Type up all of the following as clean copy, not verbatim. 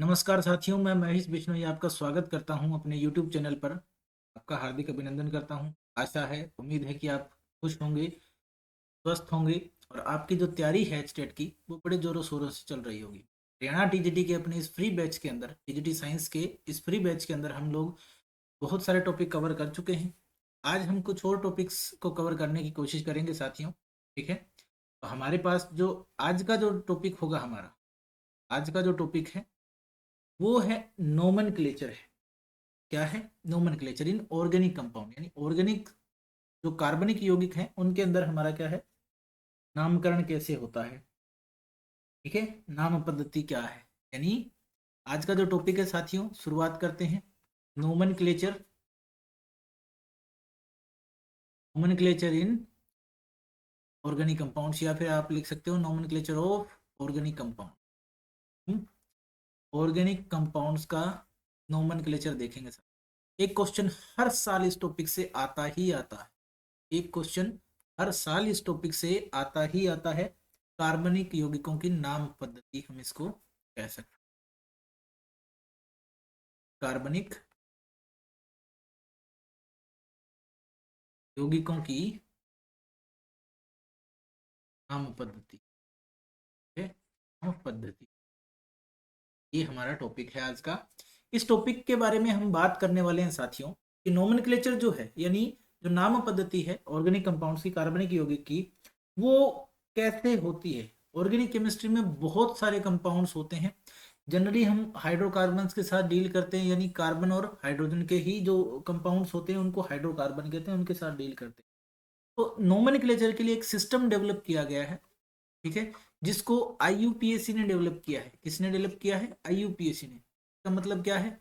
नमस्कार साथियों, मैं महेश बिश्नोई आपका स्वागत करता हूं अपने YouTube चैनल पर। आपका हार्दिक अभिनंदन करता हूं। आशा है, उम्मीद है कि आप खुश होंगे, स्वस्थ होंगे और आपकी जो तैयारी है स्टेट की वो बड़े जोरों शोरों से चल रही होगी। हरियाणा टीजीटी के अपने इस फ्री बैच के अंदर, टीजीटी साइंस के इस फ्री बैच के अंदर हम लोग बहुत सारे टॉपिक कवर कर चुके हैं। आज हम कुछ और टॉपिक्स को कवर करने की कोशिश करेंगे साथियों। ठीक है, तो हमारे पास जो आज का जो टॉपिक होगा, हमारा आज का जो टॉपिक है वो है नोमेनक्लेचर है। क्या है? नोमेनक्लेचर इन ऑर्गेनिक कंपाउंड, यानी ऑर्गेनिक जो कार्बनिक यौगिक हैं उनके अंदर हमारा क्या है, नामकरण कैसे होता है। ठीक है, नाम पद्धति क्या है, यानी आज का जो टॉपिक है साथियों, शुरुआत करते हैं। Nomenclature, nomenclature in organic compounds, या फिर आप लिख सकते हो nomenclature of organic compound. Organic compounds का नोमेनक्लेचर देखेंगे सर। एक क्वेश्चन हर साल इस टॉपिक से आता ही आता है। एक क्वेश्चन हर साल इस टॉपिक से आता ही आता है। कार्बनिक यौगिकों की नाम पद्धति हम इसको कह सकते हैं। कार्बनिक यौगिकों की नाम पद्धति है, नाम पद्धति, ये हमारा टॉपिक है आज का। इस टॉपिक के बारे में हम बात करने वाले हैं साथियों कि नोमेनक्लेचर जो है, यानी जो नाम पद्धति है ऑर्गेनिक कंपाउंड्स की, कार्बनिक यौगिक की, वो कैसे होती है। ऑर्गेनिक केमिस्ट्री में बहुत सारे कंपाउंड्स होते हैं। जनरली हम हाइड्रोकार्बन्स के साथ डील करते हैं, यानी कार्बन और हाइड्रोजन के ही जो कंपाउंड्स होते हैं उनको हाइड्रोकार्बन कहते हैं, उनके साथ डील करते हैं। तो नोमेनक्लेचर के लिए एक सिस्टम डेवलप किया गया है। ठीक है, जिसको आईयूपीएसी ने डेवलप किया है। किसने डेवलप किया है? आईयूपीएसी ने। इसका मतलब क्या है?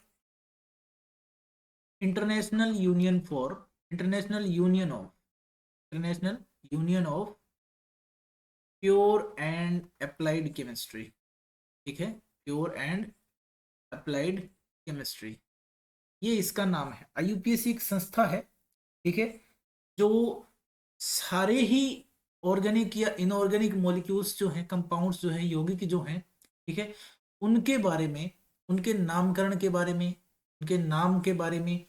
International union for, international union of, international union of pure and applied chemistry. ठीक है, प्योर एंड अप्लाइड केमिस्ट्री, ये इसका नाम है। आईयूपीएसी एक संस्था है, ठीक है, जो सारे ही ऑर्गेनिक या इनऑर्गेनिक मॉलिक्यूल्स जो हैं, कंपाउंड्स जो हैं, यौगिक जो हैं, ठीक है, उनके बारे में, उनके नामकरण के बारे में, उनके नाम के बारे में,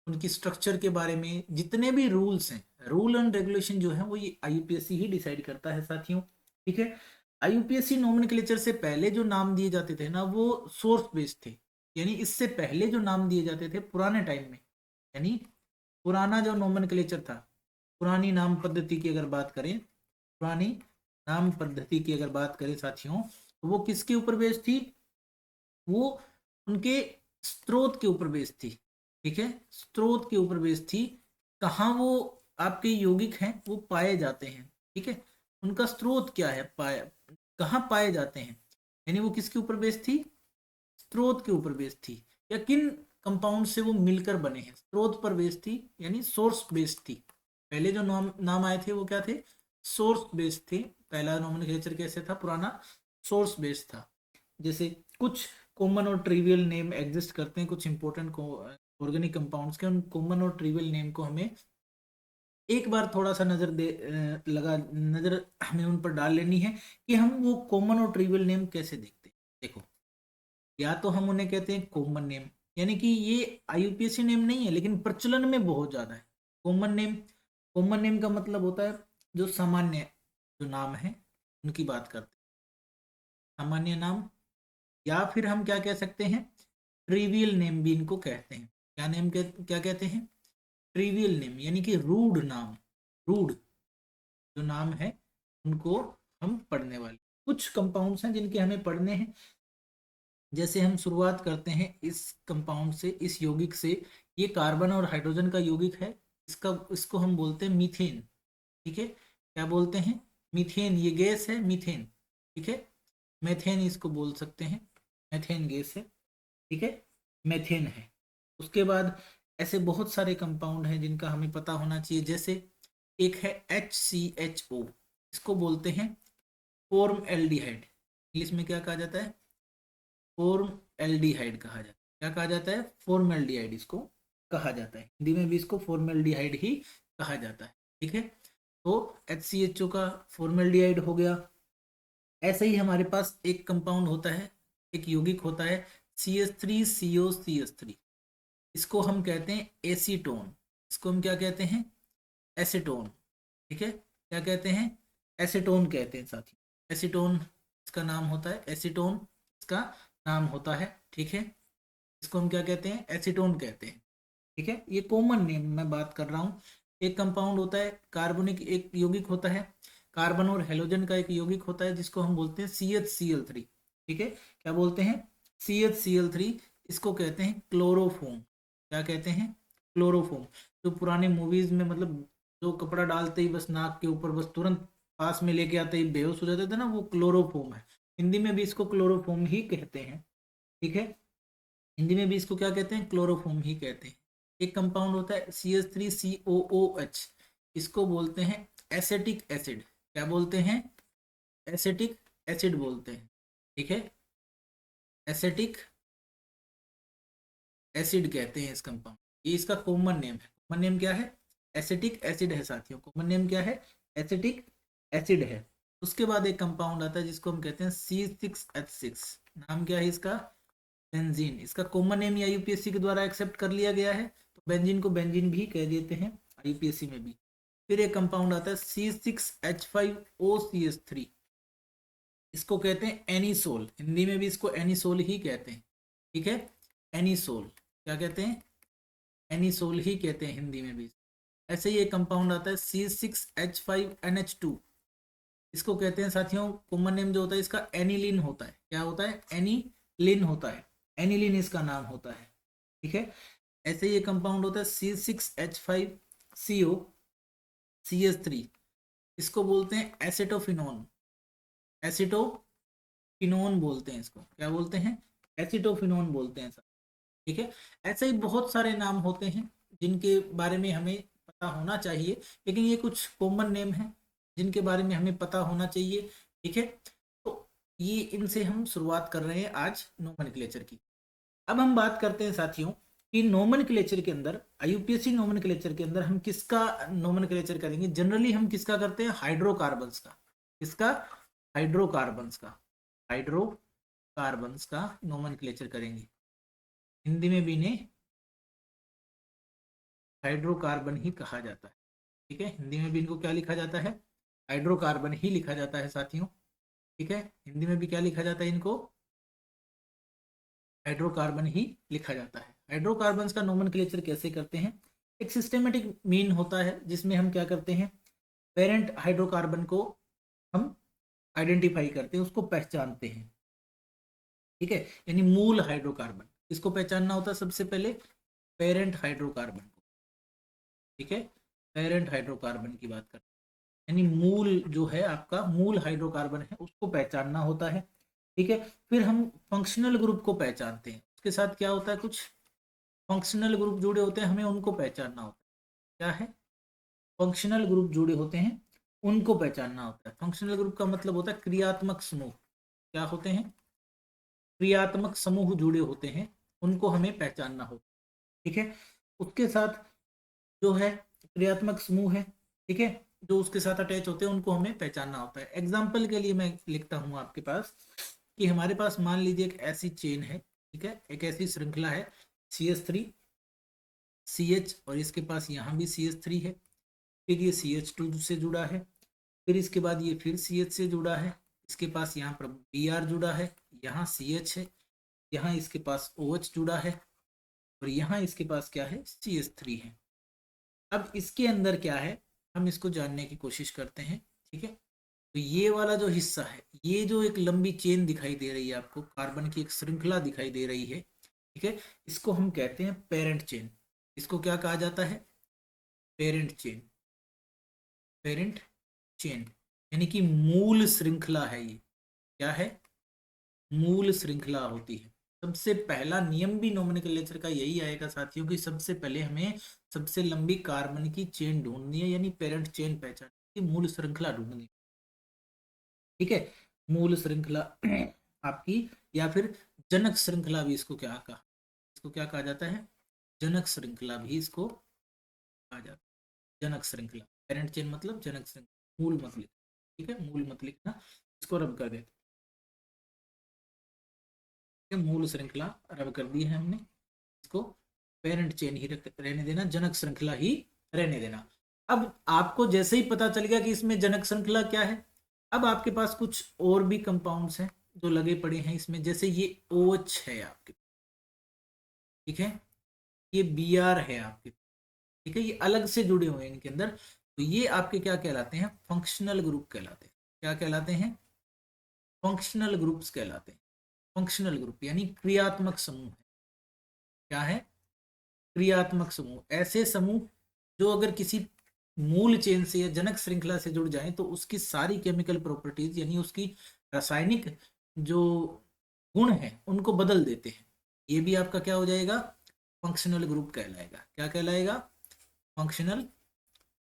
उनकी स्ट्रक्चर के बारे में, जितने भी रूल्स हैं, रूल एंड रेगुलेशन जो है वो ये आईयूपीएससी ही डिसाइड करता है साथियों। ठीक है, आईयूपीएससी नोमेनक्लेचर से पहले जो नाम दिए जाते थे ना, वो सोर्स बेस्ड थे। यानी इससे पहले जो नाम दिए जाते थे पुराने टाइम में, यानी पुराना जो नोमेनक्लेचर था, पुरानी नाम पद्धति की अगर बात करें, पुरानी नाम पद्धति की अगर बात करें साथियों, तो वो किसके ऊपर बेस्ड थी? वो उनके स्रोत के ऊपर बेस्ड थी। ठीक है, स्रोत के ऊपर बेस्ड थी। कहाँ वो आपके यौगिक हैं वो पाए जाते हैं। ठीक है, उनका स्रोत क्या है, कहाँ पाए जाते हैं, यानी वो किसके ऊपर बेस्ड थी? स्रोत के ऊपर बेस्ड थी। या किन कंपाउंड से वो मिलकर बने हैं, स्रोत पर बेस्ड थी, यानी सोर्स बेस्ड थी। पहले जो नाम नाम आए थे वो क्या थे? सोर्स बेस्ड थे। पहला नोमेनक्लेचर कैसे था? पुराना सोर्स बेस्ड था। जैसे कुछ कॉमन और ट्रिवियल नेम एग्जिस्ट करते हैं, कुछ इंपॉर्टेंट ऑर्गेनिक कंपाउंड्स के, उन कॉमन और ट्रिवियल नेम को हमें एक बार थोड़ा सा नजर दे लगा नजर हमें उन पर डाल लेनी है कि हम वो कॉमन और ट्रिवियल नेम कैसे देखते हैं। देखो, या तो हम उन्हें कहते हैं कॉमन नेम, यानी कि ये आईयूपीएसी नेम नहीं है लेकिन प्रचलन में बहुत ज्यादा है। कॉमन नेम, कॉमन नेम का मतलब होता है जो सामान्य जो नाम है उनकी बात करते हैं, सामान्य नाम। या फिर हम क्या कह सकते हैं? ट्रिवियल नेम भी इनको कहते हैं। क्या नेम क्या कहते हैं? ट्रिवियल नेम, यानी कि रूड नाम। रूड जो नाम है उनको हम पढ़ने वाले। कुछ कंपाउंड्स हैं जिनके हमें पढ़ने हैं। जैसे हम शुरुआत करते हैं इस कंपाउंड से, इस यौगिक से। ये कार्बन और हाइड्रोजन का यौगिक है। इसको हम बोलते हैं मीथेन। ठीक है, क्या बोलते हैं? मीथेन, ये गैस है मीथेन। ठीक है, मेथेन इसको बोल सकते हैं, मेथेन गैस है। ठीक है, मेथेन है। उसके बाद ऐसे बहुत सारे कंपाउंड हैं जिनका हमें पता होना चाहिए। जैसे एक है HCHO, इसको बोलते हैं फॉर्म एल्डिहाइड। इंग्लिश में क्या कहा जाता है? फॉर्म एल्डिहाइड कहा जाता है। क्या कहा जाता है? फॉर्म एल्डिहाइड इसको कहा जाता है। हिंदी में भी इसको फॉर्म एल्डिहाइड ही कहा जाता है। ठीक है, तो HCHO का फॉर्म एल्डिहाइड हो गया। ऐसे ही हमारे पास एक कंपाउंड होता है, एक यौगिक होता है CH3COCH3, इसको हम कहते हैं एसीटोन। इसको हम क्या कहते हैं? एसीटोन। ठीक है, क्या कहते हैं? एसीटोन कहते हैं साथी। एसीटोन इसका नाम होता है, एसीटोन इसका नाम होता है। ठीक है, इसको हम क्या कहते हैं? एसीटोन कहते हैं। ठीक है, ये कॉमन नेम मैं बात कर रहा हूँ। एक कंपाउंड होता है कार्बनिक, एक यौगिक होता है कार्बन और हेलोजन का एक यौगिक होता है जिसको हम बोलते हैं CHCl3। ठीक है, क्या बोलते हैं? CHCl3। इसको कहते हैं क्लोरोफोम। क्या कहते हैं? क्लोरोफोम। जो पुराने मूवीज में मतलब जो कपड़ा डालते ही बस नाक के ऊपर बस तुरंत पास में लेके आते ही बेहोश हो जाते थे ना, वो क्लोरोफोम है। हिंदी में भी इसको क्लोरोफोम ही कहते हैं। ठीक है, हिंदी में भी इसको क्या कहते हैं? क्लोरोफोम ही कहते हैं। एक कंपाउंड होता है CH3COOH, इसको बोलते हैं एसेटिक एसिड। क्या बोलते हैं? एसेटिक एसिड बोलते हैं। ठीक है, एसेटिक एसिड कहते हैं इस कंपाउंड। ये इसका कॉमन नेम है। कॉमन नेम क्या है? एसिटिक एसिड है साथियों। कॉमन नेम क्या है? एसिटिक एसिड है। उसके बाद एक कंपाउंड आता है जिसको हम कहते हैं C6H6। नाम क्या है इसका? बेंजीन। इसका कॉमन नेम या यूपीएससी के द्वारा एक्सेप्ट कर लिया गया है, तो बेंजीन को बेंजीन भी कह देते हैं यूपीएससी में भी। फिर एक कंपाउंड आता है C6H5OCH3, इसको कहते हैं एनिसोल। हिंदी में भी इसको एनिसोल ही कहते हैं। ठीक है, एनिसोल। क्या कहते हैं? एनिसोल ही कहते हैं हिंदी में भी। ऐसे ही एक कंपाउंड आता है C6H5NH2, इसको कहते हैं साथियों, कॉमन नेम जो होता है इसका एनिलीन होता है। क्या होता है? एनिलीन होता है। एनिलीन इसका नाम होता है। ठीक है, ऐसे ही एक कंपाउंड होता है C6H5COCH3, इसको बोलते हैं एसिटोफिनोन। एसिटोफिनोन बोलते हैं इसको। क्या बोलते हैं? एसिटोफिनोन बोलते हैं। ठीक है, ऐसे ही बहुत सारे नाम होते हैं जिनके बारे में हमें पता होना चाहिए, लेकिन ये कुछ कॉमन नेम हैं जिनके बारे में हमें पता होना चाहिए। ठीक है, तो ये इनसे हम शुरुआत कर रहे हैं आज नोमेनक्लेचर की। अब हम बात करते हैं साथियों कि नोमेनक्लेचर के अंदर, यूपीएससी नोमेनक्लेचर के अंदर हम किसका नोमेनक्लेचर करेंगे? जनरली हम किसका करते हैं? हाइड्रोकार्बन्स का। किसका? हाइड्रोकार्बन्स का। हाइड्रोकार्बन्स का नोमेनक्लेचर करेंगे। हिंदी में भी इन्हें हाइड्रोकार्बन ही कहा जाता है। ठीक है, हिंदी में भी इनको क्या लिखा जाता है? हाइड्रोकार्बन ही लिखा जाता है साथियों। ठीक है, हिंदी में भी क्या लिखा जाता है? इनको हाइड्रोकार्बन ही लिखा जाता है। हाइड्रोकार्बन्स का नोमेनक्लेचर कैसे करते हैं? एक सिस्टेमेटिक मीन होता है जिसमें हम क्या करते हैं? पेरेंट हाइड्रोकार्बन को हम आइडेंटिफाई करते हैं, उसको पहचानते हैं। ठीक है, यानी मूल हाइड्रोकार्बन इसको पहचानना होता है सबसे पहले पेरेंट हाइड्रोकार्बन को। ठीक है, पेरेंट हाइड्रोकार्बन की बात करते हैं, यानी मूल जो है आपका मूल हाइड्रोकार्बन है उसको पहचानना होता है। ठीक है, फिर हम फंक्शनल ग्रुप को पहचानते हैं। उसके साथ क्या होता है? कुछ फंक्शनल ग्रुप जुड़े होते हैं, हमें उनको पहचानना होता है। क्या है? फंक्शनल ग्रुप जुड़े होते हैं, उनको पहचानना होता है। फंक्शनल ग्रुप का मतलब होता है क्रियात्मक समूह। क्या होते हैं? क्रियात्मक समूह जुड़े होते हैं, उनको हमें पहचानना होता है। ठीक है, उसके साथ जो है क्रियात्मक समूह है, ठीक है, जो उसके साथ अटैच होते हैं उनको हमें पहचानना होता है। एग्जाम्पल के लिए मैं लिखता हूँ आपके पास कि हमारे पास मान लीजिए एक ऐसी चेन है। ठीक है, एक ऐसी श्रृंखला है CH3CH, और इसके पास यहाँ भी CH3 है, फिर ये CH2 से जुड़ा है, फिर इसके बाद ये फिर CH से जुड़ा है, इसके पास यहाँ पर Br जुड़ा है, यहाँ CH है, यहाँ इसके पास OH जुड़ा है, और यहाँ इसके पास क्या है? CH3 है। अब इसके अंदर क्या है, हम इसको जानने की कोशिश करते हैं। ठीक है, तो ये वाला जो हिस्सा है, ये जो एक लंबी चेन दिखाई दे रही है आपको, कार्बन की एक श्रृंखला दिखाई दे रही है, ठीक है, इसको हम कहते हैं पेरेंट चेन। इसको क्या कहा जाता है? Parent chain. पेरेंट चेन यानी कि मूल श्रृंखला है ये। क्या है? मूल श्रृंखला होती है। सबसे पहला नियम भी नोमेनक्लेचर का यही आएगा साथियों कि सबसे पहले हमें सबसे लंबी कार्बन की चेन ढूंढनी है, यानी पेरेंट चेन पहचाननी, मूल श्रृंखला ढूंढनी। ठीक है, मूल श्रृंखला आपकी, या फिर जनक श्रृंखला भी इसको क्या कहा? इसको क्या कहा जाता है? जनक श्रृंखला भी इसको कहा जाता है। जनक श्रृंखला, पेरेंट चेन मतलब जनक श्रृंखला, मूल मत लिखना। ठीक है, मूल मत लिखना, इसको रब कर देते। मूल श्रृंखला रब कर दी है हमने, इसको पेरेंट चेन ही रहने देना, जनक श्रृंखला ही रहने देना। अब आपको जैसे ही पता चल गया कि इसमें जनक श्रृंखला क्या है, अब आपके पास कुछ और भी कंपाउंड्स हैं जो लगे पड़े हैं इसमें, जैसे ये OH है आपके, ठीक है, ये Br है आपके, ठीक है, ये अलग से जुड़े हुए हैं इनके अंदर, तो ये आपके क्या कहलाते हैं, फंक्शनल ग्रुप कहलाते हैं। क्या कहलाते हैं, फंक्शनल ग्रुप्स कहलाते हैं। फंक्शनल ग्रुप यानी क्रियात्मक समूह है। क्या है, क्रियात्मक समूह। ऐसे समूह जो अगर किसी मूल चेन से या जनक श्रृंखला से जुड़ जाए तो उसकी सारी केमिकल प्रॉपर्टीज यानी उसकी रासायनिक जो गुण है उनको बदल देते हैं। ये भी आपका क्या हो जाएगा, फंक्शनल ग्रुप कहलाएगा। क्या कहलाएगा, फंक्शनल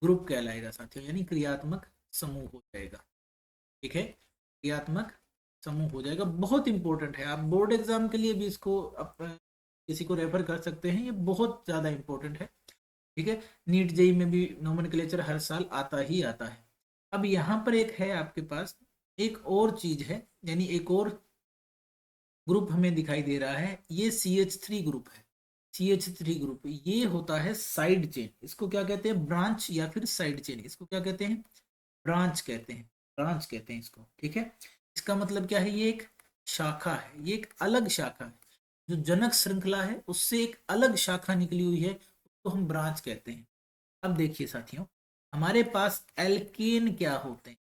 ग्रुप कहलाएगा साथियों, यानी क्रियात्मक समूह हो जाएगा। ठीक है, क्रियात्मक समूह हो जाएगा। बहुत इंपॉर्टेंट है, आप बोर्ड एग्जाम के लिए भी इसको किसी को रेफर कर सकते हैं, ये बहुत ज़्यादा इंपॉर्टेंट है। ठीक है, नीट जेई में भी नोमेनक्लेचर हर साल आता ही आता है। अब यहाँ पर एक है आपके पास एक और चीज है, यानी एक और ग्रुप हमें दिखाई दे रहा है, ये CH3 ग्रुप है। CH3 ग्रुप ये होता है साइड चेन, इसको क्या कहते हैं, ब्रांच या फिर साइड चेन, इसको क्या कहते हैं, ब्रांच कहते हैं, ब्रांच कहते हैं इसको। ठीक है, इसका मतलब क्या है, ये एक शाखा है, ये एक अलग शाखा है, जो जनक श्रृंखला है उससे एक अलग शाखा निकली हुई है, तो हम ब्रांच कहते हैं। अब देखिए साथियों, हमारे पास एल्केन क्या होते हैं,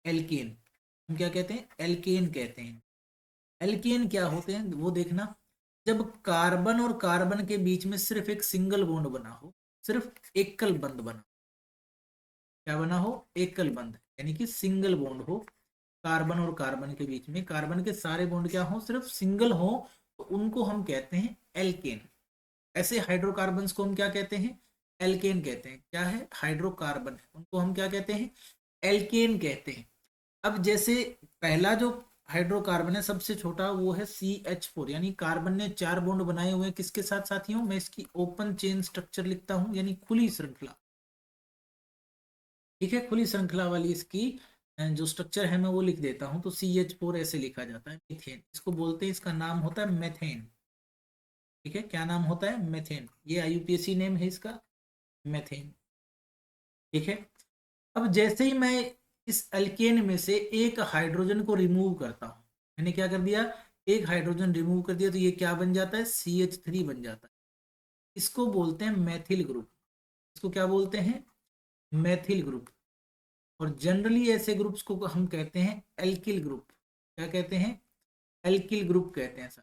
एल्केन हम क्या कहते हैं, एल्केन कहते हैं। एल्केन क्या होते हैं वो देखना, जब कार्बन और कार्बन के बीच में सिर्फ एक सिंगल बॉन्ड बना हो, सिर्फ एकल बंध बना, क्या बना हो, एकल बंध, यानी कि सिंगल बॉन्ड हो कार्बन और कार्बन के बीच में, कार्बन के सारे बॉन्ड क्या हो, सिर्फ सिंगल हो, तो उनको हम कहते हैं एल्केन। ऐसे हाइड्रोकार्बन्स को हम क्या कहते हैं, एल्केन कहते हैं। क्या है, हाइड्रोकार्बन है, उनको हम क्या कहते हैं, एल्केन कहते हैं। अब जैसे पहला जो हाइड्रोकार्बन है सबसे छोटा, वो है CH4, यानी कार्बन ने 4 बॉन्ड बनाए हुए हैं किसके साथ साथियों, मैं इसकी ओपन चेन स्ट्रक्चर लिखता हूं, यानी खुली श्रृंखला। ठीक है, खुली श्रृंखला वाली इसकी जो स्ट्रक्चर है मैं वो लिख देता हूं, तो CH4 ऐसे लिखा जाता है, मीथेन इसको बोलते हैं, इसका नाम होता है मेथेन। ठीक है, क्या नाम होता है, मेथेन, ये IUPAC नेम है इसका, मेथेन। ठीक है, अब जैसे ही मैं इस अल्केन में से एक हाइड्रोजन को रिमूव करता हूं, मैंने क्या कर दिया, एक हाइड्रोजन रिमूव कर दिया, तो ये क्या बन जाता है, CH3 बन जाता है। इसको बोलते हैं मैथिल ग्रुप, इसको क्या बोलते हैं, मैथिल ग्रुप। और जनरली ऐसे ग्रुप्स को हम कहते हैं एल्किल ग्रुप। क्या कहते हैं, एल्किल ग्रुप कहते हैं सर,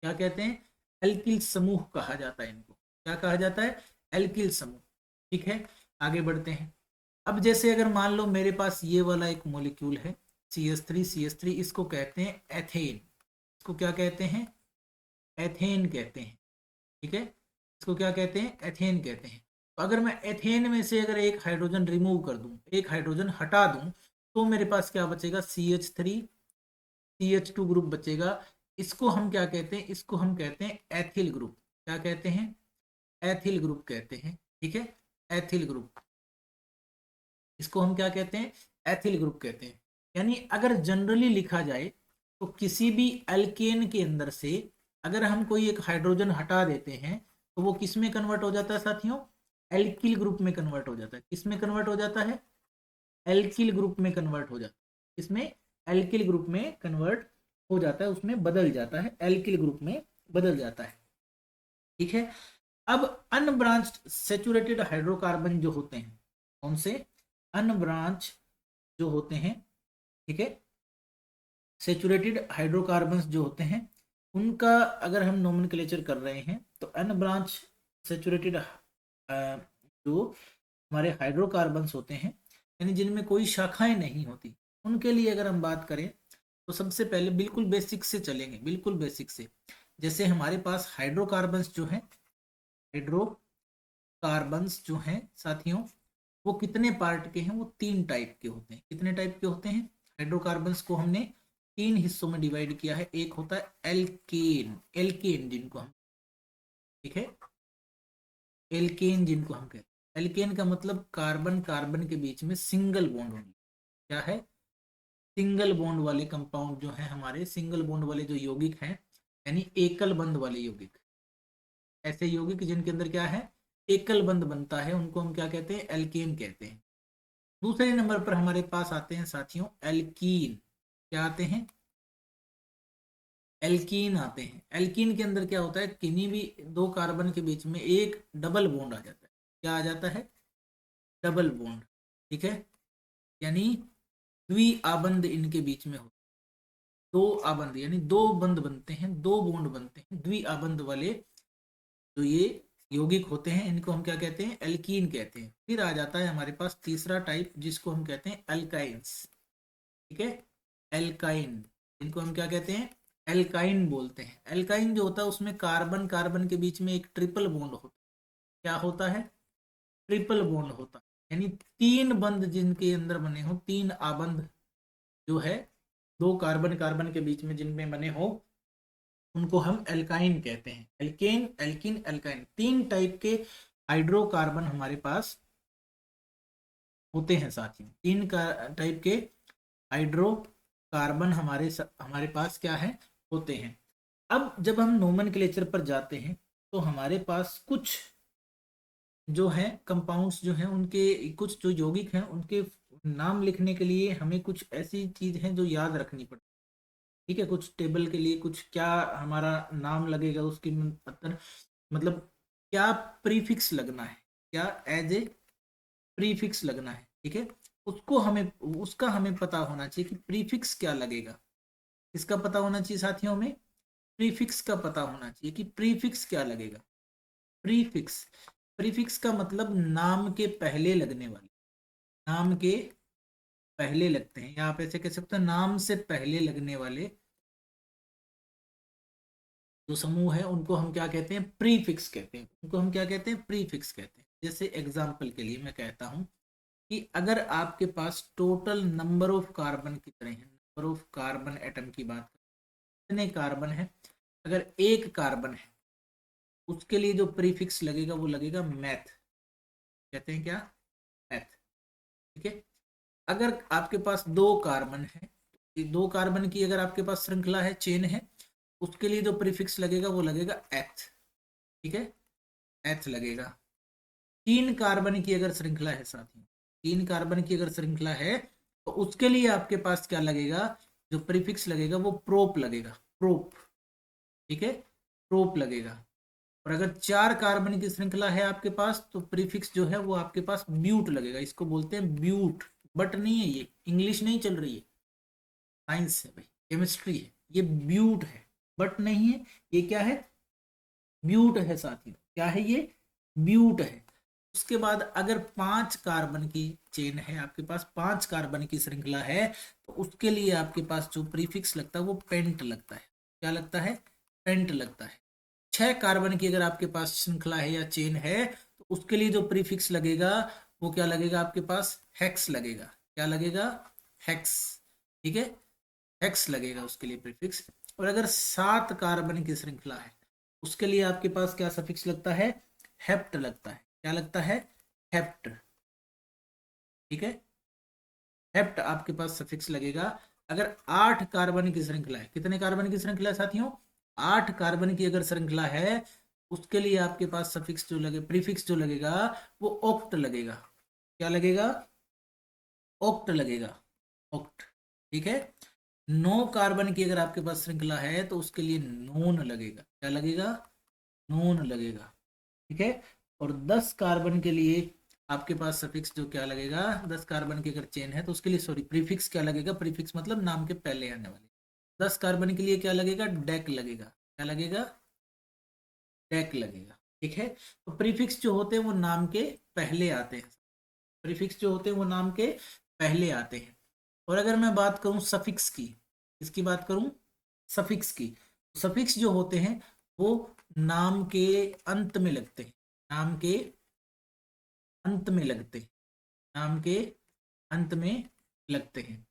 क्या कहते हैं, एल्किल समूह कहा जाता है इनको। क्या कहा जाता है, एल्किल समूह। ठीक है, आगे बढ़ते हैं। अब जैसे अगर मान लो मेरे पास ये वाला एक मॉलिक्यूल है CH3, इसको कहते हैं एथेन, इसको क्या कहते हैं, एथेन कहते हैं। ठीक है, इसको क्या कहते हैं, एथेन कहते हैं। तो अगर मैं एथेन में से अगर एक हाइड्रोजन रिमूव कर दूं, एक हाइड्रोजन हटा दूं, तो मेरे पास क्या बचेगा, CH3 CH2 ग्रुप बचेगा। इसको हम क्या कहते हैं, इसको हम कहते हैं एथिल ग्रुप। क्या कहते हैं, एथिल ग्रुप कहते हैं। ठीक है, एथिल ग्रुप, इसको हम क्या कहते हैं, एथिल ग्रुप कहते हैं। यानी अगर जनरली लिखा जाए तो किसी भी अल्केन के अंदर से अगर हम कोई एक हाइड्रोजन हटा देते हैं तो वो किस में कन्वर्ट हो जाता है साथियों, एल्किल ग्रुप में कन्वर्ट हो जाता है। किस में कन्वर्ट हो जाता है, एल्किल ग्रुप में कन्वर्ट हो जाता है। इसमें एल्किल ग्रुप में कन्वर्ट हो जाता है, उसमें बदल जाता है, एल्किल ग्रुप में बदल जाता है। ठीक है, अब अनब्रांच्ड सेचुरेटेड हाइड्रोकार्बन जो होते हैं, कौन से, अनब्रांच जो होते हैं, ठीक है, सेचुरेटेड हाइड्रोकार्बन्स जो होते हैं, उनका अगर हम नोमेनक्लेचर कर रहे हैं तो अनब्रांच सेचुरेटेड जो हमारे हाइड्रोकार्बन्स होते हैं, यानी जिनमें कोई शाखाएं नहीं होती, उनके लिए अगर हम बात करें तो सबसे पहले बिल्कुल बेसिक से चलेंगे, बिल्कुल बेसिक से। जैसे हमारे पास हाइड्रोकार्बन्स जो हैं, हाइड्रोकार्बन्स जो हैं साथियों, वो कितने पार्ट के हैं, वो 3 टाइप के होते हैं। कितने टाइप के होते हैं, हाइड्रोकार्बन्स को हमने 3 हिस्सों में डिवाइड किया है। एक होता है एल्केन, एल्केन जिनको हम, ठीक है, एल्केन जिनको हम कहते हैं। एल्केन का मतलब कार्बन कार्बन के बीच में सिंगल बॉन्ड होंगे। क्या है, सिंगल बॉन्ड वाले कंपाउंड जो है हमारे, सिंगल बॉन्ड वाले जो यौगिक हैं यानी एकल बंध वाले यौगिक। ऐसे यौगिक जिनके अंदर क्या है, एकल बंध बनता है, उनको हम क्या कहते हैं, एल्केन कहते हैं। दूसरे नंबर पर हमारे पास आते हैं साथियों एल्कीन। क्या आते हैं, एल्कीन आते हैं। एल्कीन के अंदर क्या होता है, किन्हीं भी दो कार्बन के बीच में एक डबल बॉन्ड आ जाता है। क्या आ जाता है, डबल बॉन्ड। ठीक है, यानी द्विआबंध इनके बीच में हो, दो आबंध यानी दो बंध बनते हैं, दो बॉन्ड बनते हैं द्विआबंध वाले जो ये यौगिक होते हैं, इनको हम क्या कहते हैं, एल्कीन कहते हैं। फिर आ जाता है हमारे पास तीसरा टाइप जिसको हम कहते हैं अल्काइंस। ठीक है, एल्काइन, इनको हम क्या कहते हैं, एल्काइन बोलते हैं। एल्काइन जो होता है उसमें कार्बन कार्बन के बीच में एक ट्रिपल बॉन्ड होता है। क्या होता है, ट्रिपल बॉन्ड होता है, यानी तीन बंध जिनके अंदर बने हो, तीन आबंध जो है दो कार्बन कार्बन के बीच में जिनमें बने हो, उनको हम एल्काइन कहते हैं। एल्केन, एल्किन, एल्काइन, तीन टाइप के हाइड्रोकार्बन हमारे पास होते हैं साथियों। तीन का टाइप के हाइड्रोकार्बन हमारे पास क्या है, होते हैं। अब जब हम नोमेनक्लेचर पर जाते हैं तो हमारे पास कुछ जो है कंपाउंड्स जो हैं, उनके कुछ जो यौगिक हैं उनके नाम लिखने के लिए हमें कुछ ऐसी चीज है जो याद रखनी पड़ती है। ठीक है, कुछ टेबल के लिए कुछ क्या हमारा नाम लगेगा, उसकी मतलब क्या प्रीफिक्स लगना है, क्या एज ए प्रीफिक्स लगना है। ठीक है, उसको हमें, उसका हमें पता होना चाहिए कि प्रीफिक्स क्या लगेगा। इसका पता होना चाहिए साथियों में, प्रीफिक्स का पता होना चाहिए कि प्रीफिक्स क्या लगेगा। प्रीफिक्स, प्रीफिक्स का मतलब नाम के पहले लगने वाले, नाम के पहले लगते हैं, या आप ऐसे कह सकते हैं नाम से पहले लगने वाले जो समूह है उनको हम क्या कहते हैं, प्रीफिक्स कहते हैं। उनको हम क्या कहते हैं, प्रीफिक्स कहते हैं। जैसे एग्जाम्पल के लिए मैं कहता हूं कि अगर आपके पास टोटल नंबर ऑफ कार्बन कितने हैं, नंबर ऑफ कार्बन एटम की बात करें, कितने कार्बन है, अगर एक कार्बन है उसके लिए जो प्रीफिक्स लगेगा वो लगेगा मैथ। कहते हैं क्या, मैथ। ठीक है, अगर आपके पास दो कार्बन है, दो कार्बन की अगर आपके पास श्रृंखला है, चेन है, उसके लिए जो प्रीफिक्स लगेगा वो लगेगा एथ। ठीक है, एथ लगेगा। तीन कार्बन की अगर श्रृंखला है साथियों, तीन कार्बन की अगर श्रृंखला है तो उसके लिए आपके पास क्या लगेगा, जो प्रीफिक्स लगेगा वो प्रोप लगेगा, प्रोप। ठीक है, प्रोप लगेगा। और अगर चार कार्बन की श्रृंखला है आपके पास तो प्रीफिक्स जो है वो आपके पास ब्यूट लगेगा, इसको बोलते हैं ब्यूट। बट नहीं है, ये इंग्लिश नहीं चल रही है, साइंस है भाई, केमिस्ट्री है, ये ब्यूट है, बट नहीं है। ये क्या है, ब्यूट है साथियों। क्या है ये, ब्यूट है। उसके बाद अगर पांच कार्बन की चेन है आपके पास, पांच कार्बन की श्रृंखला है, तो उसके लिए आपके पास जो प्रीफिक्स लगता है वो पेंट लगता है। क्या लगता है, पेंट लगता है। छह कार्बन की अगर आपके पास श्रृंखला है या चेन है तो उसके लिए जो प्रीफिक्स लगेगा वो क्या लगेगा, आपके पास हेक्स लगेगा। क्या लगेगा, हेक्स। ठीक है, हेक्स लगेगा उसके लिए प्रीफिक्स। और अगर सात कार्बन की श्रृंखला है उसके लिए आपके पास क्या सफिक्स लगता है, हेप्ट लगता है। क्या लगता है, हेप्ट। ठीक है, हेप्ट आपके पास सफिक्स लगेगा। अगर आठ कार्बन की श्रृंखला है, कितने कार्बन की श्रृंखला है साथियों, आठ कार्बन की अगर श्रृंखला है उसके लिए आपके पास सफिक्स जो लगे, प्रीफिक्स जो लगेगा वो ओक्ट लगेगा। क्या लगेगा, ओक्ट लगेगा, ओक्ट। ठीक है, नौ कार्बन की अगर आपके पास श्रृंखला है तो उसके लिए नोन लगेगा। क्या लगेगा, नोन लगेगा। ठीक है, और 10 कार्बन के लिए आपके पास सफिक्स जो क्या लगेगा, 10 कार्बन की अगर चेन है तो उसके लिए सॉरी प्रीफिक्स क्या लगेगा, प्रीफिक्स मतलब नाम के पहले आने वाले। 10 कार्बन के लिए क्या लगेगा, डेक लगेगा। क्या लगेगा, डेक लगेगा। ठीक है, तो प्रीफिक्स जो होते हैं वो नाम के पहले आते हैं, प्रीफिक्स जो होते हैं वो नाम के पहले आते हैं। और अगर मैं बात करूं सफिक्स की, किसकी बात करूं, सफिक्स की, सफिक्स जो होते हैं वो नाम के अंत में लगते हैं, नाम के अंत में लगते हैं, नाम के अंत में लगते हैं।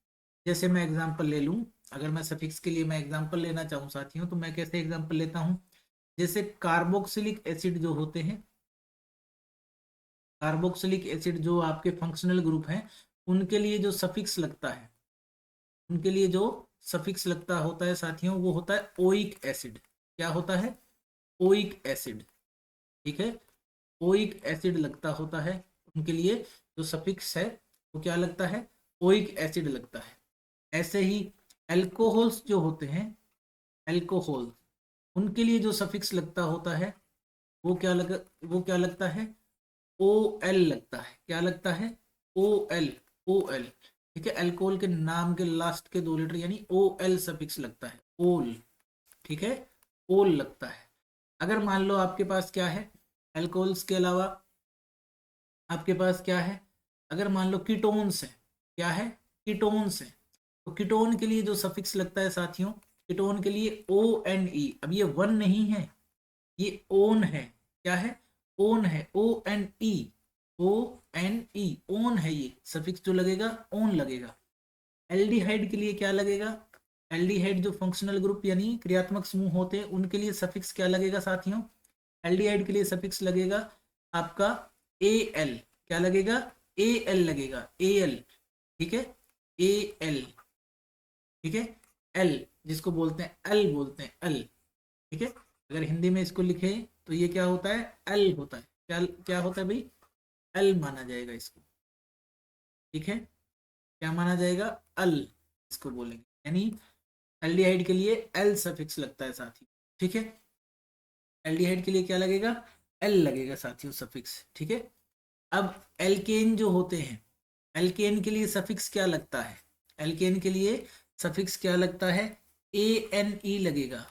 जैसे मैं एग्जांपल ले लूं, अगर मैं सफिक्स के लिए मैं एग्जांपल लेना चाहूं साथियों तो मैं कैसे एग्जांपल लेता हूं, जैसे कार्बोक्सिलिक एसिड जो होते हैं, कार्बोक्सिलिक एसिड जो आपके फंक्शनल ग्रुप हैं उनके लिए जो सफिक्स लगता है, उनके लिए जो सफिक्स लगता होता है साथियों वो होता है ओइक एसिड। क्या होता है, ओइक एसिड, ठीक है, ओइक एसिड लगता होता है, उनके लिए जो सफिक्स है वो क्या लगता है, ओइक एसिड लगता है। ऐसे ही एल्कोहल्स जो होते हैं, एल्कोहल, उनके लिए जो सफिक्स लगता होता है वो क्या लगता है, ओ एल लगता है। क्या लगता है, ओ एल, ओ एल, ठीक है, अल्कोहल के नाम के लास्ट के 2 लेटर यानी ओ एल सफिक्स लगता है, ओल, ठीक है, ओल लगता है। अगर मान लो आपके पास क्या है, अल्कोहल्स के अलावा आपके पास क्या है, अगर मान लो कीटोन्स है, क्या है, कीटोन्स है, तो कीटोन के लिए जो सफिक्स लगता है साथियों, कीटोन के लिए ओ एन ई, अब ये वन नहीं है, ये ओन है, क्या है, ओन है, O N E, O N E, one है, ये सफिक्स जो लगेगा ओन लगेगा। एल्डिहाइड के लिए क्या लगेगा, एल्डिहाइड जो फंक्शनल ग्रुप यानी क्रियात्मक समूह होते हैं उनके लिए सफिक्स क्या लगेगा साथियों, एल्डिहाइड के लिए सफिक्स लगेगा आपका ए एल, क्या लगेगा, ए एल लगेगा, ए एल, ठीक है, ए एल, ठीक है, एल जिसको बोलते हैं एल, बोलते हैं एल, ठीक है। अगर हिंदी में इसको लिखे तो ये क्या होता है, एल होता है, क्या क्या होता है भाई, एल माना जाएगा इसको, ठीक है, क्या माना जाएगा, अल इसको बोलेंगे, यानी एल्डिहाइड के लिए एल सफिक्स लगता है साथी, ठीक है, एल्डिहाइड के लिए क्या लगेगा, एल लगेगा साथियों सफिक्स, ठीक है। अब एल्केन जो होते हैं, एल्केन के लिए सफिक्स क्या लगता है, एल्केन के लिए सफिक्स क्या लगता है, ए एन ई लगेगा,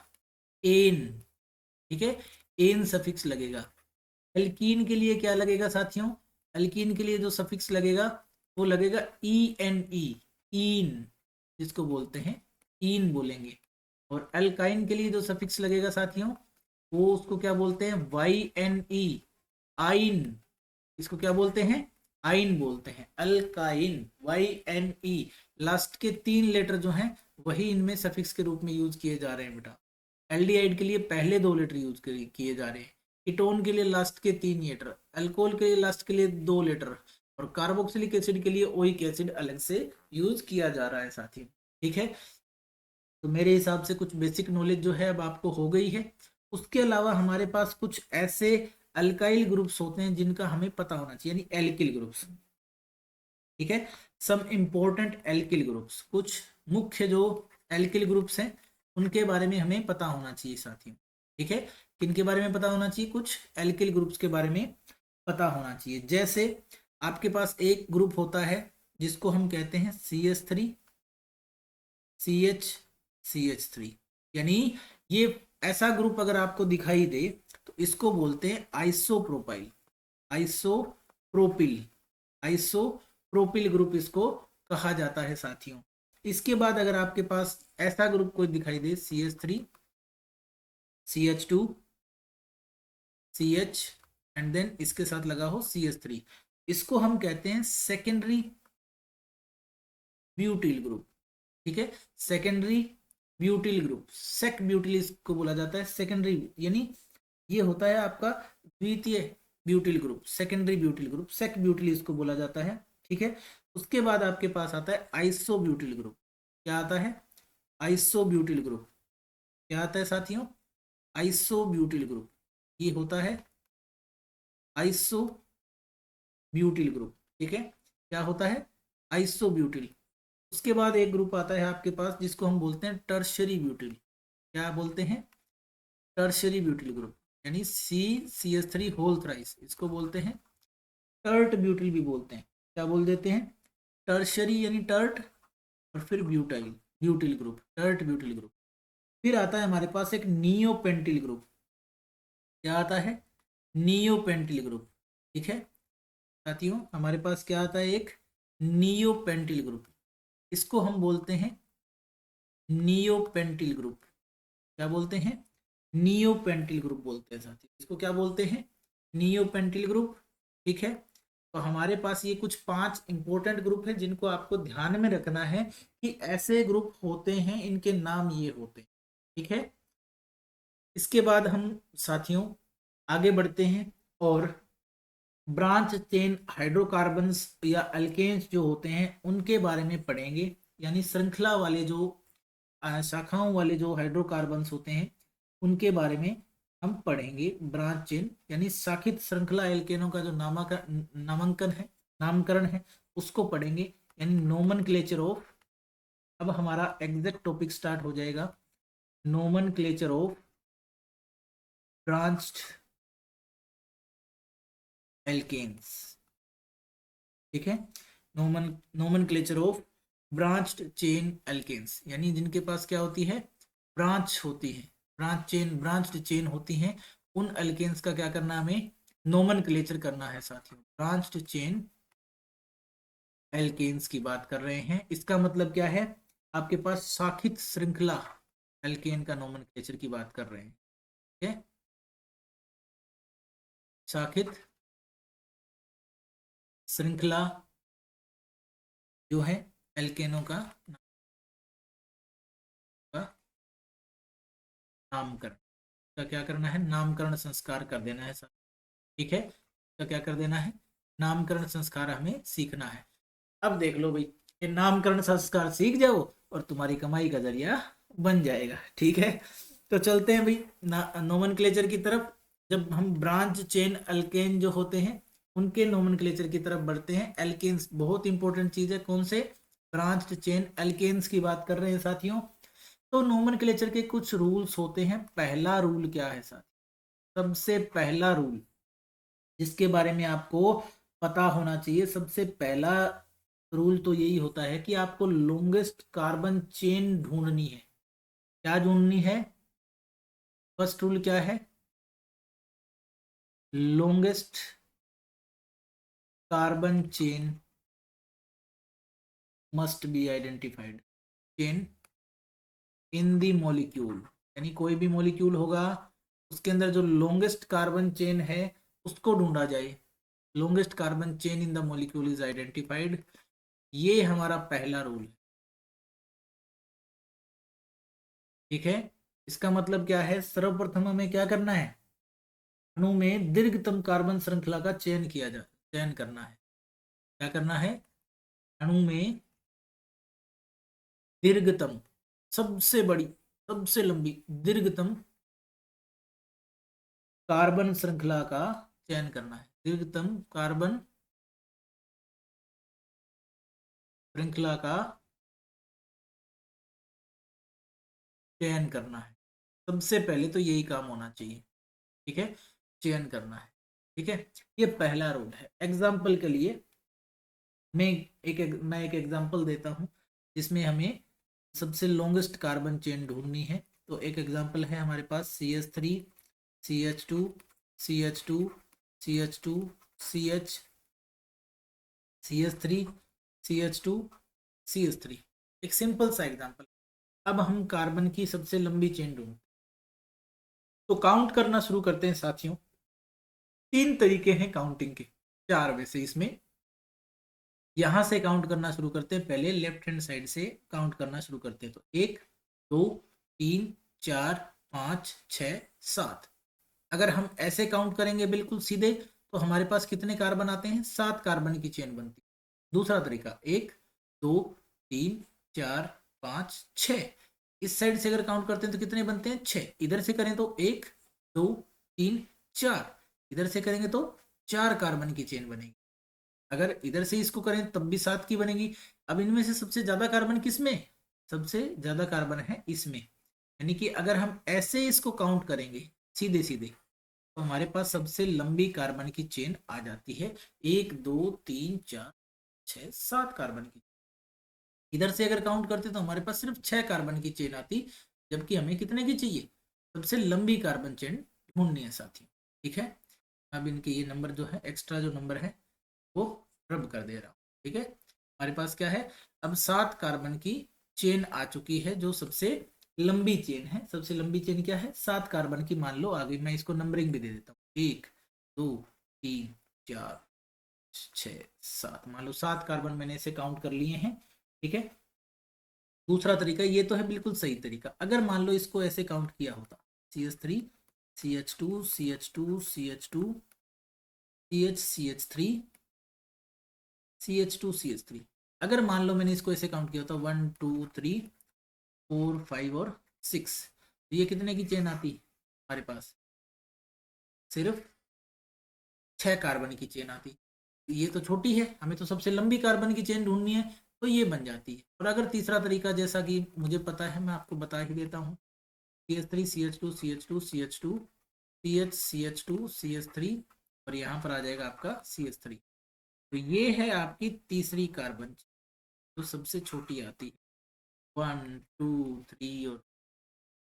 एन, ठीक है, एन सफिक्स लगेगा। एल्कीन के लिए क्या लगेगा साथियों, एल्कीन के लिए जो सफिक्स लगेगा वो लगेगा ई एन ई, ईन जिसको बोलते हैं, ईन बोलेंगे। और एल्काइन के लिए जो सफिक्स लगेगा साथियों वो उसको क्या बोलते हैं, वाई एन ई, आइन, इसको क्या बोलते हैं, आइन बोलते हैं, alkyne, Y N E, last के 3 लेटर जो हैं वही इनमें सफिक्स के रूप में यूज किए जा रहे हैं बेटा। एल्डिहाइड के लिए पहले 2 लेटर यूज किए जा रहे हैं, कीटोन के लिए लास्ट के 3 लेटर, अल्कोहल के लिए लास्ट के लिए 2 लेटर, और कार्बोक्सिलिक एसिड के लिए ओइक एसिड अलग से यूज किया जा रहा है साथी, ठीक है। तो मेरे हिसाब से कुछ बेसिक नॉलेज जो है अब आपको हो गई है। उसके अलावा हमारे पास कुछ ऐसे अल्काइल ग्रुप्स होते हैं जिनका हमें पता होना चाहिए, यानी एल्किल ग्रुप्स, ठीक है, सम इंपॉर्टेंट एल्किल ग्रुप्स, कुछ मुख्य जो एल्किल ग्रुप्स हैं उनके बारे में हमें पता होना चाहिए साथियों, ठीक है। किनके बारे में पता होना चाहिए, कुछ एल्किल ग्रुप्स के बारे में पता होना चाहिए। जैसे आपके पास एक ग्रुप होता है जिसको हम कहते हैं CH3 CH3, यानी ये ऐसा ग्रुप अगर आपको दिखाई दे तो इसको बोलते हैं आइसोप्रोपाइल, आइसोप्रोपिल, आइसोप्रोपिल ग्रुप इसको कहा जाता है साथियों। इसके बाद अगर आपके पास ऐसा ग्रुप कोई दिखाई दे CH3 CH2 CH and then इसके साथ लगा हो CH3, इसको हम कहते हैं सेकेंडरी ब्यूटिल ग्रुप, ठीक है, secondary butyl group, sec butyl इसको बोला जाता है, सेकेंडरी यानी ये होता है आपका द्वितीय butyl group, secondary butyl group, sec butyl इसको बोला जाता है, ठीक है। उसके बाद आपके पास आता है आइसो ब्यूटिल ग्रुप, क्या आता है, आइसो ब्यूटिल ग्रुप, क्या आता है साथियों, आइसो ब्यूटिल ग्रुप, ये होता है आइसो ब्यूटिल ग्रुप, ठीक है, क्या होता है, आइसो ब्यूटिल। उसके बाद एक ग्रुप आता है आपके पास जिसको हम बोलते हैं टर्शरी ब्यूटिल, क्या बोलते हैं, टर्शरी ब्यूटिल ग्रुप, यानी CH3 होल थ्राइस, इसको बोलते हैं टर्ट ब्यूटिल भी बोलते हैं, क्या बोल देते हैं, टर्शरी यानी टर्ट, और फिर butyl, butyl group, tert butyl group. फिर आता है हमारे पास एक नियोपेंटिल ग्रुप, क्या आता है, नियोपेंटिल ग्रुप, ठीक है साथियों, हमारे पास क्या आता है, एक नियोपेंटिल ग्रुप, इसको हम बोलते हैं नियोपेंटिल ग्रुप, क्या बोलते हैं, नियोपेंटिल ग्रुप बोलते हैं साथी, इसको क्या बोलते हैं, नियोपेंटिल ग्रुप, ठीक है। तो हमारे पास ये कुछ 5 इंपॉर्टेंट ग्रुप है जिनको आपको ध्यान में रखना है कि ऐसे ग्रुप होते हैं, इनके नाम ये होते हैं, ठीक है। इसके बाद हम साथियों आगे बढ़ते हैं और ब्रांच चेन हाइड्रोकार्बन्स या अल्केन्स जो होते हैं उनके बारे में पढ़ेंगे, यानी श्रृंखला वाले जो शाखाओं वाले जो हाइड्रोकार्बन्स होते हैं उनके बारे में हम पढ़ेंगे। ब्रांच चेन यानी शाखित श्रृंखला एल्केनों का जो नामांकन है, नामकरण है, उसको पढ़ेंगे, यानी नोमेनक्लेचर ऑफ। अब हमारा एग्जैक्ट टॉपिक स्टार्ट हो जाएगा, नोमेनक्लेचर ऑफ ब्रांच्ड एल्केन्स। ठीक है, nomenclature of branched chain alkanes, यानी जिनके पास क्या होती है, ब्रांच होती है, ब्रांच्ड चेन होती हैं, उन एल्केन्स का क्या करना है, हमें नोमेनक्लेचर करना है साथियों। ब्रांच्ड चेन एल्केन्स की बात कर रहे हैं, इसका मतलब क्या है, आपके पास शाखित श्रृंखला एल्केन का नोमेनक्लेचर की बात कर रहे हैं। ठीक है, शाखित श्रृंखला जो है एल्केनों का नामकरण का क्या करना है, नामकरण संस्कार कर देना है सर। ठीक है, तो क्या कर देना है, नामकरण संस्कार हमें सीखना है। अब देख लो भाई, ये नामकरण संस्कार सीख जाओ और तुम्हारी कमाई का जरिया बन जाएगा। ठीक है, तो चलते हैं भाई नोमेनक्लेचर की तरफ। जब हम ब्रांच चेन अल्केन जो होते हैं उनके नोमेनक्लेचर की तरफ बढ़ते हैं। एल्केन्स बहुत इंपॉर्टेंट चीज है, कौन से, ब्रांच चेन अल्केन्स की बात कर रहे हैं साथियों। तो नोमेनक्लेचर के कुछ रूल्स होते हैं। पहला रूल क्या है साथ, सबसे पहला रूल जिसके बारे में आपको पता होना चाहिए, सबसे पहला रूल तो यही होता है कि आपको लॉन्गेस्ट कार्बन चेन ढूंढनी है। क्या ढूंढनी है, फर्स्ट रूल क्या है, longest carbon chain must be identified, chain in the molecule, यानी कोई भी मॉलिक्यूल होगा उसके अंदर जो लॉन्गेस्ट कार्बन चेन है उसको ढूंढा जाए। Longest carbon chain in the molecule is identified, ये हमारा पहला रूल है। ठीक है, इसका मतलब क्या है, सर्वप्रथम हमें क्या करना है, अणु में दीर्घतम कार्बन श्रृंखला का चयन करना है। क्या करना है, अणु में दीर्घतम, सबसे बड़ी, सबसे लंबी, दीर्घतम कार्बन श्रृंखला का चयन करना है। दीर्घतम कार्बन श्रृंखला का चयन करना है, सबसे पहले तो यही काम होना चाहिए। ठीक है, चयन करना है। ठीक है, ये पहला रूल है। एग्जाम्पल के लिए मैं एक एग्जाम्पल देता हूँ जिसमें हमें सबसे लॉन्गेस्ट कार्बन चेन ढूंढनी है। तो एक एग्जाम्पल है हमारे पास CH3 CH2 CH2 CH2 CH CH3 CH2 CH3, एक सिंपल सा एग्जाम्पल। अब हम कार्बन की सबसे लंबी चेन ढूंढते, तो काउंट करना शुरू करते हैं साथियों। तीन तरीके हैं काउंटिंग के, चार वैसे इसमें। यहां से काउंट करना शुरू करते हैं, पहले लेफ्ट हैंड साइड से काउंट करना शुरू करते हैं। तो 1 2 3 4 5 6 7। अगर हम ऐसे काउंट करेंगे बिल्कुल सीधे तो हमारे पास कितने कार्बन आते हैं, 7 कार्बन की चेन बनती है। दूसरा तरीका 1 2 3 4 5 6, इस साइड से अगर काउंट करते हैं तो कितने बनते हैं, 6। इधर से करें तो 1 2 3 4, इधर से करेंगे तो 4 कार्बन की चेन बनेगी। अगर इधर से इसको करें तब भी 7 की बनेगी। अब इनमें से सबसे ज्यादा कार्बन किसमें, सबसे ज्यादा कार्बन है इसमें, यानी कि अगर हम ऐसे इसको काउंट करेंगे सीधे सीधे तो हमारे पास सबसे लंबी कार्बन की चेन आ जाती है, 1 2 3 4 6 7 कार्बन की। इधर से अगर काउंट करते तो हमारे पास सिर्फ 6 कार्बन की चेन आती, जबकि हमें कितने की चाहिए, सबसे लंबी कार्बन चेन ढूंढनी है साथियों। ठीक है, अब इनके ये नंबर जो है, एक्स्ट्रा जो नंबर है वो रब कर दे रहा हूँ। ठीक है, हमारे पास क्या है, अब 7 कार्बन की चेन आ चुकी है जो सबसे लंबी चेन है। सबसे लंबी चेन क्या है, 7 कार्बन की मान लो आ गई। मैं इसको नंबरिंग भी दे देता हूँ, 1 2 3 4 6 7, मान लो 7 कार्बन मैंने इसे काउंट कर लिए हैं। ठीक है, दूसरा तरीका, ये तो है बिल्कुल सही तरीका। अगर मान लो इसको ऐसे काउंट किया होता, CH3 CH2 CH2 CH2 CH3 CH2 CH3, अगर मान लो मैंने इसको ऐसे काउंट किया होता 1 2 3 4 5 और 6, तो ये कितने की चेन आती, हमारे पास सिर्फ 6 कार्बन की चेन आती है। ये तो छोटी है, हमें तो सबसे लंबी कार्बन की चेन ढूंढनी है, तो ये बन जाती है। और अगर तीसरा तरीका, जैसा कि मुझे पता है, मैं आपको बता ही देता हूँ, CH3 CH2 CH2 CH2 CH CH2 CH3, और यहाँ पर आ जाएगा आपका CH3। तो ये है आपकी तीसरी कार्बन जो सबसे छोटी आती है, 1 2 3 और,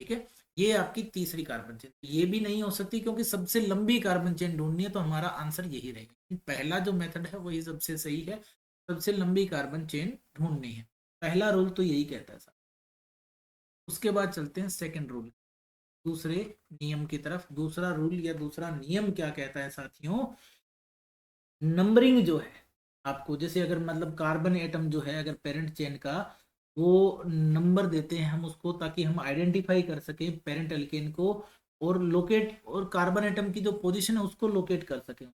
ठीक है। ये आपकी तीसरी कार्बन चेन। ये भी नहीं हो सकती क्योंकि सबसे लंबी कार्बन चेन ढूंढनी है, तो हमारा आंसर यही रहेगा। पहला जो मेथड है वही सबसे सही है, सबसे लंबी कार्बन चेन ढूंढनी है। पहला रूल तो यही कहता है सर। उसके बाद चलते हैं सेकंड रूल, दूसरे नियम की तरफ। दूसरा रूल या दूसरा नियम क्या कहता है साथियों, नंबरिंग जो है आपको, जैसे अगर मतलब कार्बन एटम जो है, अगर पेरेंट चेन का, वो नंबर देते हैं हम उसको, ताकि हम आइडेंटिफाई कर सकें पेरेंट एल्केन को, और लोकेट, और कार्बन एटम की जो पोजीशन है उसको लोकेट कर सकें,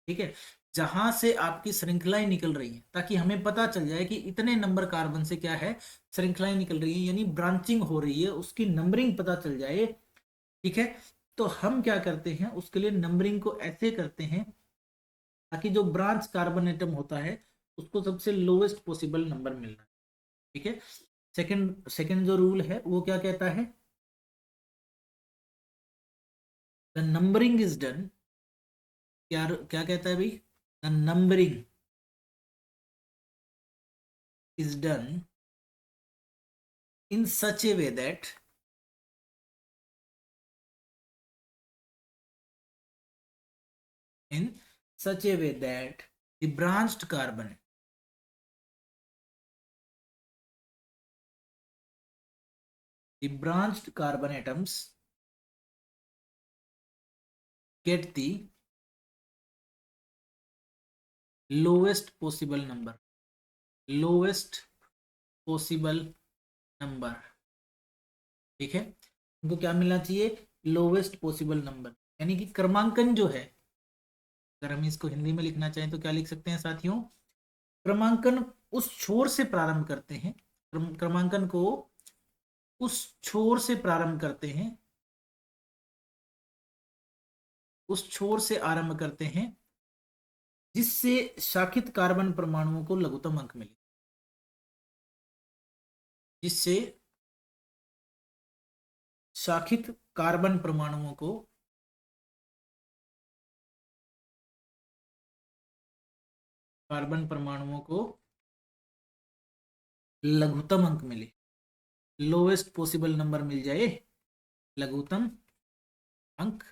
ठीक है, जहां से आपकी श्रृंखलाएं निकल रही हैं, ताकि हमें पता चल जाए कि इतने नंबर कार्बन से क्या है, श्रृंखलाएं निकल रही है, यानी ब्रांचिंग हो रही है, उसकी नंबरिंग पता चल जाए, ठीक है। तो हम क्या करते हैं, उसके लिए नंबरिंग को ऐसे करते हैं ताकि जो ब्रांच कार्बन एटम होता है उसको सबसे लोवेस्ट पॉसिबल नंबर मिलना, ठीक है। सेकंड सेकंड जो रूल है वो क्या कहता है, द नंबरिंग इज डन, क्या क्या कहता है भाई, the numbering is done in such a way that, in such a way that the branched carbon atoms get the lowest possible number, lowest possible number, ठीक है। उनको क्या मिलना चाहिए, लोवेस्ट पॉसिबल नंबर, यानी कि क्रमांकन जो है, अगर हम इसको हिंदी में लिखना चाहें तो क्या लिख सकते हैं साथियों, क्रमांकन उस छोर से प्रारंभ करते हैं, क्रमांकन को उस छोर से प्रारंभ करते हैं, उस छोर से आरंभ करते हैं जिससे शाखित कार्बन परमाणुओं को लघुत्तम अंक मिले, जिससे शाखित कार्बन परमाणुओं को लघुत्तम अंक मिले, लोवेस्ट पॉसिबल नंबर मिल जाए, लघुत्तम अंक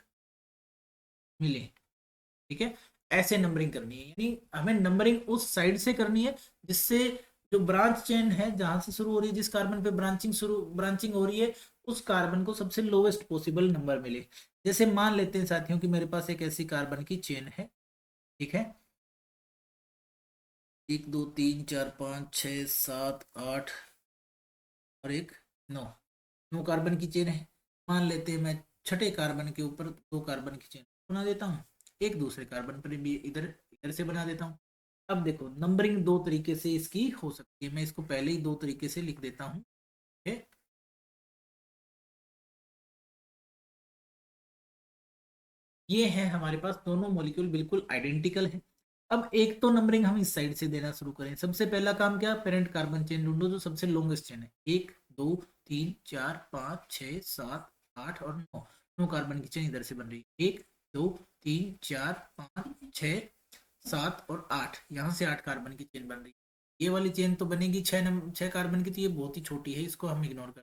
मिले, ठीक है। ऐसे नंबरिंग करनी है, यानी हमें नंबरिंग उस साइड से करनी है जिससे जो ब्रांच चेन है जहां से शुरू हो रही है, जिस कार्बन पे ब्रांचिंग हो रही है, उस कार्बन को सबसे लोवेस्ट पॉसिबल नंबर मिले। जैसे मान लेते हैं साथियों कि मेरे पास एक ऐसी कार्बन की चेन है, ठीक है, 1 2 3 4 5 6 7 8 और एक 9, 9 कार्बन की चेन है। मान लेते हैं मैं छठे कार्बन के ऊपर 2 कार्बन की चेन बना देता हूँ, एक दूसरे कार्बन पर भी इधर इधर से बना देता हूँ। अब देखो नंबरिंग दो तरीके से इसकी हो सकती है, मैं इसको पहले ही दो तरीके से लिख देता हूँ, ठीक है। ये है हमारे पास दोनों मॉलिक्यूल बिल्कुल आइडेंटिकल है। अब एक तो नंबरिंग हम इस साइड से देना शुरू करें। सबसे पहला काम क्या, पेरेंट कार्बन चेन ढूंढो जो सबसे लॉन्गेस्ट चेन है, 1 2 3 4 5 6 7 8 और 9, 9 कार्बन की चेन इधर से बन रही है, 1 2 3 4 5 6 7 और 8, यहाँ से 8 कार्बन की चेन बन रही है। ये वाली चेन तो बनेगी 6 कार्बन की, तो ये बहुत ही छोटी है, इसको हम इग्नोर कर।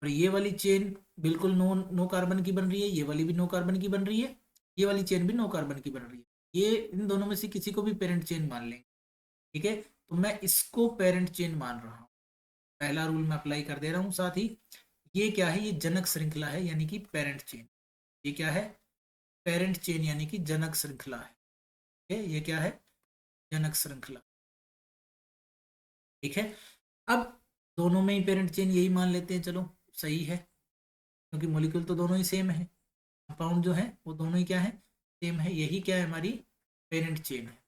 और ये वाली चेन बिल्कुल नो नो कार्बन की बन रही है, ये वाली भी नो कार्बन की बन रही है, ये वाली चेन भी नो कार्बन की बन रही है। ये इन दोनों में से किसी को भी पेरेंट चेन मान लेंगे, ठीक है। तो मैं इसको पेरेंट चेन मान रहा हूँ, पहला रूल मैं अप्लाई कर दे रहा हूँ। साथ ही ये क्या है, ये जनक श्रृंखला है, यानी कि पेरेंट चेन। ये क्या है, पेरेंट चेन यानी कि जनक श्रृंखला है, ठीक है? ये क्या है, जनक श्रृंखला, ठीक है। अब दोनों में ही पेरेंट चेन यही मान लेते हैं, चलो सही है, क्योंकि मॉलिक्यूल तो दोनों ही सेम है, कंपाउंड जो है वो दोनों ही क्या है, सेम है। यही क्या है, हमारी पेरेंट चेन है,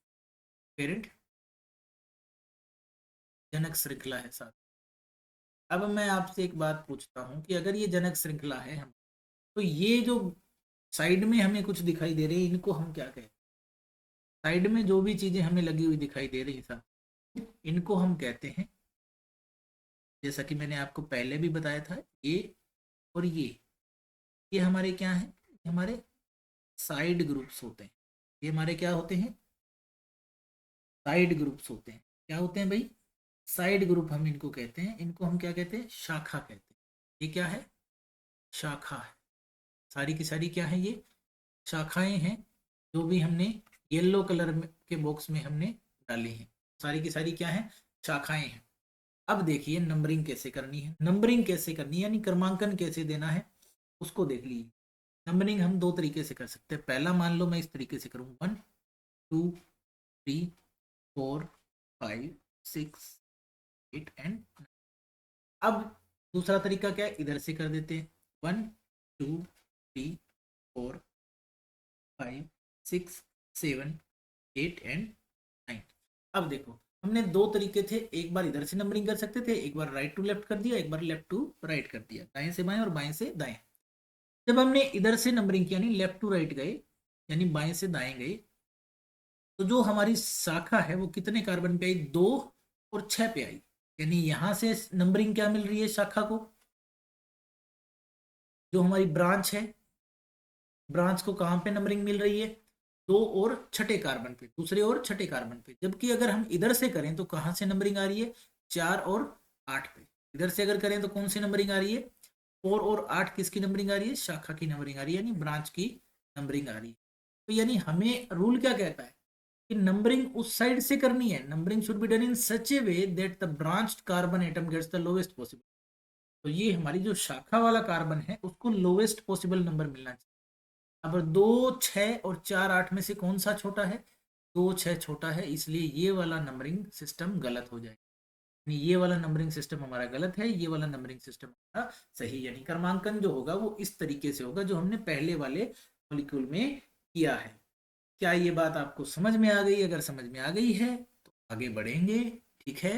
पेरेंट जनक श्रृंखला है साथ। अब मैं आपसे एक बात पूछता हूँ कि अगर ये जनक श्रृंखला है, तो ये जो साइड में हमें कुछ दिखाई दे रही है, इनको हम क्या कहते हैं? साइड में जो भी चीजें हमें लगी हुई दिखाई दे रही है, इनको हम कहते हैं, जैसा कि मैंने आपको पहले भी बताया था, ये और ये हमारे क्या है? हमारे साइड ग्रुप्स होते हैं। ये हमारे क्या होते हैं? साइड ग्रुप्स होते हैं। क्या होते हैं भाई? साइड ग्रुप हम इनको कहते हैं। इनको हम क्या कहते हैं? शाखा कहते हैं। ये क्या है? शाखा है। सारी की सारी क्या है? ये शाखाएं हैं, जो भी हमने येलो कलर में के बॉक्स में हमने डाली हैं। सारी की सारी क्या है? शाखाएं हैं। अब देखिए नंबरिंग कैसे करनी है। नंबरिंग कैसे करनी है यानी क्रमांकन कैसे देना है, उसको देख लीजिए। नंबरिंग हम दो तरीके से कर सकते हैं। पहला मान लो मैं इस तरीके से करूँ, 1 2 3 4 5 6 8 एंड 9। अब दूसरा तरीका क्या है? इधर से कर देते हैं, 1 2 3 4 5 6 7 8 एंड 9। अब देखो, हमने दो तरीके थे, एक बार इधर से नंबरिंग कर सकते थे, एक बार राइट टू लेफ्ट कर दिया, एक बार लेफ्ट टू राइट कर दिया, दाएं से बाएं और बाएं से दाएं। जब हमने इधर से नंबरिंग किया, यानी लेफ्ट टू राइट गए, यानी बाएं से दाएं गए, तो जो हमारी शाखा है वो कितने कार्बन पे आई? 2 और 6 पे आई। यानी यहां से नंबरिंग क्या मिल रही है शाखा को? जो हमारी ब्रांच है, ब्रांच को कहां पे नंबरिंग मिल रही है? 2 और छठे कार्बन पे, दूसरे और छठे कार्बन पे। जबकि अगर हम इधर से करें तो कहां से नंबरिंग आ रही है? 4 और 8 पे। इधर से अगर करें तो कौन सी नंबरिंग आ रही है? 4 और 8 किसकी नंबरिंग आ रही है? शाखा की नंबरिंग आ रही है, यानी ब्रांच की नंबरिंग आ रही है। तो यानी हमें रूल क्या कहता है कि नंबरिंग उस साइड से करनी है। Numbering should be done in such a way that the branched carbon atom gets the lowest possible. तो ये हमारी जो शाखा वाला कार्बन है उसको लोवेस्ट पॉसिबल नंबर मिलना चाहिए। अब 2 6 और 4 8 में से कौन सा छोटा है? 2 6 छोटा है, इसलिए ये वाला नंबरिंग सिस्टम गलत हो जाएगा। यानी ये वाला नंबरिंग सिस्टम हमारा गलत है, ये वाला नंबरिंग सिस्टम हमारा सही। यानी क्रमांकन जो होगा वो इस तरीके से होगा जो हमने पहले वाले मॉलिक्यूल में किया है। क्या ये बात आपको समझ में आ गई? अगर समझ में आ गई है तो आगे बढ़ेंगे। ठीक है,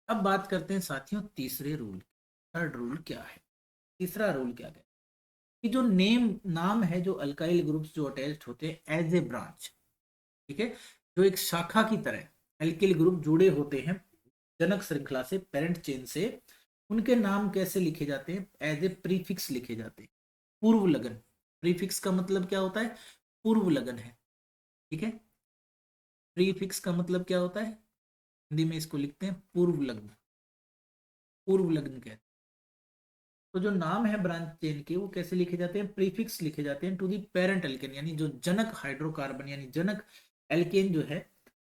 अब बात करते हैं साथियों तीसरे रूल। थर्ड रूल क्या है? तीसरा रूल क्या है कि जो नाम है, जो अल्काइल ग्रुप्स जो अटैच्ड होते हैं एज ए ब्रांच, ठीक है, जो एक शाखा की तरह एल्किल ग्रुप जुड़े होते हैं जनक श्रृंखला से, पेरेंट चेन से, उनके नाम कैसे लिखे जाते हैं? एज ए प्रीफिक्स लिखे जाते हैं। पूर्व लगन। प्रीफिक्स का मतलब क्या होता है? पूर्व लगन है। ठीक है, प्रीफिक्स का मतलब क्या होता है? हिंदी में इसको लिखते हैं पूर्व लग्न। पूर्व लग्न कहते हैं। तो जो नाम है ब्रांच चेन के वो कैसे लिखे जाते हैं? प्रीफिक्स लिखे जाते हैं टू दी पेरेंट एल्केन, यानी जो जनक हाइड्रोकार्बन यानी जनक एल्केन जो है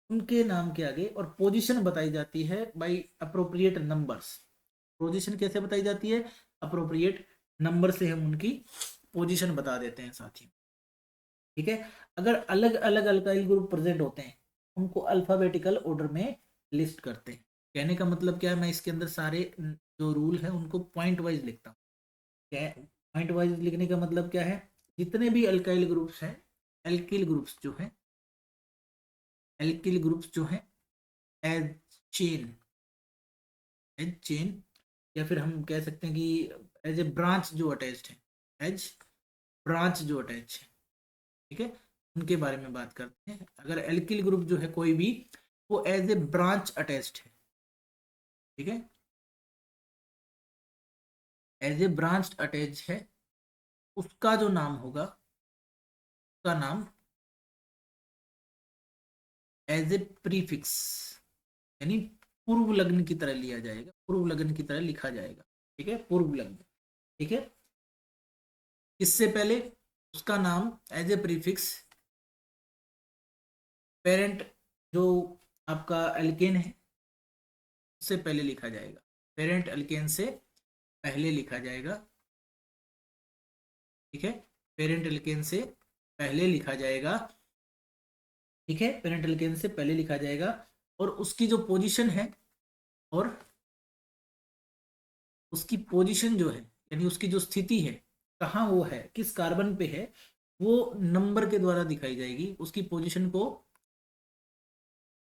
उनके नाम के आगे, और पोजीशन बताई जाती है बाय अप्रोप्रिएट नंबर्स। पोजीशन कैसे बताई जाती है? अप्रोप्रिएट नंबर से हम उनकी पोजीशन बता देते हैं साथियों। ठीक है, अगर अलग अलग अल्काइल ग्रुप प्रेजेंट होते हैं उनको अल्फाबेटिकल ऑर्डर में लिस्ट करते हैं। कहने का मतलब क्या है? मैं इसके अंदर सारे जो रूल है उनको पॉइंट वाइज लिखता हूँ। क्या है पॉइंट वाइज लिखने का मतलब? क्या है? जितने भी अल्काइल ग्रुप्स हैं, एल्किल ग्रुप्स जो हैं, एल्किल ग्रुप्स जो हैं एज चेन, एज चेन, या फिर हम कह सकते हैं कि एज ए ब्रांच जो अटैच्ड है, एज ब्रांच जो अटैच है, ठीक है, उनके बारे में बात करते हैं। अगर एल्किल ग्रुप जो है कोई भी, वो एज ए ब्रांच अटैच्ड है, ठीक है, एज ए ब्रांच अटैच है, उसका जो नाम होगा, उसका नाम एज ए प्रीफिक्स यानी पूर्व लग्न की तरह लिया जाएगा, पूर्व लग्न की तरह लिखा जाएगा। ठीक है, पूर्व लग्न। ठीक है, इससे पहले उसका नाम एज ए प्रीफिक्स पेरेंट जो आपका एल्केन है उससे पहले लिखा जाएगा। पेरेंट एल्केन से पहले लिखा जाएगा। ठीक है, पेरेंट एल्केन से पहले लिखा जाएगा। ठीक है, पेरेंट एल्केन से पहले लिखा जाएगा, और उसकी जो पोजीशन है, और उसकी पोजीशन जो है यानी उसकी जो स्थिति है, कहाँ वो है, किस कार्बन पे है, वो नंबर के द्वारा दिखाई जाएगी। उसकी पोजीशन को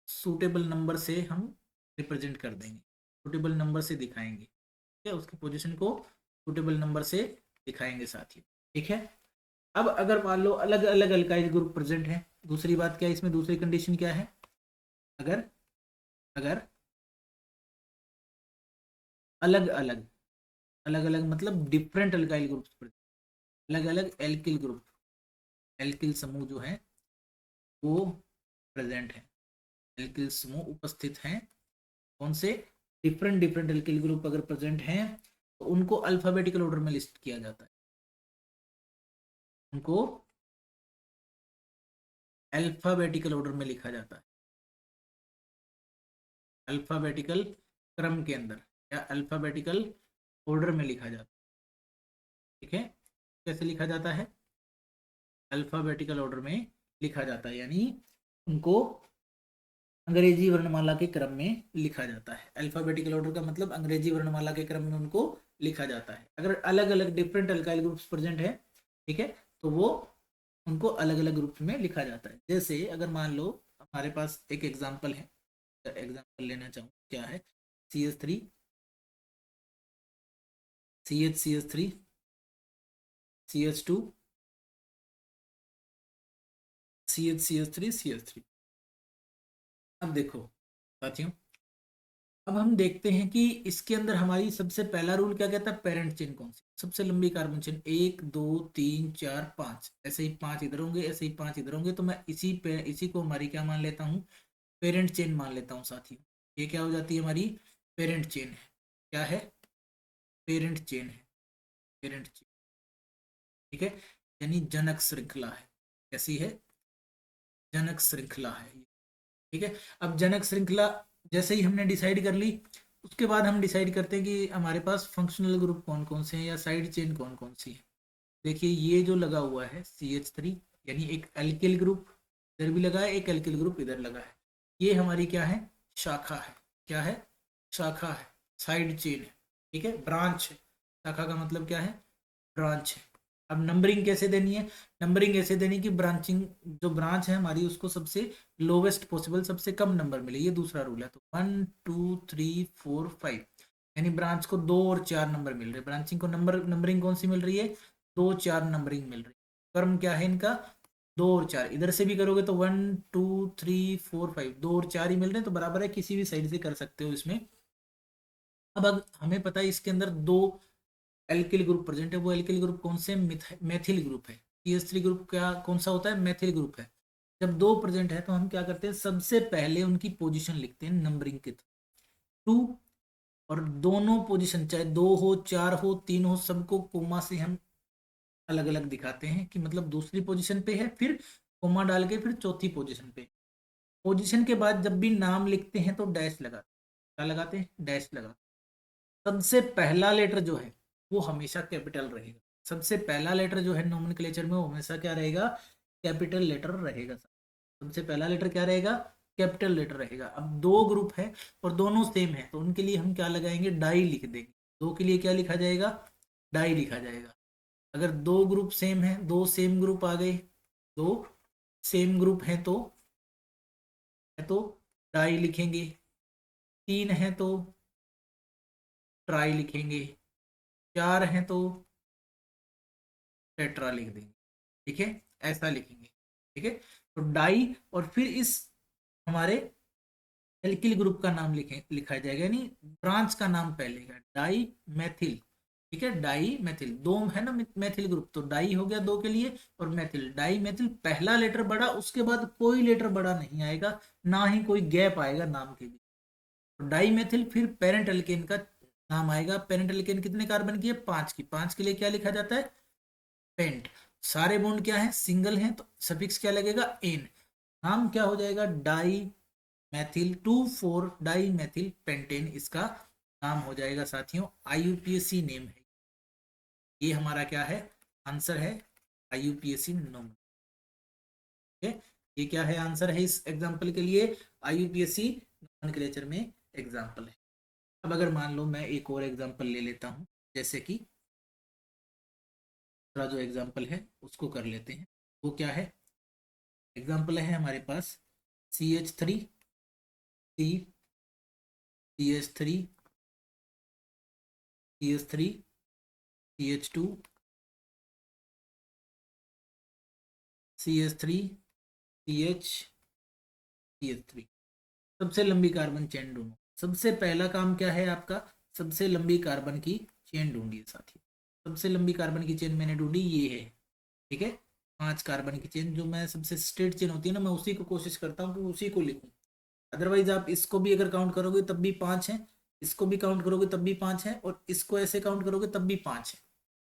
सूटेबल नंबर से हम रिप्रेजेंट कर देंगे, सूटेबल नंबर से दिखाएंगे। ठीक है, उसकी पोजीशन को सुटेबल नंबर से दिखाएंगे साथियों, ठीक है। अब अगर मान लो अलग अलग अल्काइल ग्रुप प्रेजेंट है, दूसरी बात क्या है इसमें, दूसरी कंडीशन क्या है, अगर अगर अलग अलग अलग अलग मतलब डिफरेंट अल्काइल ग्रुप्स, अलग अलग एल्किल ग्रुप, एल्किल समूह जो है वो प्रेजेंट है, एल्किल समूह उपस्थित हैं, कौन से, डिफरेंट डिफरेंट एल्किल ग्रुप अगर प्रेजेंट हैं तो उनको अल्फाबेटिकल ऑर्डर में लिस्ट किया जाता है, उनको अल्फाबेटिकल ऑर्डर में लिखा जाता है, अल्फाबेटिकल क्रम के अंदर या अल्फाबेटिकल ऑर्डर में लिखा जाता है, ठीक है। कैसे लिखा जाता है, अल्फाबेटिकल ऑर्डर में लिखा जाता है, यानी उनको अंग्रेजी वर्णमाला के क्रम में लिखा जाता है। अल्फाबेटिकल ऑर्डर का मतलब अंग्रेजी वर्णमाला के क्रम में उनको लिखा जाता है। अगर अलग अलग डिफरेंट अल्काइल ग्रुप्स प्रेजेंट है, ठीक है, तो वो उनको अलग अलग ग्रुप्स में लिखा जाता है। जैसे अगर मान लो हमारे पास एक एग्जाम्पल है, एग्जाम्पल लेना चाहूँ, क्या है, CH3 CH3 CH2 CH3 अब देखो साथियों, अब हम देखते हैं कि इसके अंदर हमारी सबसे पहला रूल क्या कहता है, पेरेंट चेन कौन सी, सबसे लंबी कार्बन चेन, 1 2 3 4 5, ऐसे ही 5 इधर होंगे, ऐसे ही 5 इधर होंगे, तो मैं इसी को हमारी क्या मान लेता हूँ, पेरेंट चेन मान लेता हूँ साथियों। ये क्या हो जाती है, हमारी पेरेंट चेन है, क्या है, पेरेंट चेन है, पेरेंट चेन, ठीक है, यानी जनक श्रृंखला है, कैसी है, जनक श्रृंखला है, ठीक है। अब जनक श्रृंखला जैसे ही हमने डिसाइड कर ली, उसके बाद हम डिसाइड करते हैं कि हमारे पास फंक्शनल ग्रुप कौन कौन से हैं या साइड चेन कौन कौन सी है। देखिए ये जो लगा हुआ है CH3, यानी एक एल्किल ग्रुप इधर भी लगा है, एक एल्किल ग्रुप इधर लगा है, ये हमारी क्या है, शाखा है, क्या है, शाखा है, साइड चेन है, ठीक है, ब्रांच है, शाखा का मतलब क्या है, ब्रांच है। अब नंबरिंग कैसे देनी है, नंबरिंग ऐसे देनी कि ब्रांचिंग, जो ब्रांच है हमारी उसको सबसे लोवेस्ट पॉसिबल, सबसे कम नंबर मिले, ये दूसरा रूल है। तो 1 2 3 4 5, यानी ब्रांच को 2 और 4 नंबर मिल रहे, ब्रांचिंग को नंबरिंग कौन सी मिल रही है, 2 4 नंबरिंग मिल रही है। क्रम क्या है इनका, 2 और 4, इधर से भी करोगे तो 1 2 3 4 5, 2 और 4 ही मिल रहे हैं, तो बराबर है, किसी भी साइड से कर सकते हो इसमें। अब हमें पता है इसके अंदर दो एल्किल ग्रुप प्रेजेंट है, वो एल्किल ग्रुप कौन से, मेथिल ग्रुप है। CH3 ग्रुप क्या कौन सा होता है, मेथिल ग्रुप है। जब दो प्रेजेंट है तो हम क्या करते हैं, सबसे पहले उनकी पोजीशन लिखते हैं नंबरिंग के थ्रू, और दोनों पोजीशन चाहे 2 हो 4 हो 3 हो सबको कोमा से हम अलग अलग दिखाते हैं, कि मतलब दूसरी पोजीशन पे है, फिर कोमा डाल के फिर चौथी पोजीशन पे। पोजीशन के बाद जब भी नाम लिखते हैं तो डैश लगाते हैं, क्या लगाते हैं, डैश लगाते हैं। सबसे पहला लेटर जो है वो हमेशा कैपिटल रहेगा, सबसे पहला लेटर जो है नोमेनक्लेचर में वो हमेशा क्या रहेगा, कैपिटल लेटर रहेगा। सबसे पहला लेटर क्या रहेगा, कैपिटल लेटर रहेगा। अब दो ग्रुप है और दोनों सेम है, तो उनके लिए हम क्या लगाएंगे, डाई लिख देंगे। दो के लिए क्या लिखा जाएगा, डाई लिखा जाएगा। अगर दो ग्रुप सेम है, दो सेम ग्रुप आ गए, दो सेम ग्रुप है तो डाई लिखेंगे, तीन है तो ट्राई लिखेंगे, चार है तो टेट्रा लिख देंगे, ठीक है, ऐसा लिखेंगे, ठीक है। तो डाई और फिर इस हमारे एल्किल ग्रुप का नाम लिखा जाएगा, यानी ब्रांच का नाम पहले का डाई मैथिल, ठीक है, डाई मैथिल, दो है ना मैथिल ग्रुप, तो डाई हो गया दो के लिए, और मैथिल, डाई मैथिल, पहला लेटर बड़ा, उसके बाद कोई लेटर बड़ा नहीं आएगा, ना ही कोई गैप आएगा नाम के लिए। तो डाई मैथिल, फिर पेरेंट एल्केन का नाम आएगा, पेरेंट एल्केन कितने कार्बन की है, 5 की, 5 के लिए क्या लिखा जाता है, पेंट। सारे बॉन्ड क्या है, सिंगल हैं, तो सफिक्स क्या लगेगा, एन, नाम क्या हो जाएगा, dimethyl 2 4 dimethyl pentane, इसका नाम हो जाएगा साथियों। IUPAC नेम है, ये हमारा क्या है, आंसर है IUPAC नोम, ठीक है। ये क्या है, आंसर है इस एग्जाम्पल के लिए, IUPAC नोमेनक्लेचर में एग्जाम्पल है। अब अगर मान लो मैं एक और एग्जाम्पल ले लेता हूँ, जैसे कि दूसरा जो एग्जाम्पल है उसको कर लेते हैं। वो क्या है, एग्जाम्पल है हमारे पास CH3 C CH3 CH3 CH2 CH3 CH CH3, सबसे लंबी कार्बन चेन ढूंढो। सबसे पहला काम क्या है आपका, सबसे लंबी कार्बन की चेन ढूंढिए साथी। सबसे लंबी कार्बन की चेन मैंने ढूंढी, ये है, ठीक है। 5 कार्बन की चेन, जो मैं सबसे स्ट्रेट चेन होती है ना, मैं उसी को कोशिश करता हूँ कि उसी को लिखूं। अदरवाइज आप इसको भी अगर काउंट करोगे तब भी 5 है, इसको भी काउंट करोगे तब भी 5 है, और इसको ऐसे काउंट करोगे तब भी 5 है,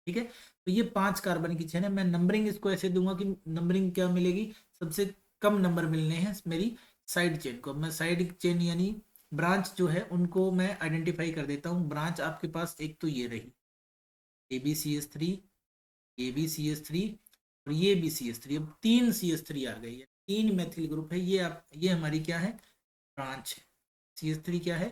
ठीक है। तो ये 5 कार्बन की चेन है। मैं नंबरिंग इसको ऐसे दूंगा कि नंबरिंग क्या मिलेगी, सबसे कम नंबर मिलने हैं मेरी साइड चेन को। मैं साइड चेन यानी ब्रांच जो है उनको मैं आइडेंटिफाई कर देता हूँ। ब्रांच आपके पास एक तो ये रही, AbCH3, AbCH3, और ये भी CH3। अब 3 CH3 आ गई है, 3 मेथिल ग्रुप है ये। आप ये हमारी क्या है, ब्रांच है। CH3 क्या है,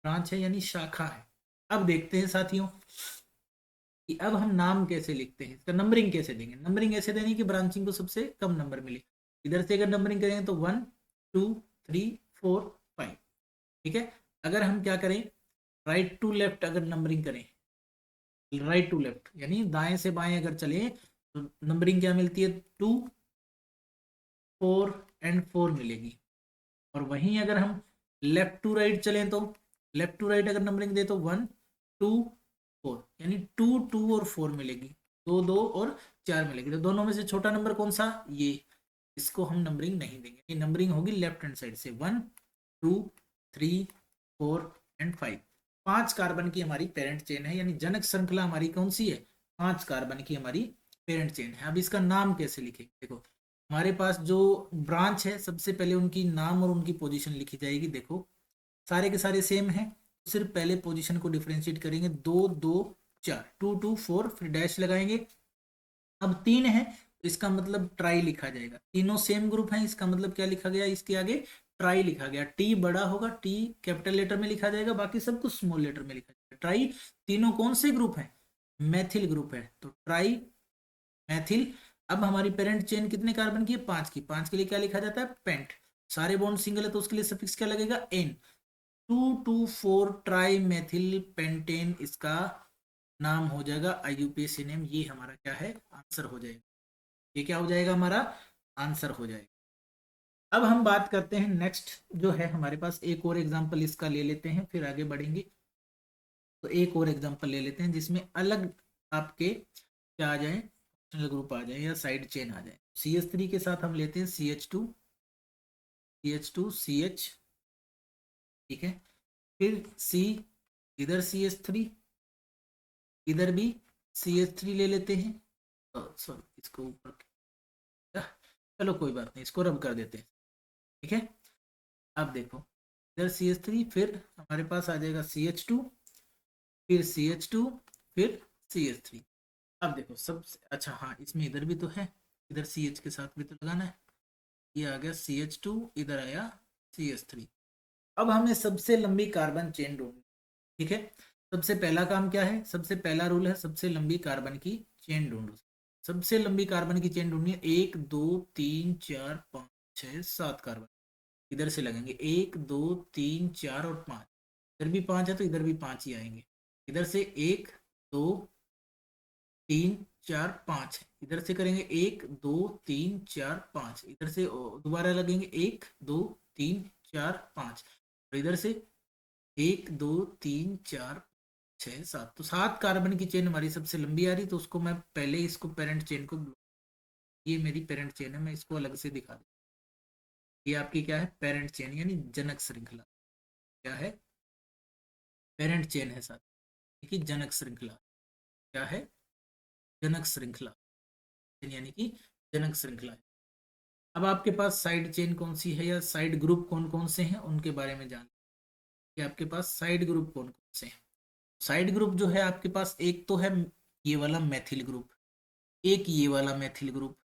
ब्रांच है, यानी शाखा है। अब देखते हैं साथियों कि अब हम नाम कैसे लिखते हैं, इसका नंबरिंग कैसे देंगे। नंबरिंग ऐसे देनी कि ब्रांचिंग को सबसे कम नंबर मिले। इधर से अगर नंबरिंग करें तो 1 2 3 4 5, ठीक है। अगर हम क्या करें, राइट टू लेफ्ट अगर नंबरिंग करें, राइट टू लेफ्ट यानी दाएं से बाएं अगर चले, तो नंबरिंग क्या मिलती है, 2 4 एंड 4 मिलेगी। और वहीं अगर हम लेफ्ट टू राइट चलें, तो लेफ्ट टू राइट अगर नंबरिंग दे तो 1 2 4, यानी 2 2 और 4 मिलेगी, 2 2 और 4 मिलेगी। तो दोनों में से छोटा नंबर कौन सा, ये, इसको हम नंबरिंग नहीं देंगे। ये नंबरिंग होगी लेफ्ट हैंड साइड से, 1 2 3 4 एंड 5। 5 कार्बन की हमारी पेरेंट चेन है, यानी जनक श्रृंखला हमारी कौन सी है, 5 कार्बन की हमारी पेरेंट चेन है। अब इसका नाम कैसे लिखेंगे, देखो हमारे पास जो ब्रांच है, सबसे पहले उनकी नाम और उनकी पोजीशन लिखी जाएगी। देखो सारे के सारे सेम हैं, सिर्फ पहले पोजीशन को डिफरेंशिएट करेंगे, 2 2 4, 2 2 4, फिर डैश लगाएंगे। अब 3 है तो इसका मतलब ट्राई लिखा जाएगा। तीनों सेम ग्रुप है, इसका मतलब क्या लिखा गया, इसके आगे ट्राई लिखा गया। टी बड़ा होगा, टी कैपिटल लेटर में लिखा जाएगा, बाकी सब कुछ स्मॉल लेटर में लिखा जाएगा। ट्राई, तीनों कौन से ग्रुप है, मैथिल ग्रुप है, तो ट्राई मैथिल। अब हमारी पेरेंट चेन कितने कार्बन की है, 5 की। 5 के लिए क्या लिखा जाता है, पेंट। सारे बॉन्ड सिंगल है तो उसके लिए सफिक्स क्या लगेगा, एन। 2 2 4 ट्राई मैथिल पेंटेन इसका नाम हो जाएगा, IUPAC नेम। ये हमारा क्या है, आंसर हो जाएगा। ये क्या हो जाएगा, हमारा आंसर हो जाएगा। अब हम बात करते हैं नेक्स्ट, जो है हमारे पास एक और एग्जांपल इसका ले लेते हैं, फिर आगे बढ़ेंगे। तो एक और एग्जांपल ले लेते हैं जिसमें अलग आपके क्या आ जाए, ग्रुप आ जाए या साइड चेन आ जाए। CH3 के साथ हम लेते हैं CH2 CH, ठीक है। फिर C, इधर CH3, इधर भी CH3 ले लेते हैं। सॉरी इसको ऊपर, चलो कोई बात नहीं, इसको रब कर देते हैं, ठीक है। अब देखो इधर CH3, फिर हमारे पास आ जाएगा CH2, फिर CH2, फिर CH3। अब देखो सब, अच्छा हाँ इसमें इधर भी तो है, इधर CH के साथ भी तो लगाना है। ये आ गया CH2, इधर आया CH3। अब हमें सबसे लंबी कार्बन चेन ढूंढनी, ठीक है। सबसे पहला काम क्या है, सबसे पहला रूल है सबसे लंबी कार्बन की चेन ढूंढो। सबसे लंबी कार्बन की चेन ढूंढनी है, 1 2 3 4 5 6 7 कार्बन इधर से लगेंगे, 1 2 3 4 और 5। इधर भी 5 है तो इधर भी 5 ही आएंगे। इधर से 1 2 3 4 5, इधर से करेंगे 1 2 3 4 5, इधर से दोबारा लगेंगे 1 2 3 4 5, और इधर से 1 2 3 4 6 7। तो 7 कार्बन की चेन हमारी सबसे लंबी आ रही, तो उसको मैं पहले इसको पेरेंट चेन को, ये मेरी पेरेंट चेन है, मैं इसको अलग से दिखा दूँ। ये आपकी क्या है, पेरेंट चेन यानी जनक श्रृंखला। क्या है, पेरेंट चेन है साथ, कि जनक श्रृंखला। क्या है, जनक श्रृंखला, यानी कि जनक श्रृंखला। अब आपके पास साइड चेन कौन सी है या साइड ग्रुप कौन कौन से हैं उनके बारे में जान, कि आपके पास साइड ग्रुप कौन कौन से हैं। साइड ग्रुप जो है आपके पास, एक तो है ये वाला मैथिल ग्रुप, एक ये वाला मैथिल ग्रुप,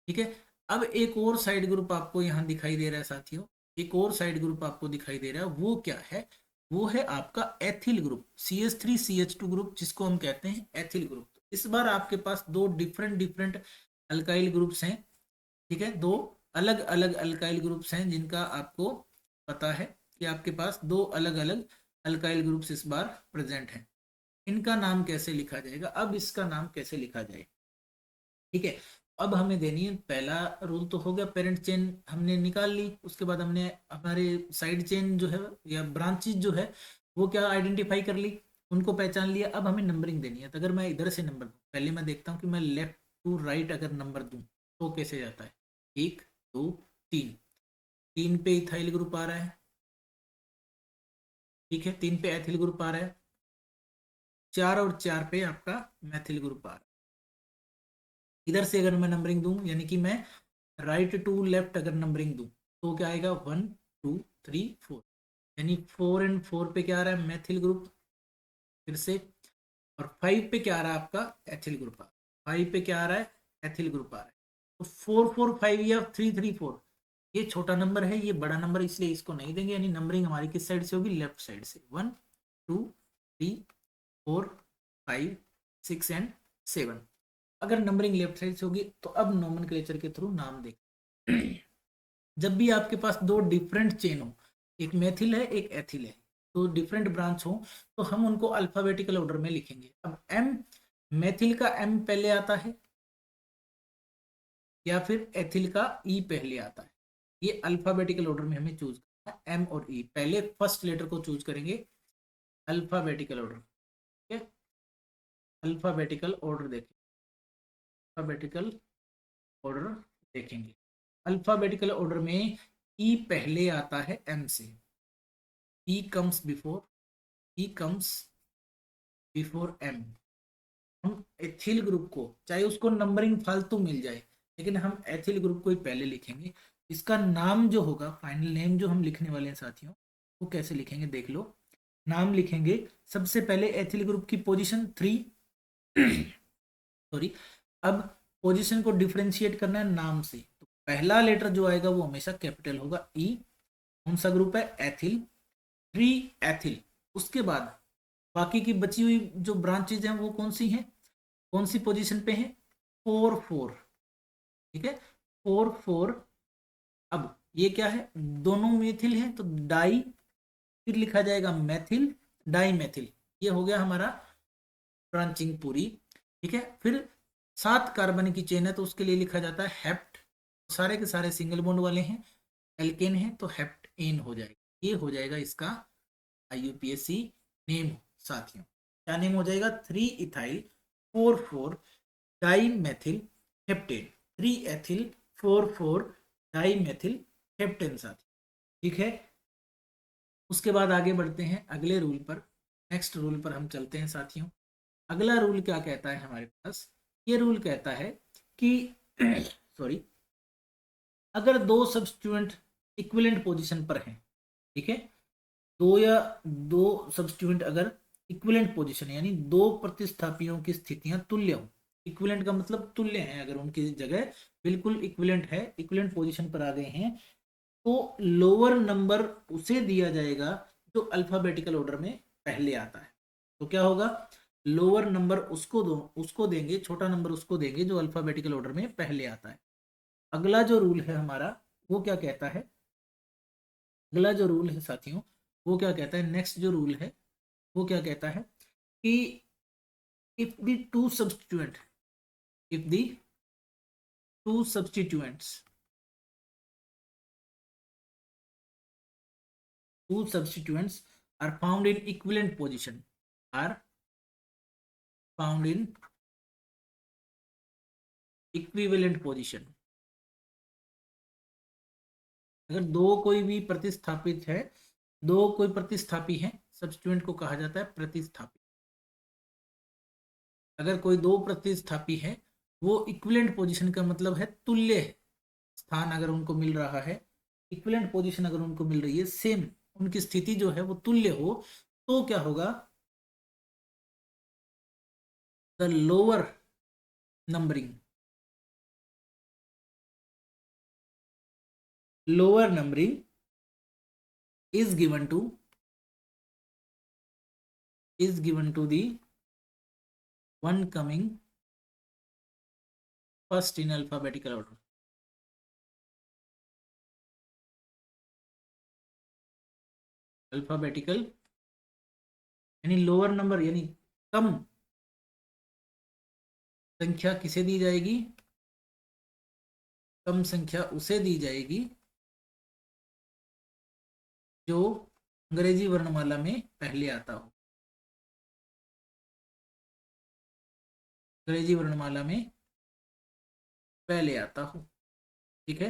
ठीक है। अब एक और साइड ग्रुप आपको यहाँ दिखाई दे रहा है साथियों, एक और साइड ग्रुप आपको दिखाई दे रहा है, वो क्या है, वो है आपका एथिल ग्रुप, CH3CH2 ग्रुप, जिसको हम कहते हैं एथिल ग्रुप। इस बार आपके पास दो डिफरेंट डिफरेंट अल्काइल ग्रुप्स हैं, ठीक है। दो अलग अलग अल्काइल ग्रुप्स हैं जिनका आपको पता है कि आपके पास दो अलग अलग अल्काइल ग्रुप्स इस बार प्रेजेंट हैं। इनका नाम कैसे लिखा जाएगा, अब इसका नाम कैसे लिखा जाए। ठीक है, अब हमें देनी है, पहला रूल तो हो गया, पेरेंट चेन हमने निकाल ली, उसके बाद हमने हमारे साइड चेन जो है या ब्रांचेज जो है वो क्या आइडेंटिफाई कर ली, उनको पहचान लिया। अब हमें नंबरिंग देनी है, तो अगर मैं इधर से नंबर दूं, पहले मैं देखता हूँ कि मैं लेफ्ट टू राइट अगर नंबर दूं तो कैसे जाता है। 1 2 3, 3 पे इथाइल ग्रुप आ रहा है, ठीक है, 3 पे एथिल ग्रुप आ रहा है, 4 और 4 पे आपका मैथिल ग्रुप आ रहा है। इधर से अगर मैं नंबरिंग दूं, यानी कि मैं राइट टू लेफ्ट अगर नंबरिंग दूं तो क्या आएगा, 1 2 3 4, यानी 4 एंड 4 पे क्या आ रहा है, मैथिल ग्रुप, फिर से। और 5 पे क्या आ रहा है आपका, एथिल ग्रुप आ रहा है। 5 पे क्या आ रहा है, एथिल ग्रुप आ रहा है। तो 4 4 5 या 3 3 4, ये छोटा नंबर है, ये बड़ा नंबर, इसलिए इसको नहीं देंगे, यानी नंबरिंग हमारी किस साइड से होगी, लेफ्ट साइड से। 1 2 3 4 5 6 एंड 7। अगर नंबरिंग लेफ्ट साइड से होगी तो अब नोमेनक्लेचर के थ्रू नाम देख। जब भी आपके पास दो डिफरेंट चेन हो, एक मेथिल है एक एथिल है, तो डिफरेंट ब्रांच हो, तो हम उनको अल्फाबेटिकल ऑर्डर में लिखेंगे। अब एम, मेथिल का एम पहले आता है या फिर एथिल का ई पहले आता है, ये अल्फाबेटिकल ऑर्डर में हमें चूज करना है। एम और ई, पहले फर्स्ट लेटर को चूज करेंगे, अल्फाबेटिकल ऑर्डर। ठीक है, अल्फाबेटिकल ऑर्डर देखें, अल्फाबेटिकल ऑर्डर देखेंगे। अल्फाबेटिकल ऑर्डर में ई पहले आता है एम से, ई कम्स बिफोर, ई कम्स बिफोर एम। हम एथिल ग्रुप को, चाहे उसको नंबरिंग फालतू मिल जाए, लेकिन हम एथिल ग्रुप को ही पहले लिखेंगे। इसका नाम जो होगा, फाइनल नेम जो हम लिखने वाले हैं साथियों, वो कैसे लिखेंगे देख लो। नाम लिखेंगे सबसे पहले एथिल ग्रुप की पोजीशन 3, सॉरी। अब पोजीशन को डिफरेंशिएट करना है नाम से, तो पहला लेटर जो आएगा वो हमेशा कैपिटल होगा, ई। कौन सा ग्रुप है, एथिल, 3 एथिल। उसके बाद बाकी की बची हुई जो ब्रांचेज हैं वो कौन सी हैं, कौन सी पोजीशन पे हैं, 4 4। ठीक है, 4 4। अब ये क्या है, दोनों मेथिल है तो डाई, फिर लिखा जाएगा मैथिल, डाई मैथिल। ये हो गया हमारा ब्रांचिंग पूरी। ठीक है, फिर 7 कार्बन की चेन है तो उसके लिए लिखा जाता है हेप्ट, सारे के सारे सिंगल बॉन्ड वाले हैं, एल्केन है तो हेप्ट एन हो जाएगा। ये हो जाएगा इसका आईयूपीएसी नेम साथियों। क्या नेम हो जाएगा, 3 ethyl 4 4 dimethyl heptane, 3 ethyl 4 4 dimethyl heptane साथी। ठीक है, उसके बाद आगे बढ़ते हैं अगले रूल पर, नेक्स्ट रूल पर हम चलते हैं साथियों। अगला रूल क्या कहता है हमारे पास, ये रूल कहता है कि सॉरी, अगर दो सब्स्टिट्यूएंट इक्विवेलेंट पोजीशन पर हैं, ठीक है, दो या दो सब्स्टिट्यूएंट अगर इक्विवेलेंट पोजीशन, यानी दो प्रतिस्थापियों की स्थितियां तुल्य हो, इक्विवेलेंट का मतलब तुल्य है, अगर उनकी जगह बिल्कुल इक्विवेलेंट है, इक्विवेलेंट पोजीशन पर आ गए हैं, तो लोअर नंबर उसे दिया जाएगा जो अल्फाबेटिकल ऑर्डर में पहले आता है। तो क्या होगा, लोअर नंबर उसको दो, उसको देंगे, छोटा नंबर उसको देंगे जो अल्फाबेटिकल ऑर्डर में पहले आता है। अगला जो रूल है हमारा वो क्या कहता है, अगला जो रूल है साथियों वो क्या कहता है, नेक्स्ट जो रूल है वो क्या कहता है कि if the two substituent, if the two substituents, two substituents are found in equivalent position, are found in equivalent position। अगर दो कोई भी प्रतिस्थापित है, दो कोई प्रतिस्थापी है, सब्स्टिट्यूएंट को कहा जाता है प्रतिस्थापी। अगर कोई दो प्रतिस्थापी है, वो इक्विवेलेंट पोजीशन का मतलब है तुल्य स्थान अगर उनको मिल रहा है, इक्विवेलेंट पोजीशन अगर उनको मिल रही है, सेम उनकी स्थिति जो है वो तुल्य हो, तो क्या होगा, the lower numbering, lower numbering is given to, is given to the one coming first in alphabetical order। Alphabetical यानी लोअर नंबर, यानी कम संख्या किसे दी जाएगी? कम संख्या उसे दी जाएगी जो अंग्रेजी वर्णमाला में पहले आता हो। अंग्रेजी वर्णमाला में पहले आता हो, ठीक है।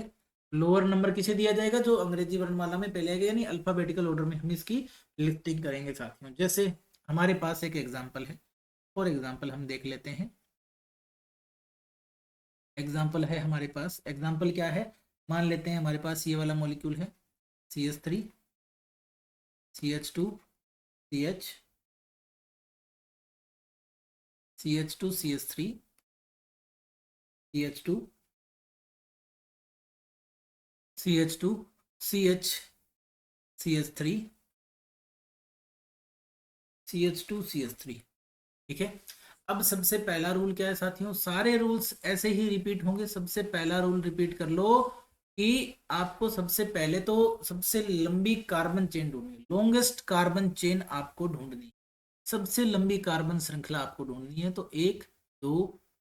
लोअर नंबर किसे दिया जाएगा? जो अंग्रेजी वर्णमाला में पहले आएगा, यानी अल्फाबेटिकल ऑर्डर में हम इसकी लिस्टिंग करेंगे साथियों। जैसे हमारे पास एक एग्जांपल है, फॉर एग्जांपल हम देख लेते हैं। एग्जांपल है हमारे पास, एग्जांपल क्या है? मान लेते हैं हमारे पास ये वाला मॉलिक्यूल है CH3 CH2 CH CH2 CH3 CH2 CH2 CH CH3 CH2 CH3, ठीक है। अब सबसे पहला रूल क्या है साथियों? सारे रूल्स ऐसे ही रिपीट होंगे। सबसे पहला रूल रिपीट कर लो कि आपको सबसे पहले तो सबसे लंबी कार्बन चेन ढूंढनी, लॉन्गेस्ट कार्बन चेन आपको ढूंढनी, सबसे लंबी कार्बन श्रृंखला आपको ढूंढनी है। तो 1 2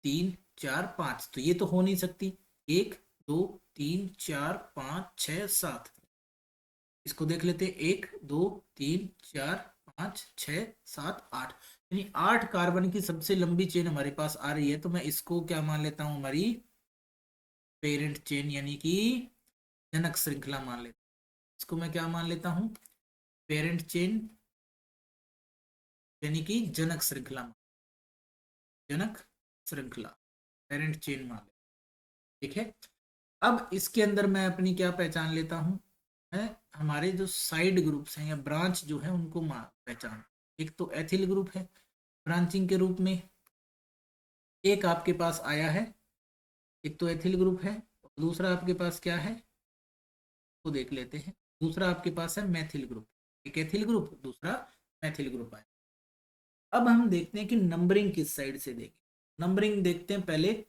3 4 5, तो ये तो हो नहीं सकती। 1 2 3 4 5 6 7, इसको देख लेते हैं। 1 2 3 4 5 6 7 8, यानी 8 कार्बन की सबसे लंबी चेन हमारे पास आ रही है। तो मैं इसको क्या मान लेता हूं? हमारी पेरेंट चेन, यानी कि जनक श्रृंखला मान लेता हूं। इसको मैं क्या मान लेता हूं? पेरेंट चेन, यानी कि जनक श्रृंखला, जनक श्रृंखला, पेरेंट चेन मान लेता हूं, ठीक है। अब इसके अंदर मैं अपनी क्या पहचान लेता हूँ? मैं हमारे जो साइड ग्रुप्स हैं या ब्रांच जो है उनको पहचान। एक तो एथिल ग्रुप है ब्रांचिंग के रूप में, एक आपके पास आया है, एक तो एथिल ग्रुप है, दूसरा आपके पास क्या है तो देख लेते हैं। दूसरा आपके पास है मैथिल ग्रुप, एक एथिल ग्रुप, दूसरा मैथिल ग्रुप आया। अब हम देखते हैं कि नंबरिंग किस साइड से देखें। नंबरिंग देखते हैं पहले,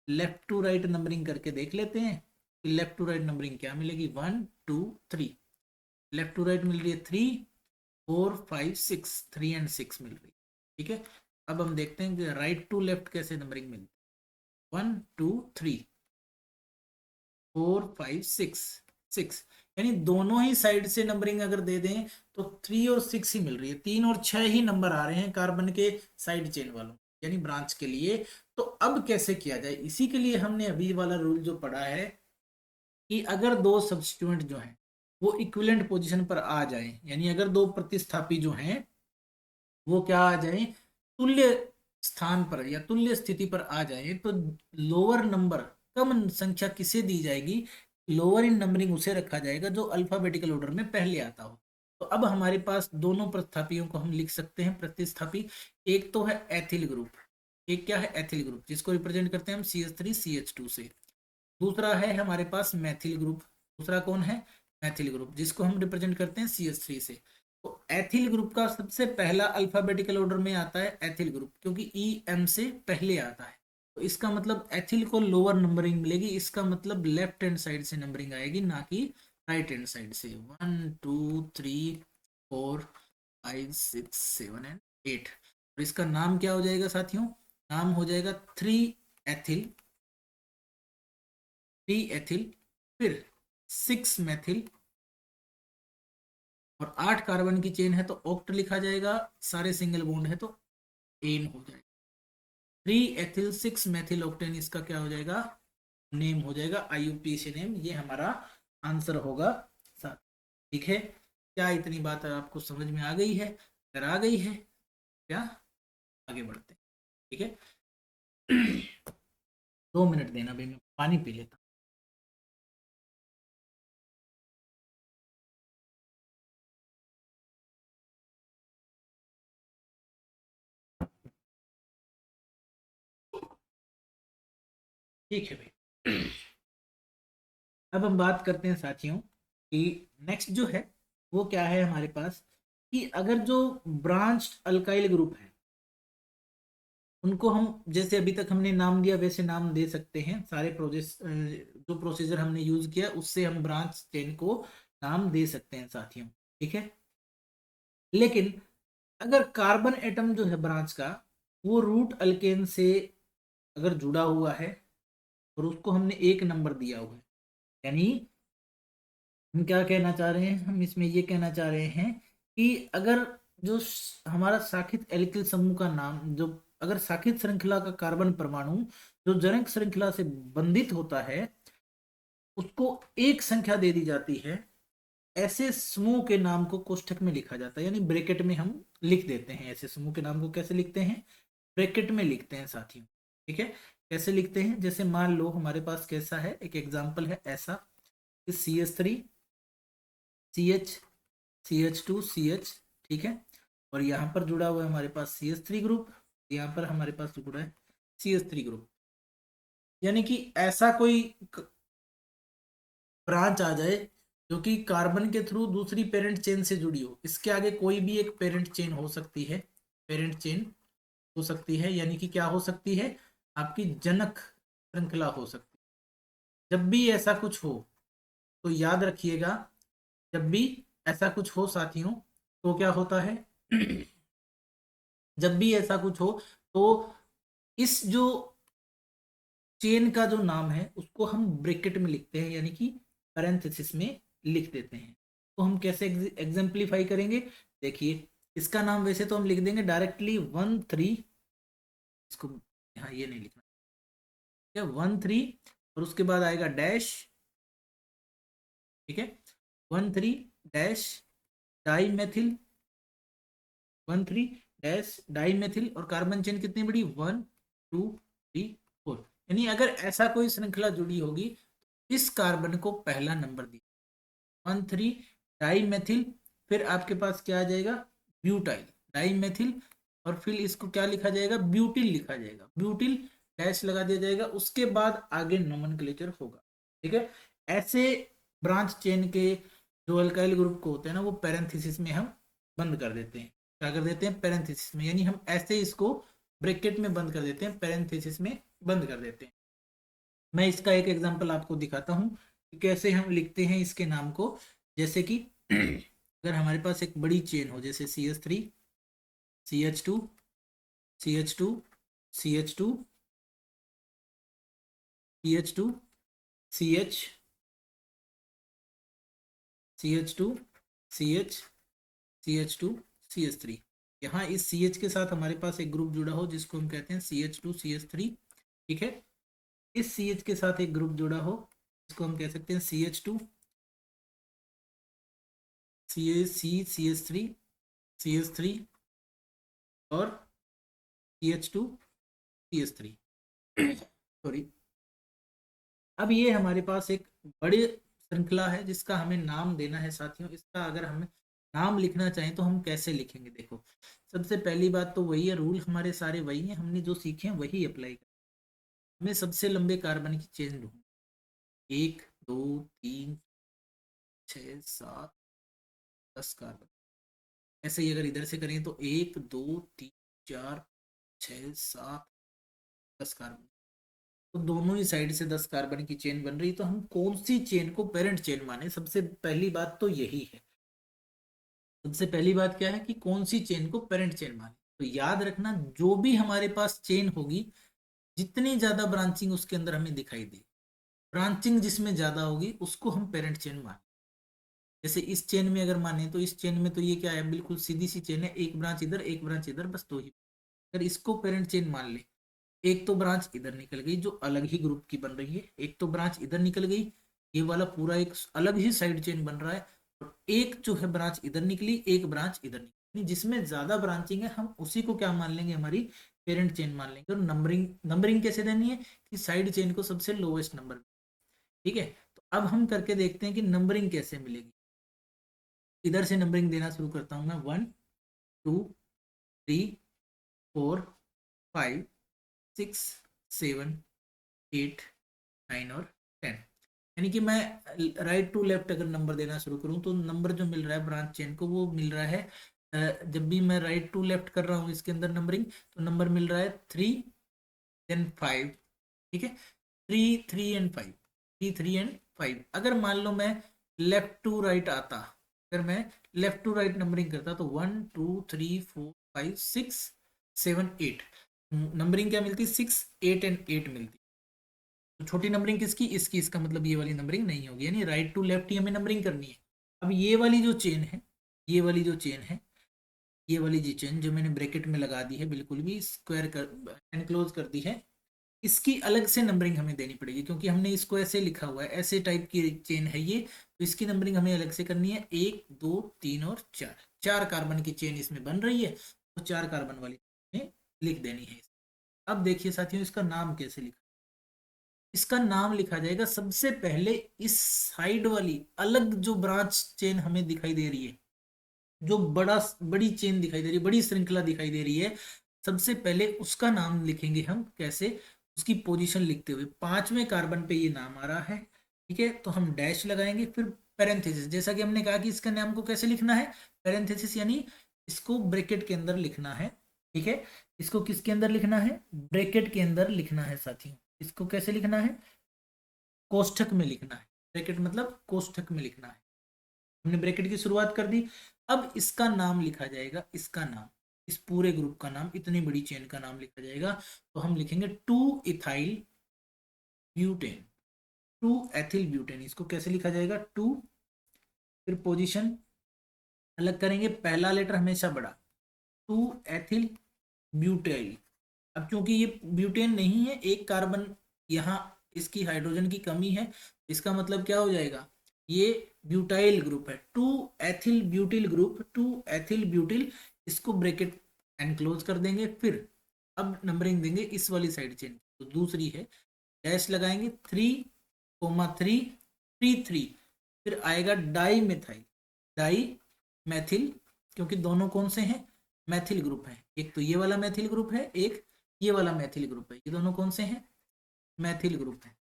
लेफ्ट टू राइट नंबरिंग करके देख लेते हैं कि लेफ्ट टू राइट नंबरिंग क्या मिलेगी। 1 2 3, लेफ्ट टू राइट मिल रही है 3 4 5 6, 3 एंड 6 मिल रही है, ठीक है। अब हम देखते हैं कि राइट टू लेफ्ट कैसे नंबरिंग मिलती है। 1 2 3 4 5 6 6, यानी दोनों ही साइड से नंबरिंग अगर दे दें तो 3 और 6 ही मिल रही है। 3 और 6 ही नंबर आ रहे हैं कार्बन के साइड चेन वालों, यानी ब्रांच के लिए। तो अब कैसे किया जाए? इसी के लिए हमने अभी वाला रूल जो पढ़ा है कि अगर दो सब्स्टिट्यूएंट जो हैं वो इक्विवेलेंट पोजीशन पर आ जाए, यानी अगर दो प्रतिस्थापी जो हैं वो क्या आ जाए, तुल्य स्थान पर या तुल्य स्थिति पर आ जाए, तो लोअर नंबर, कम संख्या किसे दी जाएगी? लोअर इन नंबरिंग उसे रखा जाएगा जो अल्फाबेटिकल ऑर्डर में पहले आता हो। तो अब हमारे पास दोनों प्रतिस्थापियों को हम लिख सकते हैं प्रतिस्थापी। एक तो है एथिल ग्रुप, एक क्या है? एथिल ग्रुप, जिसको रिप्रेजेंट करते हैं हम CH3 CH2 से। दूसरा है हमारे पास मैथिल ग्रुप, दूसरा कौन है? मैथिल ग्रुप, जिसको हम रिप्रेजेंट करते हैं CH3 से। तो एथिल ग्रुप का सबसे पहला अल्फाबेटिकल ऑर्डर में आता है एथिल ग्रुप, क्योंकि EM से पहले आता है। तो इसका मतलब एथिल को लोअर नंबरिंग मिलेगी, इसका मतलब लेफ्ट हैंड साइड से नंबरिंग आएगी, ना कि राइट हैंड साइड से। 1 2 3 4 5 6 7 एंड 8। और इसका नाम क्या हो जाएगा साथियों? नाम हो जाएगा 3 एथिल, 3 एथिल, फिर 6 मैथिल, और 8 कार्बन की चेन है तो ऑक्ट लिखा जाएगा, सारे सिंगल बॉन्ड है तो एन हो जाएगा। 3 एथिल 6 मैथिल ऑक्टेन, इसका क्या हो जाएगा? नेम हो जाएगा, IUPAC नेम। ये हमारा आंसर होगा साथ, ठीक है। क्या इतनी बात आपको समझ में आ गई है? अगर आ गई है क्या, आगे बढ़ते हैं, ठीक है। 2 मिनट देना भाई, मैं पानी पी लेता हूँ। ठीक है भाई। अब हम बात करते हैं साथियों कि नेक्स्ट जो है वो क्या है हमारे पास, कि अगर जो ब्रांच अल्काइल ग्रुप है उनको हम, जैसे अभी तक हमने नाम दिया वैसे नाम दे सकते हैं। सारे प्रोसेस जो प्रोसीजर हमने यूज किया उससे हम ब्रांच चेन को नाम दे सकते हैं साथियों, ठीक है। लेकिन अगर कार्बन एटम जो है ब्रांच का वो रूट अल्केन से अगर जुड़ा हुआ है और उसको हमने एक नंबर दिया हुआ है, यानी हम क्या कहना चाह रहे हैं, हम इसमें ये कहना चाह रहे हैं कि अगर जो हमारा शाखित एल्किल समूह का नाम, जो अगर शाखित श्रृंखला का कार्बन परमाणु जो जनक श्रृंखला से बंधित होता है उसको एक संख्या दे दी जाती है, ऐसे समूह के नाम को कोष्ठक में लिखा जाता है, यानी ब्रैकेट में हम लिख देते हैं। ऐसे समूह के नाम को कैसे लिखते हैं, ब्रैकेट में लिखते हैं साथियों। ठीक है, कैसे लिखते हैं, जैसे मान लो हमारे पास कैसा है, एक एग्जांपल है ऐसा कि CH3 CH CH2 CH, ठीक है, और यहाँ पर जुड़ा हुआ है हमारे पास CH3 ग्रुप, यहाँ पर हमारे पास जुड़ा है CH3 ग्रुप। यानी कि ऐसा कोई ब्रांच आ जाए जो कि कार्बन के थ्रू दूसरी पेरेंट चेन से जुड़ी हो, इसके आगे कोई भी एक पेरेंट चेन हो सकती है, पेरेंट चेन हो सकती है, यानी कि क्या हो सकती है, आपकी जनक श्रृंखला हो सकती है। जब भी ऐसा कुछ हो तो याद रखिएगा, जब भी ऐसा कुछ हो साथियों तो क्या होता है जब भी ऐसा कुछ हो तो इस जो चेन का जो नाम है उसको हम ब्रैकेट में लिखते हैं, यानी कि पैरेंथेसिस में लिख देते हैं। तो हम कैसे एग्जाम्पलीफाई करेंगे, देखिए इसका नाम वैसे तो हम लिख देंगे डायरेक्टली 1 3, इसको यहाँ ये नहीं लिखना, 1 3 और उसके बाद आएगा डैश, ठीक है, 1 3 dash dimethyl, 1 3 dash dimethyl, और कार्बन चेन कितनी बड़ी, 1 2 3 4। यानी अगर ऐसा कोई श्रृंखला जुड़ी होगी इस कार्बन को पहला नंबर दिया, 1 3 डाई मेथिल, फिर आपके पास क्या आ जाएगा, ब्यूटाइल, डाई मेथिल, और फिर इसको क्या लिखा जाएगा, ब्यूटिल लिखा जाएगा, ब्यूटिल डैश लगा दिया जाएगा, उसके बाद आगे नोमेनक्लेचर होगा। ठीक है, ऐसे ब्रांच चेन के जो अल्काइल ग्रुप को होते हैं ना वो पैरेंथेसिस में हम बंद कर देते हैं, क्या कर देते हैं, पैरेंथेसिस में, यानी हम ऐसे इसको ब्रैकेट में बंद कर देते हैं, पैरेंथेसिस में बंद कर देते हैं। मैं इसका एक एग्जांपल आपको दिखाता हूँ कि कैसे हम लिखते हैं इसके नाम को। जैसे कि अगर हमारे पास एक बड़ी चेन हो, जैसे CH3 CH2 CH2 CH2 CH2 CH CH2 CH CH2 CH3, यहाँ इस CH के साथ हमारे पास एक ग्रुप जुड़ा हो जिसको हम कहते हैं CH2 CH3। ठीक है, इस CH के साथ एक ग्रुप जुड़ा हो इसको हम कह सकते हैं CH2 CH3 CH3 और CH2 CH3 सॉरी। अब ये हमारे पास एक बड़ी श्रृंखला है जिसका हमें नाम देना है साथियों। इसका अगर हमें नाम लिखना चाहें तो हम कैसे लिखेंगे, देखो सबसे पहली बात तो वही है, रूल हमारे सारे वही हैं, हमने जो सीखे हैं वही अप्लाई कर। हमें सबसे लंबे कार्बन की चेन ढूंढ, 1 2 3 6 7 10 कार्बन, ऐसे ही अगर इधर से करें तो 1 2 3 4 6 7 10 कार्बन, तो दोनों ही साइड से 10 कार्बन की चेन बन रही, तो हम कौन सी चेन को पेरेंट चेन माने, सबसे पहली बात तो यही है। सबसे पहली बात क्या है कि कौन सी चेन को पेरेंट चेन माने, तो याद रखना जो भी हमारे पास चेन होगी जितनी ज्यादा ब्रांचिंग उसके अंदर हमें दिखाई दे, ब्रांचिंग जिसमें ज्यादा होगी उसको हम पेरेंट चेन माने। जैसे इस चेन में अगर माने तो इस चेन में तो ये क्या है, बिल्कुल सीधी सी चेन है, एक ब्रांच इधर एक ब्रांच इधर, बस दो ही। अगर इसको पेरेंट चेन मान ले, एक तो ब्रांच इधर निकल गई जो अलग ही ग्रुप की बन रही है, एक तो ब्रांच इधर निकल गई, ये वाला पूरा एक अलग ही साइड चेन बन रहा है, और एक जो है ब्रांच इधर निकली एक ब्रांच इधर निकली, जिसमें ज्यादा ब्रांचिंग है हम उसी को क्या मान लेंगे, हमारी पेरेंट चेन मान लेंगे। और नंबरिंग नंबरिंग कैसे देनी है कि साइड चेन को सबसे लोवेस्ट नंबर। ठीक है, तो अब हम करके देखते हैं कि नंबरिंग कैसे मिलेगी। इधर से नंबरिंग देना शुरू करता हूं मैं, 1 2 3 4 5 6 7 8 9 और 10। यानी कि मैं राइट टू लेफ्ट अगर नंबर देना शुरू करूं तो नंबर जो मिल रहा है ब्रांच चेन को वो मिल रहा है, जब भी मैं राइट टू लेफ्ट कर रहा हूं इसके अंदर नंबरिंग, तो नंबर मिल रहा है 3 then 5। ठीक है, 3 3 and 5, 3 3 and 5। अगर मान लो मैं लेफ्ट टू राइट आता, अगर मैं लेफ्ट टू राइट नंबरिंग करता तो 1 2 3 4 5 6 7 8 नंबरिंग क्या मिलती, 6 8 एंड 8 मिलती। तो छोटी नंबरिंग किसकी, इसकी, इसका मतलब ये वाली नंबरिंग नहीं होगी, यानी राइट टू लेफ्ट ही हमें नंबरिंग करनी है। अब ये वाली जो चेन है, ये वाली जो चेन है, ये वाली जी चेन जो मैंने ब्रैकेट में लगा दी है, बिल्कुल भी स्क्वायर कर एनक्लोज कर दी है, इसकी अलग से नंबरिंग हमें देनी पड़ेगी, क्योंकि हमने इसको ऐसे लिखा हुआ है, ऐसे टाइप की चेन है ये, तो इसकी नंबरिंग हमें अलग से करनी है। 1 2 3 और 4, 4 कार्बन की चेन इसमें बन रही है, तो 4 कार्बन वाली हमें लिख देनी है। अब देखिए साथियों, इसका नाम कैसे लिखा, इसका नाम लिखा जाएगा सबसे पहले इस साइड वाली अलग जो ब्रांच चेन हमें दिखाई दे रही है, जो बड़ी चेन दिखाई दे रही है, बड़ी श्रृंखला दिखाई दे रही है, सबसे पहले उसका नाम लिखेंगे हम। कैसे, उसकी पोजीशन लिखते हुए, 5वें कार्बन पे ये नाम आ रहा है, ठीक है, तो हम डैश लगाएंगे, फिर पैरेंथेसिस, जैसा कि हमने कहा कि इसका नाम को कैसे लिखना है, पैरेंथेसिस, यानी इसको ब्रैकेट के अंदर लिखना है, ठीक है। इसको किसके अंदर लिखना है, ब्रैकेट के अंदर लिखना है साथियों। इसको कैसे लिखना है, कोष्ठक में लिखना है, ब्रैकेट मतलब कोष्ठक में लिखना है। हमने ब्रैकेट की शुरुआत कर दी। अब इसका नाम लिखा जाएगा, इसका नाम, इस पूरे ग्रुप का नाम, इतनी बड़ी चेन का नाम लिखा जाएगा, तो हम लिखेंगे 2 इथाइल ब्यूटेन, 2 एथिल ब्यूटेन। इसको कैसे लिखा जाएगा, 2, फिर पोजीशन अलग करेंगे, पहला लेटर हमेशा बड़ा, 2 एथिल ब्यूटाइल। अब क्योंकि ये ब्यूटेन नहीं है, एक कार्बन यहाँ, इसकी हाइड्रोजन की कमी है, इसका मतलब क्या हो जाएगा, ये ब्यूटाइल ग्रुप है, 2 ethyl butyl group, 2 ethyl butyl. इसको ब्रैकेट एनक्लोज कर देंगे, फिर अब नंबरिंग देंगे इस वाली साइड चेन, तो दूसरी है, डैश लगाएंगे, 3,3 3 3, फिर आएगा डाई मेथाइल, डाई मैथिल, क्योंकि दोनों कौन से हैं, मैथिल ग्रुप है, एक तो ये वाला मैथिल ग्रुप है, एक ये वाला मैथिल ग्रुप है, ये दोनों कौन से हैं, मैथिल ग्रुप है।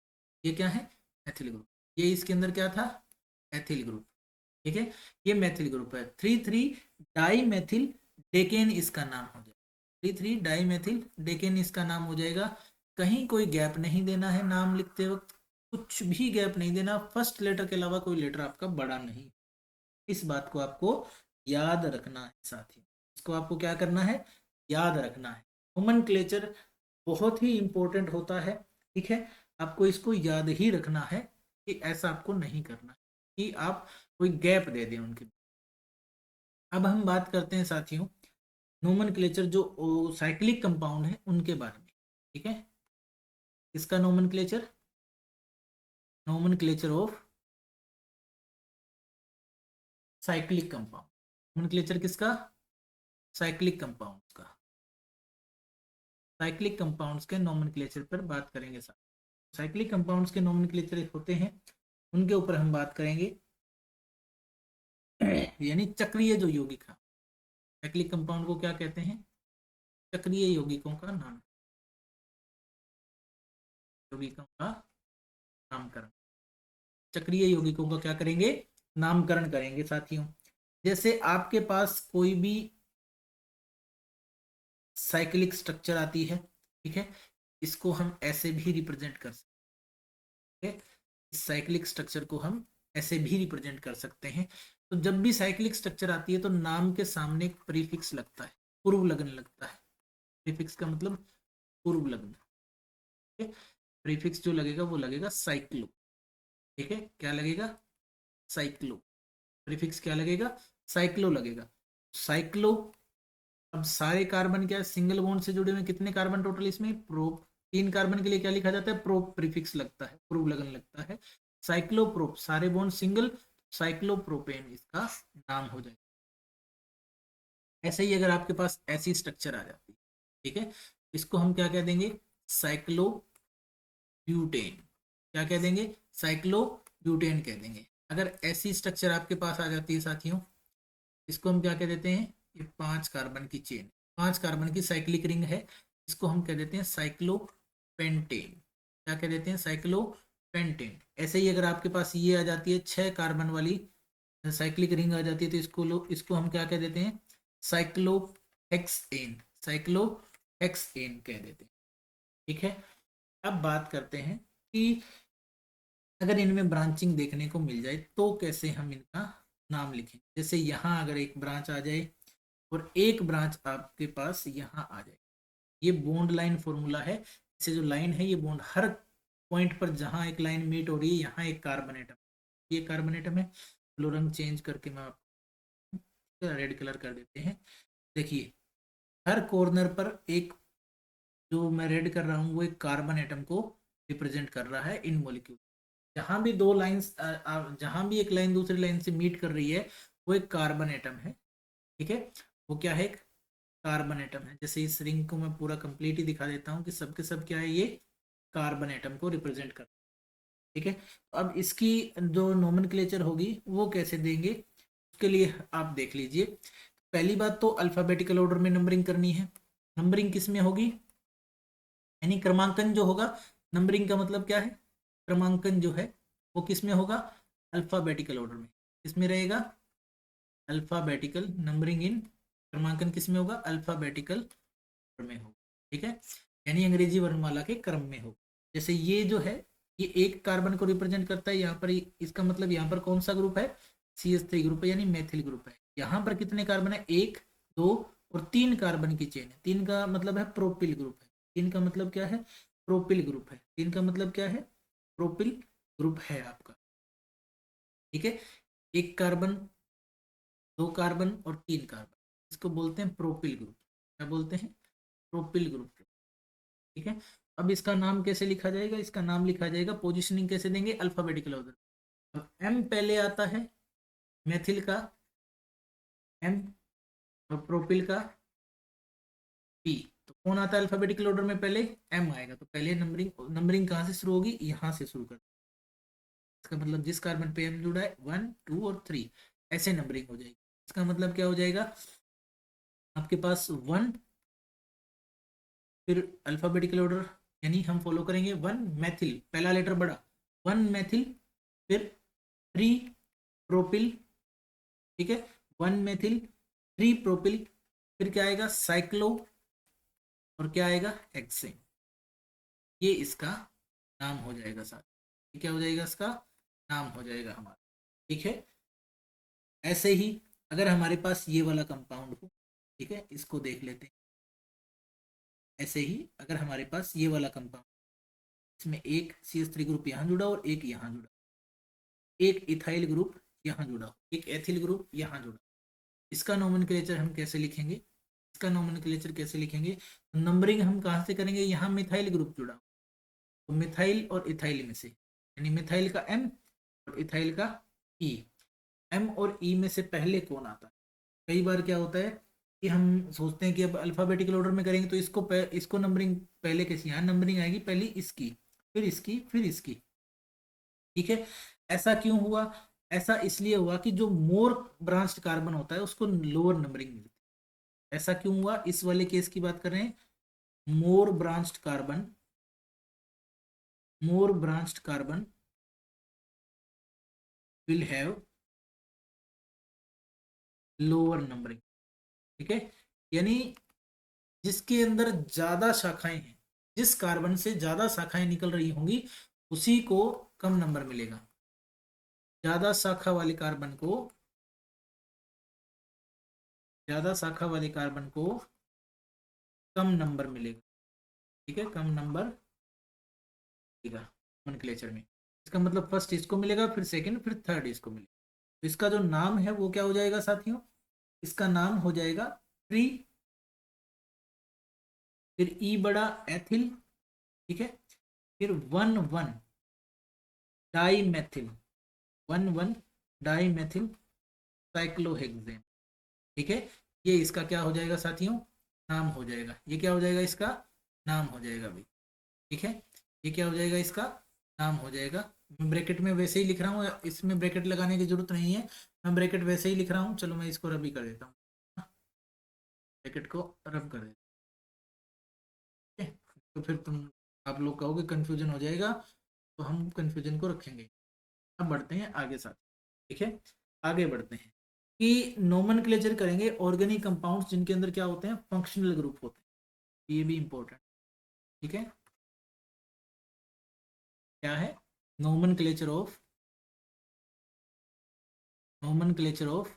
ये क्या है, मैथिल ग्रुप, ये इसके अंदर क्या था, एथिल ग्रुप, ठीक है, ये मैथिल ग्रुप है। 3 3 डाई मैथिल डेकेन इसका नाम हो जाएगा, 3 3 डाई मैथिल डेकेन इसका नाम हो जाएगा। कहीं कोई गैप नहीं देना है नाम लिखते वक्त, कुछ भी गैप नहीं देना, फर्स्ट लेटर के अलावा कोई लेटर आपका बड़ा नहीं, इस बात को आपको याद रखना है साथियों। इसको आपको क्या करना है, याद रखना है। नोमेनक्लेचर बहुत ही इंपॉर्टेंट होता है, ठीक है, आपको इसको याद ही रखना है कि ऐसा आपको नहीं करना कि आप कोई गैप दे दें उनके। अब हम बात करते हैं साथियों नोमेनक्लेचर जो साइक्लिक कंपाउंड है उनके बारे में, ठीक है। इसका nomenclature, nomenclature of cyclic compound, nomenclature किसका, साइक्लिक कंपाउंड का, साइक्लिक कंपाउंड्स के नोमेनक्लेचर पर बात करेंगे साथ। साइक्लिक कंपाउंड्स के नोमेनक्लेचर होते हैं, उनके ऊपर हम बात करेंगे, यानी चक्रीय जो यौगिक है, साइक्लिक कंपाउंड को क्या कहते हैं, चक्रीय यौगिकों का नाम, यौगिकों का नामकरण, चक्रीय यौगिकों का क्या करेंगे, नामकरण करेंगे साथियों। जैसे आपके पास कोई भी साइक्लिक स्ट्रक्चर आती है, ठीक है, इसको हम ऐसे भी रिप्रेजेंट कर सकते हैं, इस साइक्लिक स्ट्रक्चर को हम ऐसे भी रिप्रेजेंट कर सकते हैं। तो जब भी साइक्लिक स्ट्रक्चर आती है तो नाम के सामने एक प्रीफिक्स लगता है, पूर्व लग्न लगता है, प्रीफिक्स का मतलब पूर्व लग्न, ठीक है, प्रीफिक्स जो लगेगा वो लगेगा साइक्लो, ठीक है, क्या लगेगा, साइक्लो, प्रीफिक्स क्या लगेगा, साइक्लो लगेगा, साइक्लो। अब सारे कार्बन क्या है, सिंगल बॉन्ड से जुड़े हुए, कितने कार्बन टोटल इसमें, प्रोप, 3 कार्बन के लिए क्या लिखा जाता है, प्रोप प्रीफिक्स लगता है, पूर्व लगन लगता है, साइक्लोप्रोप, सारे बॉन्ड सिंगल, साइक्लोप्रोपेन इसका नाम हो जाएगा। ऐसे ही अगर आपके पास ऐसी स्ट्रक्चर आ जाती है, ठीक है, इसको हम क्या कह देंगे, साइक्लोब्यूटेन, क्या कह देंगे, साइक्लोब्यूटेन कह देंगे। अगर ऐसी स्ट्रक्चर आपके पास आ जाती है साथियों, इसको हम क्या कह देते हैं, ये 5 कार्बन की चेन, 5 कार्बन की साइक्लिक रिंग है, इसको हम कह देते हैं साइक्लोपेंटेन, क्या कह देते हैं, साइक्लोपेंटेन। ऐसे ही अगर आपके पास ये आ जाती है 6 कार्बन वाली साइक्लिक रिंग आ जाती है, तो इसको हम क्या कह देते हैं, साइक्लोहेक्सेन, साइक्लोहेक्सेन कह देते हैं, ठीक है। अब बात करते हैं कि अगर इनमें ब्रांचिंग देखने को मिल जाए तो कैसे हम इनका नाम लिखें। जैसे यहाँ अगर एक ब्रांच आ जाए और एक ब्रांच आपके पास यहाँ आ जाए, ये बॉन्ड लाइन फॉर्मूला है। इसे जो लाइन है ये बॉन्ड हर पॉइंट पर जहाँ एक लाइन मीट हो रही है यहाँ एक कार्बन एटम, ये कार्बन एटम है। चलो रंग चेंज करके मैं आपको रेड कलर कर देते हैं। देखिए हर कॉर्नर पर एक, जो मैं रेड कर रहा हूँ वो एक कार्बन एटम को रिप्रेजेंट कर रहा है इन मॉलिक्यूल। जहां भी दो लाइंस, जहां भी एक लाइन दूसरी लाइन से मीट कर रही है वो एक कार्बन एटम है। ठीक है, वो क्या है, एक कार्बन एटम है। जैसे इस रिंग को मैं पूरा कंप्लीट ही दिखा देता हूँ कि सब के सब क्या है, ये कार्बन एटम को रिप्रेजेंट कर। ठीक है, तो अब इसकी जो नोमेनक्लेचर होगी वो कैसे देंगे, उसके लिए आप देख लीजिए। पहली बात तो अल्फाबेटिकल ऑर्डर में नंबरिंग करनी है। नंबरिंग किस में होगी, यानी क्रमांकन जो होगा, नंबरिंग का मतलब क्या है, क्रमांकन जो है वो किस में होगा, अल्फाबेटिकल ऑर्डर में। किस में रहेगा, अल्फाबेटिकल नंबरिंग इन, क्रमांकन किस में होगा, अल्फाबेटिकल ऑर्डर में होगा। ठीक है, यानी अंग्रेजी वर्णमाला के क्रम में होगा। जैसे ये जो है ये एक कार्बन को रिप्रेजेंट करता है, यहाँ पर इसका मतलब यहाँ पर कौन सा ग्रुप है, CH3 ग्रुप है, यानी मेथिल ग्रुप है। यहाँ पर कितने कार्बन है, 1 2 और 3 कार्बन की चेन है। 3 का मतलब है प्रोपिल ग्रुप है। 3 का मतलब क्या है, प्रोपिल ग्रुप है। 3 का मतलब क्या है, प्रोपिल ग्रुप है आपका। ठीक है, एक कार्बन, 2 कार्बन और 3 कार्बन, इसको बोलते हैं प्रोपिल ग्रुप। क्या बोलते हैं, प्रोपिल ग्रुप। ठीक है, अब इसका नाम कैसे लिखा जाएगा, इसका नाम लिखा जाएगा, पोजीशनिंग कैसे देंगे, अल्फाबेटिकल ऑर्डर। अब एम पहले आता है मेथिल का एम, और प्रोपिल का पी। तो कौन आता है अल्फाबेटिकल ऑर्डर में, पहले एम आएगा। तो पहले नंबरिंग, नंबरिंग कहाँ से शुरू होगी, यहाँ से शुरू कर। इसका मतलब जिस कार्बन पे एम जुड़ा है 1 2 और 3 ऐसे नंबरिंग हो जाएगी। इसका मतलब क्या हो जाएगा, आपके पास 1, फिर अल्फाबेटिकल ऑर्डर, यानी हम फॉलो करेंगे 1 मैथिल, पहला लेटर बड़ा, 1 मैथिल, फिर 3 प्रोपिल। ठीक है, 1 मैथिल 3 प्रोपिल, फिर क्या आएगा, साइक्लो, और क्या आएगा, हेक्सेन। ये इसका नाम हो जाएगा साथ। ये क्या हो जाएगा, इसका नाम हो जाएगा हमारा। ठीक है, ऐसे ही अगर हमारे पास ये वाला कंपाउंड हो, ठीक है, इसको देख लेते हैं। ऐसे ही अगर हमारे पास ये वाला कंपाउंड, इसमें एक CH3 ग्रुप यहाँ जुड़ा और एक यहाँ जुड़ा, एक इथाइल ग्रुप यहाँ जुड़ा, एक एथिल ग्रुप यहाँ जुड़ा, इसका नोमेनक्लेचर हम कैसे लिखेंगे, इसका नोमेनक्लेचर कैसे लिखेंगे, नंबरिंग हम कहाँ से करेंगे, यहाँ मिथाइल ग्रुप जुड़ा, तो मिथाइल और इथाइल में से, यानी मिथाइल का M और इथाइल का E। M और E में से पहले कौन आता है, कई बार क्या होता है कि हम सोचते हैं कि अब अल्फाबेटिकल ऑर्डर में करेंगे तो इसको नंबरिंग पहले कैसी, यहाँ नंबरिंग आएगी पहली इसकी, फिर इसकी, फिर इसकी। ठीक है, ऐसा क्यों हुआ, ऐसा इसलिए हुआ कि जो मोर ब्रांच्ड कार्बन होता है उसको लोअर नंबरिंग मिलती है। ऐसा क्यों हुआ, इस वाले केस की बात कर रहे हैं, more branched carbon, more branched carbon will have lower numbering. ठीक है, यानी जिसके अंदर ज्यादा शाखाएं हैं, जिस कार्बन से ज्यादा शाखाएं निकल रही होंगी उसी को कम नंबर मिलेगा। ज्यादा शाखा वाले कार्बन को, ज्यादा शाखा वाले कार्बन को कम नंबर मिलेगा। ठीक है, कम नंबर मिलेगा नोमेनक्लेचर में। इसका मतलब फर्स्ट इसको मिलेगा, फिर सेकंड, फिर थर्ड इसको मिलेगा। तो इसका जो नाम है वो क्या हो जाएगा साथियों, इसका नाम हो जाएगा ट्री, फिर ई बड़ा एथिल। ठीक है, फिर 1 1 dimethyl, 1 1 dimethyl cyclohexane. ठीक है, ये इसका क्या हो जाएगा साथियों, नाम हो जाएगा। ये क्या हो जाएगा, इसका नाम हो जाएगा भाई। ठीक है, ये क्या हो जाएगा, इसका नाम हो जाएगा। मैं ब्रैकेट में वैसे ही लिख रहा हूँ, इसमें ब्रैकेट लगाने की जरूरत नहीं है, मैं ब्रैकेट वैसे ही लिख रहा हूँ। चलो मैं इसको रब ही कर देता हूँ, ब्रैकेट को रब कर देता हूँ। ठीक है? तो फिर आप लोग कहोगे कंफ्यूजन हो जाएगा, तो हम कंफ्यूजन को रखेंगे। अब बढ़ते हैं आगे साथ। ठीक है, आगे बढ़ते हैं कि नोमेनक्लेचर करेंगे ऑर्गेनिक कंपाउंड्स जिनके अंदर क्या होते हैं, फंक्शनल ग्रुप होते हैं। ये भी इंपॉर्टेंट। ठीक है, क्या है, nomenclature of, nomenclature of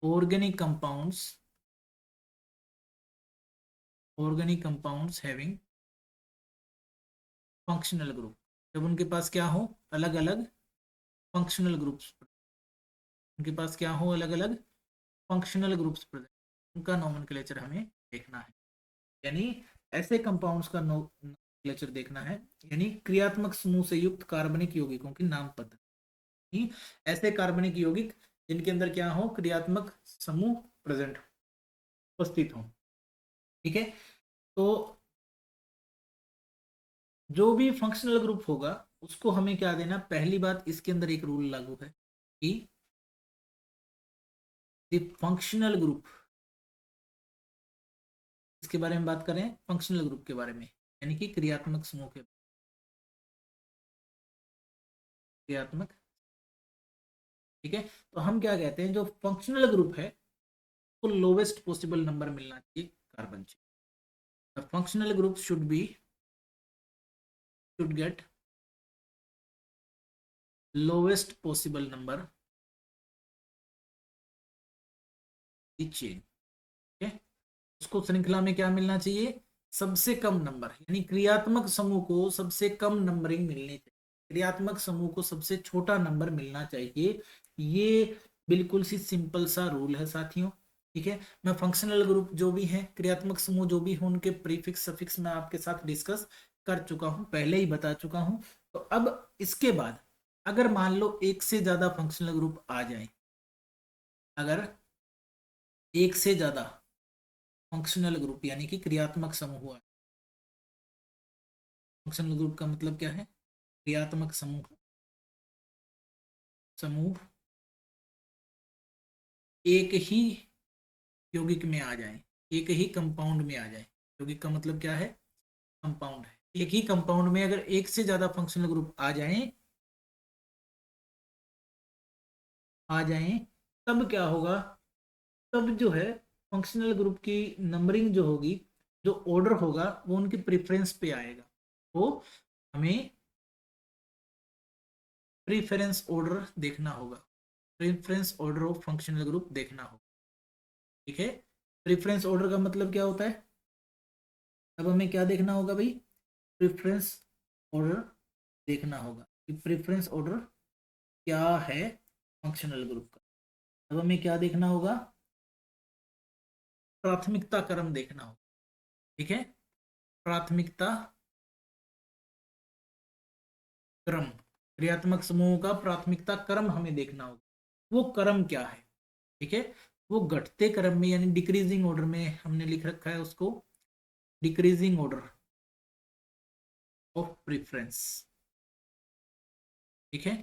organic compounds having functional group, जब उनके पास क्या हो, अलग अलग फंक्शनल ग्रुप्स, उनके पास क्या हो, अलग अलग फंक्शनल ग्रुप्स प्रेजेंट, उनका नोमेनक्लेचर हमें देखना है। यानी ऐसे कंपाउंड्स का नोमेनक्लेचर देखना है, यानी क्रियात्मक समूह से युक्त कार्बनिक यौगिकों की नाम पद्धति, ऐसे कार्बनिक यौगिक जिनके अंदर क्या हो, क्रियात्मक समूह प्रेजेंट उपस्थित हो। ठीक है, तो जो भी फंक्शनल ग्रुप होगा उसको हमें क्या देना, पहली बात इसके अंदर एक रूल लागू है कि फंक्शनल ग्रुप, इसके बारे में बात करें, फंक्शनल ग्रुप के बारे में, यानी कि क्रियात्मक समूह के, क्रियात्मक, ठीक है। तो हम क्या कहते हैं, जो फंक्शनल ग्रुप है तो लोवेस्ट पॉसिबल नंबर मिलना चाहिए कार्बन चाहिए। The functional group should get lowest possible number chain, ठीक है। उसको श्रृंखला में क्या मिलना चाहिए, सबसे कम नंबर, यानी क्रियात्मक समूह को सबसे कम नंबरिंग मिलनी चाहिए, क्रियात्मक समूह को सबसे छोटा नंबर मिलना चाहिए। ये बिल्कुल सी सिंपल सा रूल है साथियों, ठीक है। मैं फंक्शनल ग्रुप जो भी है, क्रियात्मक समूह जो भी हो, उनके प्रीफिक्स सफिक्स मैं आपके साथ डिस्कस कर चुका हूं, पहले ही बता चुका हूं। तो अब इसके बाद अगर मान लो एक से ज्यादा फंक्शनल ग्रुप आ जाए, अगर एक से ज्यादा फंक्शनल ग्रुप यानी कि क्रियात्मक समूह हुआ, फंक्शनल ग्रुप का मतलब क्या है, क्रियात्मक समूह, समूह एक ही यौगिक में आ जाए, एक ही कंपाउंड में आ जाए, यौगिक का मतलब क्या है, कंपाउंड है, एक ही कंपाउंड में अगर एक से ज्यादा फंक्शनल ग्रुप आ जाएं, तब क्या होगा, तब जो है फंक्शनल ग्रुप की नंबरिंग जो होगी, जो ऑर्डर होगा वो उनकी प्रेफरेंस पे आएगा, तो हमें प्रेफरेंस ऑर्डर देखना होगा, preference order of functional group देखना होगा, ठीक है। प्रेफरेंस ऑर्डर का मतलब क्या होता है, अब हमें क्या देखना होगा भाई, प्रेफरेंस ऑर्डर देखना होगा कि प्रेफरेंस ऑर्डर क्या है फंक्शनल ग्रुप का। अब हमें क्या देखना होगा, प्राथमिकता क्रम देखना होगा, ठीक है। प्राथमिकता क्रम, क्रियात्मक समूह का प्राथमिकता क्रम हमें देखना होगा, वो क्रम क्या है, ठीक है। वो घटते क्रम में, यानी डिक्रीजिंग ऑर्डर में हमने लिख रखा है उसको, डिक्रीजिंग ऑर्डर ऑफ प्रेफरेंस, ठीक है।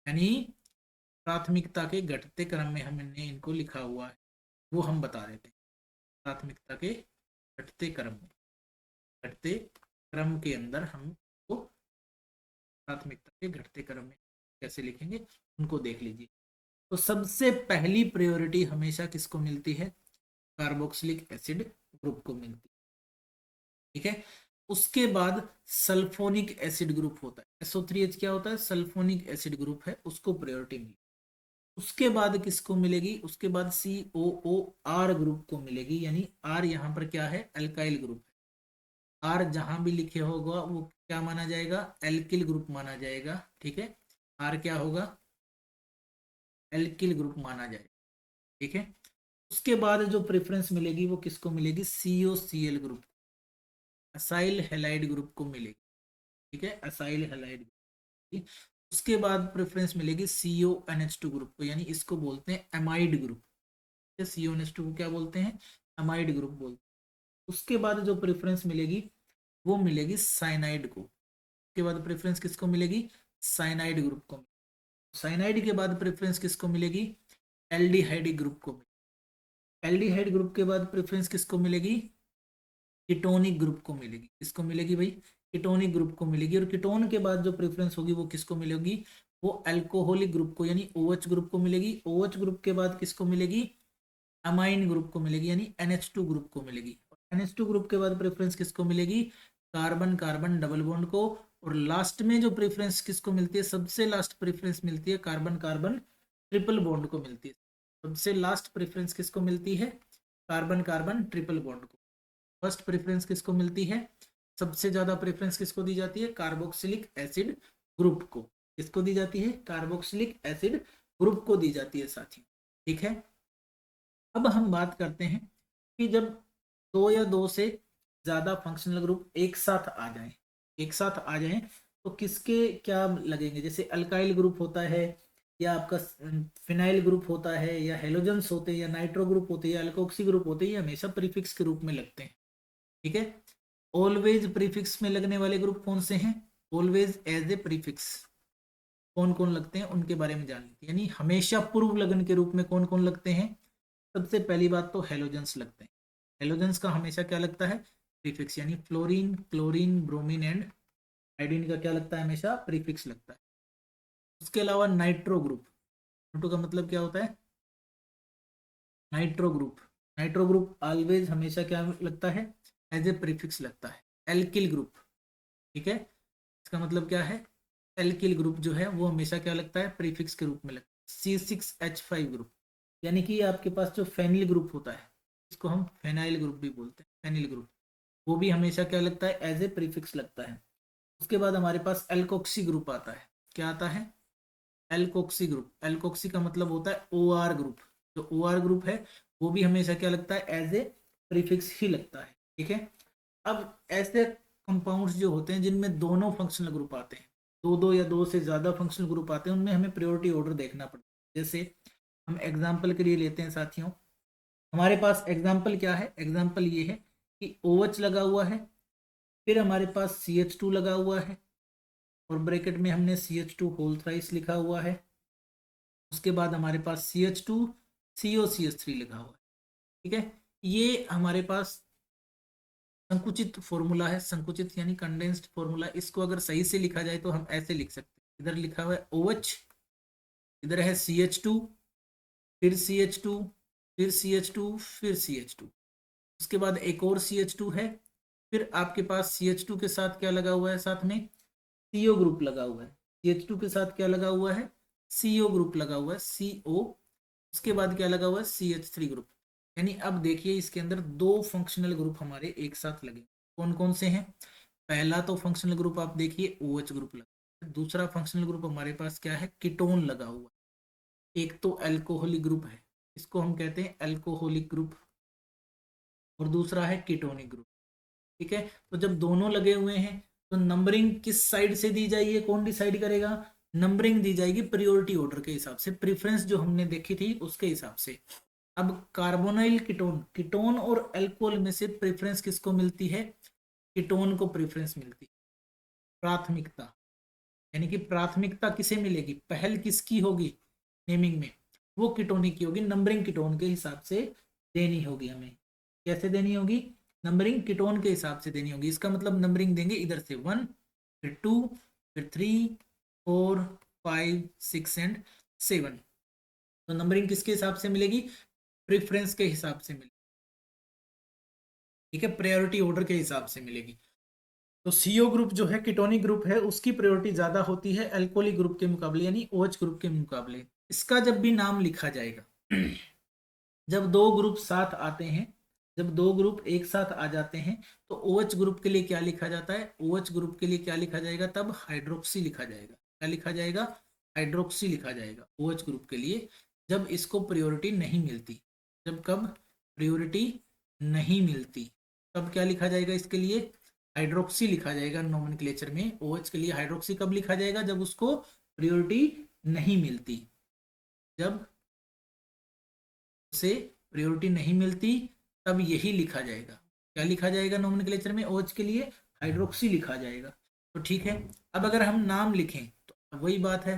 यानी प्राथमिकता के घटते क्रम में हमने इनको लिखा हुआ है, वो हम बता देते हैं, प्राथमिकता के घटते क्रम में, घटते क्रम के अंदर हम को प्राथमिकता के घटते क्रम में कैसे लिखेंगे उनको देख लीजिए। तो सबसे पहली प्रायोरिटी हमेशा किसको मिलती है, कार्बोक्सिलिक एसिड ग्रुप को मिलती है, ठीक है। उसके बाद सल्फोनिक एसिड ग्रुप होता है, SO3H क्या होता है, सल्फोनिक एसिड ग्रुप है, उसको प्रायोरिटी मिली। उसके बाद किसको मिलेगी, उसके बाद COOR ग्रुप को मिलेगी, यानी आर यहाँ पर क्या है, अल्काइल ग्रुप है, आर जहां भी लिखे होगा वो क्या माना जाएगा, एल्किल ग्रुप माना जाएगा, ठीक है। आर क्या होगा, एल्किल ग्रुप माना जाएगा, ठीक है। उसके बाद जो प्रेफरेंस मिलेगी वो किसको मिलेगी, COCl group, acyl halide group को मिलेगी, ठीक है, असाइल हैलाइड। उसके बाद प्रेफरेंस मिलेगी CONH2 ग्रुप को, यानी इसको बोलते हैं एमाइड ग्रुप, CONH2 को क्या बोलते हैं, एमाइड ग्रुप बोलते हैं। उसके बाद जो प्रेफरेंस मिलेगी वो मिलेगी साइनाइड को, उसके बाद प्रेफरेंस किसको मिलेगी, साइनाइड ग्रुप को, साइनाइड के बाद प्रेफरेंस किसको मिलेगी, एल्डिहाइड ग्रुप को, एल्डिहाइड ग्रुप के बाद प्रेफरेंस किसको मिलेगी, कीटोनिक ग्रुप को मिलेगी, किसको मिलेगी भाई, कीटोनिक ग्रुप को मिलेगी। और कीटोन के बाद जो प्रेफरेंस होगी वो किसको मिलेगी, वो अल्कोहलिक ग्रुप को, यानी OH ग्रुप को मिलेगी। OH ग्रुप के बाद किसको मिलेगी, अमाइन ग्रुप को मिलेगी, यानी NH2 ग्रुप को मिलेगी। NH2 ग्रुप के बाद प्रेफरेंस किसको मिलेगी, कार्बन कार्बन डबल बॉन्ड को। और लास्ट में जो प्रेफरेंस किसको मिलती है, सबसे लास्ट प्रेफरेंस मिलती है कार्बन कार्बन ट्रिपल बॉन्ड को मिलती है। सबसे लास्ट प्रेफरेंस किसको मिलती है, कार्बन कार्बन ट्रिपल बॉन्ड को। फर्स्ट प्रेफरेंस किसको मिलती है, सबसे ज्यादा प्रेफरेंस किसको दी जाती है, कार्बोक्सिलिक एसिड ग्रुप को। किसको दी जाती है, कार्बोक्सिलिक एसिड ग्रुप को दी जाती है साथियों। ठीक है, अब हम बात करते हैं कि जब दो या दो से ज्यादा फंक्शनल ग्रुप एक साथ आ जाएं, एक साथ आ जाएं तो किसके क्या लगेंगे, जैसे अल्काइल ग्रुप होता है, या आपका फिनाइल ग्रुप होता है, या हेलोजेंस होते हैं, या नाइट्रो ग्रुप होते हैं, या अल्कोक्सी ग्रुप होते हैं, ये हमेशा प्रीफिक्स के रूप में लगते हैं। ठीक है, ऑलवेज प्रीफिक्स में लगने वाले ग्रुप कौन से हैं, ऑलवेज एज ए प्रीफिक्स कौन कौन लगते हैं उनके बारे में जान लीजिए, यानी हमेशा पूर्व लगन के रूप में कौन कौन लगते हैं। सबसे पहली बात तो हेलोजेंस लगते हैं। हेलोजेंस का हमेशा क्या लगता है, प्रीफिक्स, यानी fluorine chlorine bromine and iodine का क्या लगता है, हमेशा प्रीफिक्स लगता है। उसके अलावा नाइट्रो ग्रुप, नाइट्रो का मतलब क्या होता है, nitro group, nitro group always हमेशा क्या लगता है, एज ए प्रीफिक्स लगता है। एल्किल ग्रुप, ठीक है, इसका मतलब क्या है, एल्किल ग्रुप जो है वो हमेशा क्या लगता है, प्रीफिक्स के रूप में लगता है। C6H5 ग्रुप, यानी कि आपके पास जो फेनिल ग्रुप होता है, इसको हम फेनाइल ग्रुप भी बोलते हैं, फेनिल ग्रुप, वो भी हमेशा क्या लगता है, एज ए प्रीफिक्स लगता है। उसके बाद हमारे पास एल्कोक्सी ग्रुप आता है, क्या आता है, एल्कोक्सी ग्रुप। एल्कोक्सी का मतलब होता है OR ग्रुप, जो OR ग्रुप है वो भी हमेशा क्या लगता है, एज ए प्रीफिक्स ही लगता है। ठीक है, अब ऐसे कंपाउंड्स जो होते हैं जिनमें दोनों फंक्शनल ग्रुप आते हैं, दो दो या दो से ज्यादा फंक्शनल ग्रुप आते हैं, उनमें हमें प्रायोरिटी ऑर्डर देखना पड़ता है। जैसे हम एग्जाम्पल के लिए लेते हैं साथियों, हमारे पास एग्जाम्पल क्या है, एग्जाम्पल ये है कि OH लगा हुआ है, फिर हमारे पास CH2 लगा हुआ है, और ब्रैकेट में हमने CH2 होल थ्राइस लिखा हुआ है। उसके बाद हमारे पास CH2 COCH3 लिखा हुआ है। ठीक है, ये हमारे पास संकुचित फॉर्मूला है, संकुचित यानी कंडेंस्ड फॉर्मूला। इसको अगर सही से लिखा जाए तो हम ऐसे लिख सकते हैं, इधर लिखा हुआ है OH, इधर है CH2, फिर CH2, फिर CH2, फिर CH2, उसके बाद एक और CH2 है, फिर आपके पास CH2 के साथ क्या लगा हुआ है, साथ में CO ग्रुप लगा हुआ है। CH2 के साथ क्या लगा हुआ है, CO ग्रुप लगा हुआ है, CO। उसके बाद क्या लगा हुआ है, CH3 ग्रुप। यानी अब देखिए इसके अंदर दो फंक्शनल ग्रुप हमारे एक साथ लगे, कौन कौन से हैं। पहला तो फंक्शनल ग्रुप आप देखिए OH ग्रुप लगा, दूसरा फंक्शनल ग्रुप हमारे पास क्या है, कीटोन लगा हुआ। एक तो अल्कोहलिक ग्रुप है, इसको हम कहते हैं अल्कोहलिक ग्रुप, और दूसरा है कीटोनिक ग्रुप। ठीक है, तो जब दोनों लगे हुए हैं तो नंबरिंग किस साइड से दी जाएगी, कौन डिसाइड करेगा, नंबरिंग दी जाएगी प्रायोरिटी ऑर्डर के हिसाब से, प्रेफरेंस जो हमने देखी थी उसके हिसाब से। अब कार्बोनाइल कीटोन, कीटोन और अल्कोहल में से प्रेफरेंस किसको मिलती है, कीटोन को प्रेफरेंस मिलती है, प्राथमिकता। यानी कि प्राथमिकता किसे मिलेगी, पहल किसकी होगी नेमिंग में, वो कीटोनिक की होगी, नंबरिंग कीटोन के हिसाब से देनी होगी हमें। कैसे देनी होगी, नंबरिंग कीटोन के हिसाब से देनी होगी। इसका मतलब नंबरिंग देंगे इधर से 1, फिर 2, फिर 3, 4, 5, 6 एंड 7। तो नंबरिंग किसके हिसाब से मिलेगी, प्रेफरेंस के हिसाब से मिलेगी। ठीक है, प्रायोरिटी ऑर्डर के हिसाब से मिलेगी। तो CO ग्रुप जो है कीटोनिक ग्रुप है, उसकी प्रायोरिटी ज्यादा होती है अल्कोहलिक ग्रुप के मुकाबले, यानी OH ग्रुप के मुकाबले। इसका जब भी नाम लिखा जाएगा जब दो ग्रुप साथ आते हैं, जब दो ग्रुप एक साथ आ जाते हैं तो OH ग्रुप के लिए क्या लिखा जाता है, OH ग्रुप के लिए क्या लिखा जाएगा, तब हाइड्रोक्सी लिखा जाएगा। क्या लिखा जाएगा, हाइड्रोक्सी लिखा जाएगा OH ग्रुप के लिए, जब इसको प्रायोरिटी नहीं मिलती। जब कब प्रायोरिटी नहीं मिलती तब क्या लिखा जाएगा, इसके लिए हाइड्रोक्सी लिखा जाएगा नोमेनक्लेचर में। OH के लिए हाइड्रोक्सी कब लिखा जाएगा, जब उसको प्रायोरिटी नहीं मिलती, जब उसे प्रायोरिटी नहीं मिलती तब यही लिखा जाएगा। क्या लिखा जाएगा नोमेनक्लेचर में, OH के लिए हाइड्रोक्सी लिखा जाएगा। तो ठीक है, अब अगर हम नाम लिखें तो वही बात है,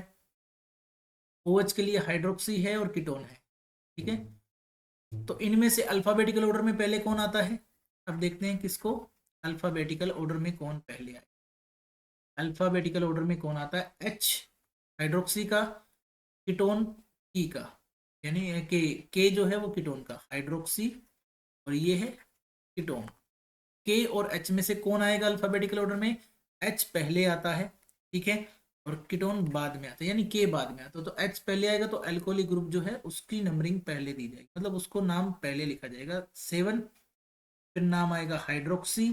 OH के लिए हाइड्रोक्सी है और कीटोन है। ठीक है, तो इनमें से अल्फाबेटिकल ऑर्डर में पहले कौन आता है, अब देखते हैं किसको, अल्फाबेटिकल ऑर्डर में कौन पहले आए। अल्फाबेटिकल ऑर्डर में कौन आता है, H हाइड्रोक्सी का, कीटोन E का, यानी के जो है वो कीटोन का, हाइड्रोक्सी, और ये है कीटोन। के और H में से कौन आएगा अल्फाबेटिकल ऑर्डर में, H पहले आता है, ठीक है, और कीटोन बाद में आता है, यानी के बाद में आता है। तो H पहले आएगा तो अल्कोहलिक ग्रुप जो है उसकी नंबरिंग पहले दी जाएगी, मतलब उसको नाम पहले लिखा जाएगा 7। फिर नाम आएगा हाइड्रोक्सी,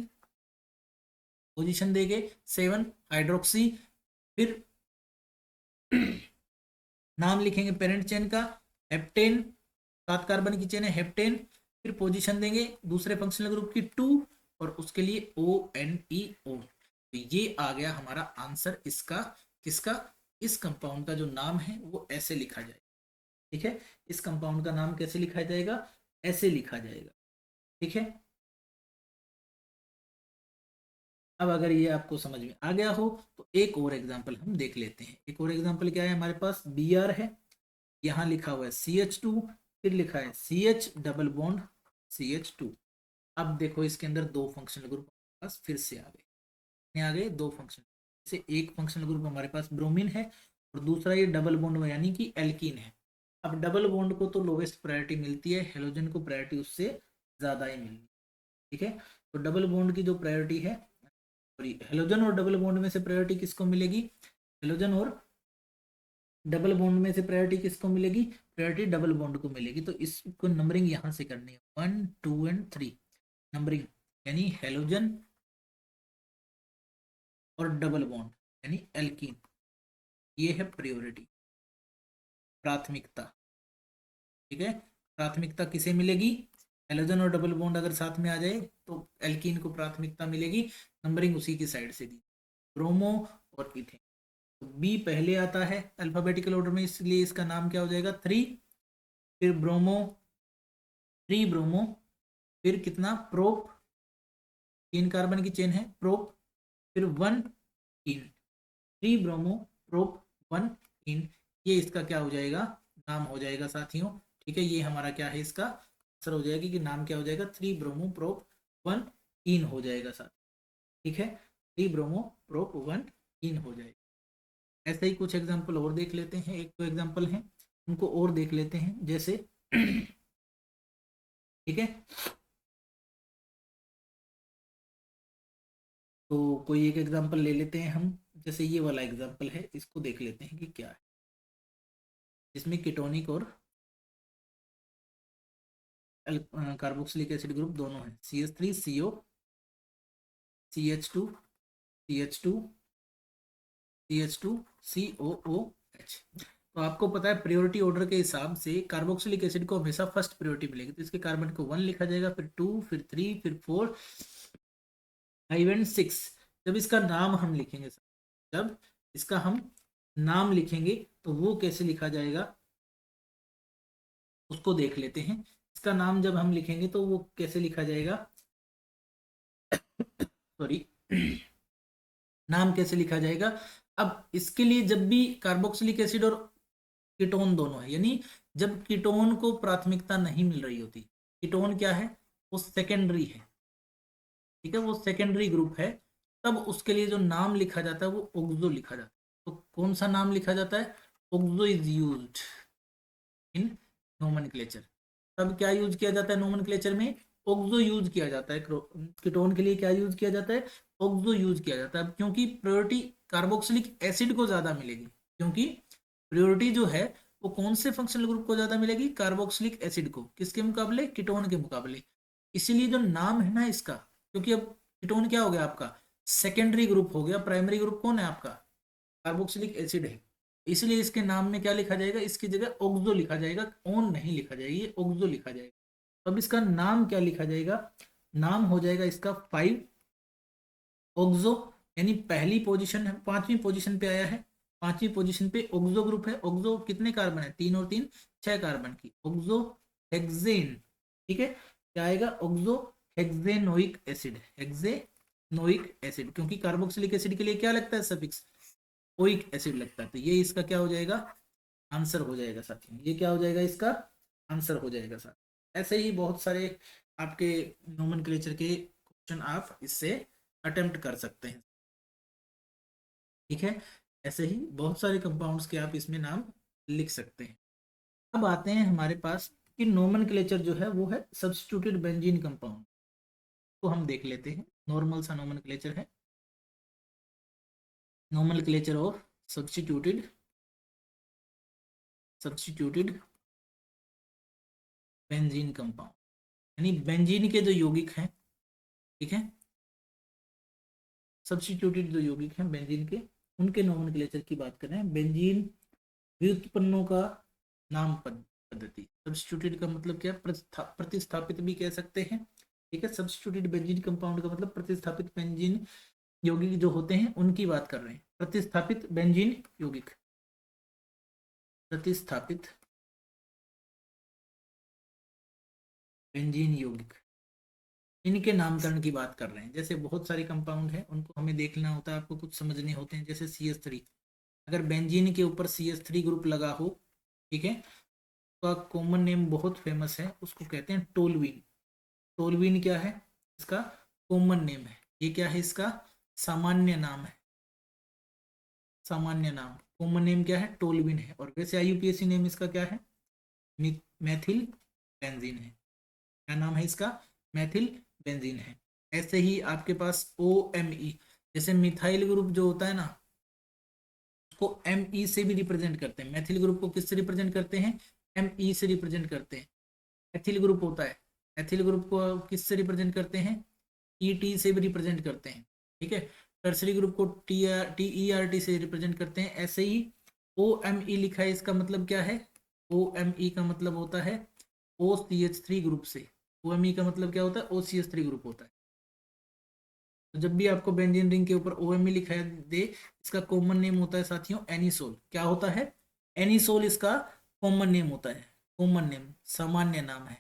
पोजीशन देंगे 7 हाइड्रोक्सी। फिर नाम लिखेंगे पेरेंट चेन का हेप्टेन, 7 कार्बन की चेन है हेप्टेन। फिर पोजीशन देंगे दूसरे फंक्शनल ग्रुप की 2 और उसके लिए ONEO। तो ये आ गया हमारा आंसर इसका, किसका, इस कंपाउंड का जो नाम है वो ऐसे लिखा जाएगा, ठीक है। इस कंपाउंड का नाम कैसे लिखा जाएगा, ऐसे लिखा जाएगा, ठीक है। अब अगर ये आपको समझ में आ गया हो तो एक और एग्जांपल हम देख लेते हैं। एक और एग्जांपल क्या है, हमारे पास Br है, यहाँ लिखा हुआ है CH2, फिर लिखा है CH डबल बॉन्ड CH2। अब देखो इसके अंदर दो फंक्शनल ग्रुप पास फिर से आ गए दो फंक्शन से, एक फंक्शनल ग्रुप हमारे पास ब्रोमीन है और दूसरा ये डबल बॉन्ड यानी कि एल्कीन है। अब डबल बॉन्ड को तो लोवेस्ट प्रायोरिटी मिलती है, हेलोजन को प्रायोरिटी उससे ज्यादा ही मिलती है, ठीक है। तो डबल बॉन्ड की जो प्रायोरिटी है, सॉरी, हेलोजन और डबल बॉन्ड में से प्रायोरिटी किसको मिलेगी, हेलोजन और डबल बॉन्ड में से प्रायोरिटी किसको मिलेगी, प्रायोरिटी डबल बॉन्ड को मिलेगी। तो इसको नंबरिंग यहाँ से करनी है 1 2 एंड 3 नंबरिंग, यानी हेलोजन और डबल बॉन्ड यानी एल्कीन, ये है प्रायोरिटी, प्राथमिकता, ठीक है। प्राथमिकता किसे मिलेगी, हेलोजन और डबल बॉन्ड अगर साथ में आ जाए तो एल्कीन को प्राथमिकता मिलेगी, नंबरिंग उसी की साइड से दी, ब्रोमो और इथेन। तो बी पहले आता है अल्फाबेटिकल ऑर्डर में, इसलिए इसका नाम क्या हो जाएगा 3। फिर ब्रोमो, 3 ब्रोमो, फिर कितना प्रोप, 3 कार्बन की चेन है प्रोप, फिर 1 इन, 3 ब्रोमो प्रोप 1 इन, ये इसका क्या हो जाएगा, नाम हो जाएगा साथियों, ठीक है। ये हमारा क्या है, इसका आंसर हो जाएगा कि नाम क्या हो जाएगा 3 ब्रोमो प्रोप 1 इन हो जाएगा साथ, ठीक है। 3 ब्रोमो प्रोप 1 इन हो जाएगा। ऐसे ही कुछ एग्जाम्पल और देख लेते हैं, एक दो एग्जाम्पल हैं उनको और देख लेते हैं, जैसे ठीक है। तो कोई एक एग्जाम्पल ले लेते हैं हम, जैसे ये वाला एग्जाम्पल है, इसको देख लेते हैं कि क्या है, जिसमें कीटोनिक और कार्बोक्सिलिक एसिड ग्रुप दोनों है, CH3CO CH2 CH2 CH2 COOH। तो आपको पता है प्रायोरिटी ऑर्डर के हिसाब से कार्बोक्सिलिक एसिड को हमेशा फर्स्ट प्रायोरिटी मिलेगी, तो इसके कार्बन को 1 लिखा जाएगा, फिर 2, फिर 3, फिर 4, 5 एंड 6। जब इसका नाम हम लिखेंगे, जब इसका हम नाम लिखेंगे तो वो कैसे लिखा जाएगा उसको देख लेते हैं। इसका नाम जब हम लिखेंगे तो वो कैसे लिखा जाएगा, सॉरी, नाम कैसे लिखा जाएगा। अब इसके लिए जब भी कार्बोक्सिलिक एसिड और कीटोन दोनों है, यानी जब कीटोन को प्राथमिकता नहीं मिल रही होती, कीटोन क्या है, वो सेकेंडरी है, ठीक है, वो सेकेंडरी ग्रुप है, तब उसके लिए जो नाम लिखा जाता है वो ओक्सो लिखा जाता है। तो कौन सा नाम लिखा जाता है, OXO is used in nomenclature. तब क्या यूज किया जाता है नोमेनक्लेचर में, ओक्सो यूज किया जाता है। कीटोन के लिए क्या यूज किया जाता है, ओक्सो यूज किया जाता है, क्योंकि प्रायोरिटी कार्बोक्सिलिक एसिड को ज्यादा मिलेगी, क्योंकि प्रायोरिटी जो है वो कौन से फंक्शनल ग्रुप को ज्यादा मिलेगी, कार्बोक्सिलिक एसिड को, किसके मुकाबले, कीटोन के मुकाबले। इसीलिए जो नाम है ना इसका, क्योंकि अब कीटोन क्या हो गया आपका, सेकेंडरी ग्रुप हो गया, प्राइमरी ग्रुप कौन है आपका, कार्बोक्सिलिक एसिड है। इसलिए इसके नाम में क्या लिखा जाएगा, इसकी जगह ओक्सो लिखा जाएगा, ओन नहीं लिखा जाएगा, ये ओक्सो लिखा जाएगा। तो अब इसका नाम क्या लिखा जाएगा, नाम हो जाएगा इसका 5 ओक्सो, यानी पहली पोजीशन है, 5वीं पोजीशन पे आया है, 5वीं पोजीशन पे ओक्सो ग्रुप है। ओक्सो कितने कार्बन है, 3 और 3 6 कार्बन की ओक्सो हेक्सेन, ठीक है। क्या आएगा, ओक्सो हेक्सेनोइक एसिड, हेक्सेनोइक एसिड, क्योंकि कार्बोक्सिलिक एसिड के लिए क्या लगता है सफिक्स, ओइक एसिड लगता है। तो ये इसका क्या हो जाएगा, आंसर हो जाएगा साथियों, ये क्या हो जाएगा, इसका आंसर हो जाएगा साथ। ऐसे ही बहुत सारे आपके नोमेनक्लेचर के क्वेश्चन आप इससे अटेम्प्ट कर सकते हैं, ठीक है। ऐसे ही बहुत सारे कंपाउंड्स के आप इसमें नाम लिख सकते हैं। अब आते हैं हमारे पास कि नोमेनक्लेचर जो है वो है सब्स्टिट्यूटेड बेंजीन कंपाउंड, तो हम देख लेते हैं। नॉर्मल सा नोमेनक्लेचर है, nomenclature of substituted benzene compound, यानी बेंजीन के जो यौगिक हैं, ठीक है, सब्स्टिट्यूटेड जो यौगिक हैं बेंजीन के, उनके नोमेनक्लेचर की बात कर रहे हैं। बेंजीन व्युत्पन्नों का नाम पद्धति। सब्स्टिट्यूटेड का मतलब क्या है? प्रतिस्थापित भी कह सकते हैं, ठीक है। सब्स्टिट्यूटेड बेंजीन कंपाउंड का मतलब प्रतिस्थापित बेंजीन यौगिक जो होते हैं उनकी बात कर रहे हैं। प्रतिस्थापित बेंजीन यौगिक, प्रतिस्थापित बेंजीन यौगिक, इनके नामकरण की बात कर रहे हैं। जैसे बहुत सारे कंपाउंड हैं, उनको हमें देखना होता है, आपको कुछ समझने होते हैं। जैसे CH3, अगर बेंजीन के ऊपर CH3 ग्रुप लगा हो, ठीक है, तो कॉमन नेम बहुत फेमस है, उसको कहते हैं टोलुइन। टोलुइन क्या है? इसका कॉमन नेम है। ये क्या है? इसका सामान्य नाम है। सामान्य नाम, कॉमन नेम क्या है? टोलुइन है। और वैसे IUPAC नेम इसका क्या है? मेथिल बेंजीन है। क्या नाम है इसका? मेथिल बेंजीन है। ऐसे ही आपके पास OMe, जैसे मिथाइल ग्रुप जो होता है ना, उसको Me से भी रिप्रेजेंट करते हैं। मेथिल ग्रुप को किससे रिप्रेजेंट करते हैं? Me से रिप्रेजेंट करते हैं। एथिल ग्रुप होता है, एथिल ग्रुप को किससे रिप्रेजेंट करते हैं? ET से भी रिप्रेजेंट करते हैं, ठीक है। टर्सरी ग्रुप को TERT से रिप्रेजेंट करते हैं। ऐसे ही OMe लिखा है, इसका मतलब क्या है? OMe का मतलब होता है OCH3 ग्रुप से। OMe का मतलब क्या होता है? OCH3 ग्रुप होता है। तो जब भी आपको बेंजीन रिंग के ऊपर OMe लिखा दे, इसका कॉमन नेम होता है साथियों एनिसोल। क्या होता है? एनिसोल इसका कॉमन नेम होता है। कॉमन नेम, सामान्य नाम है,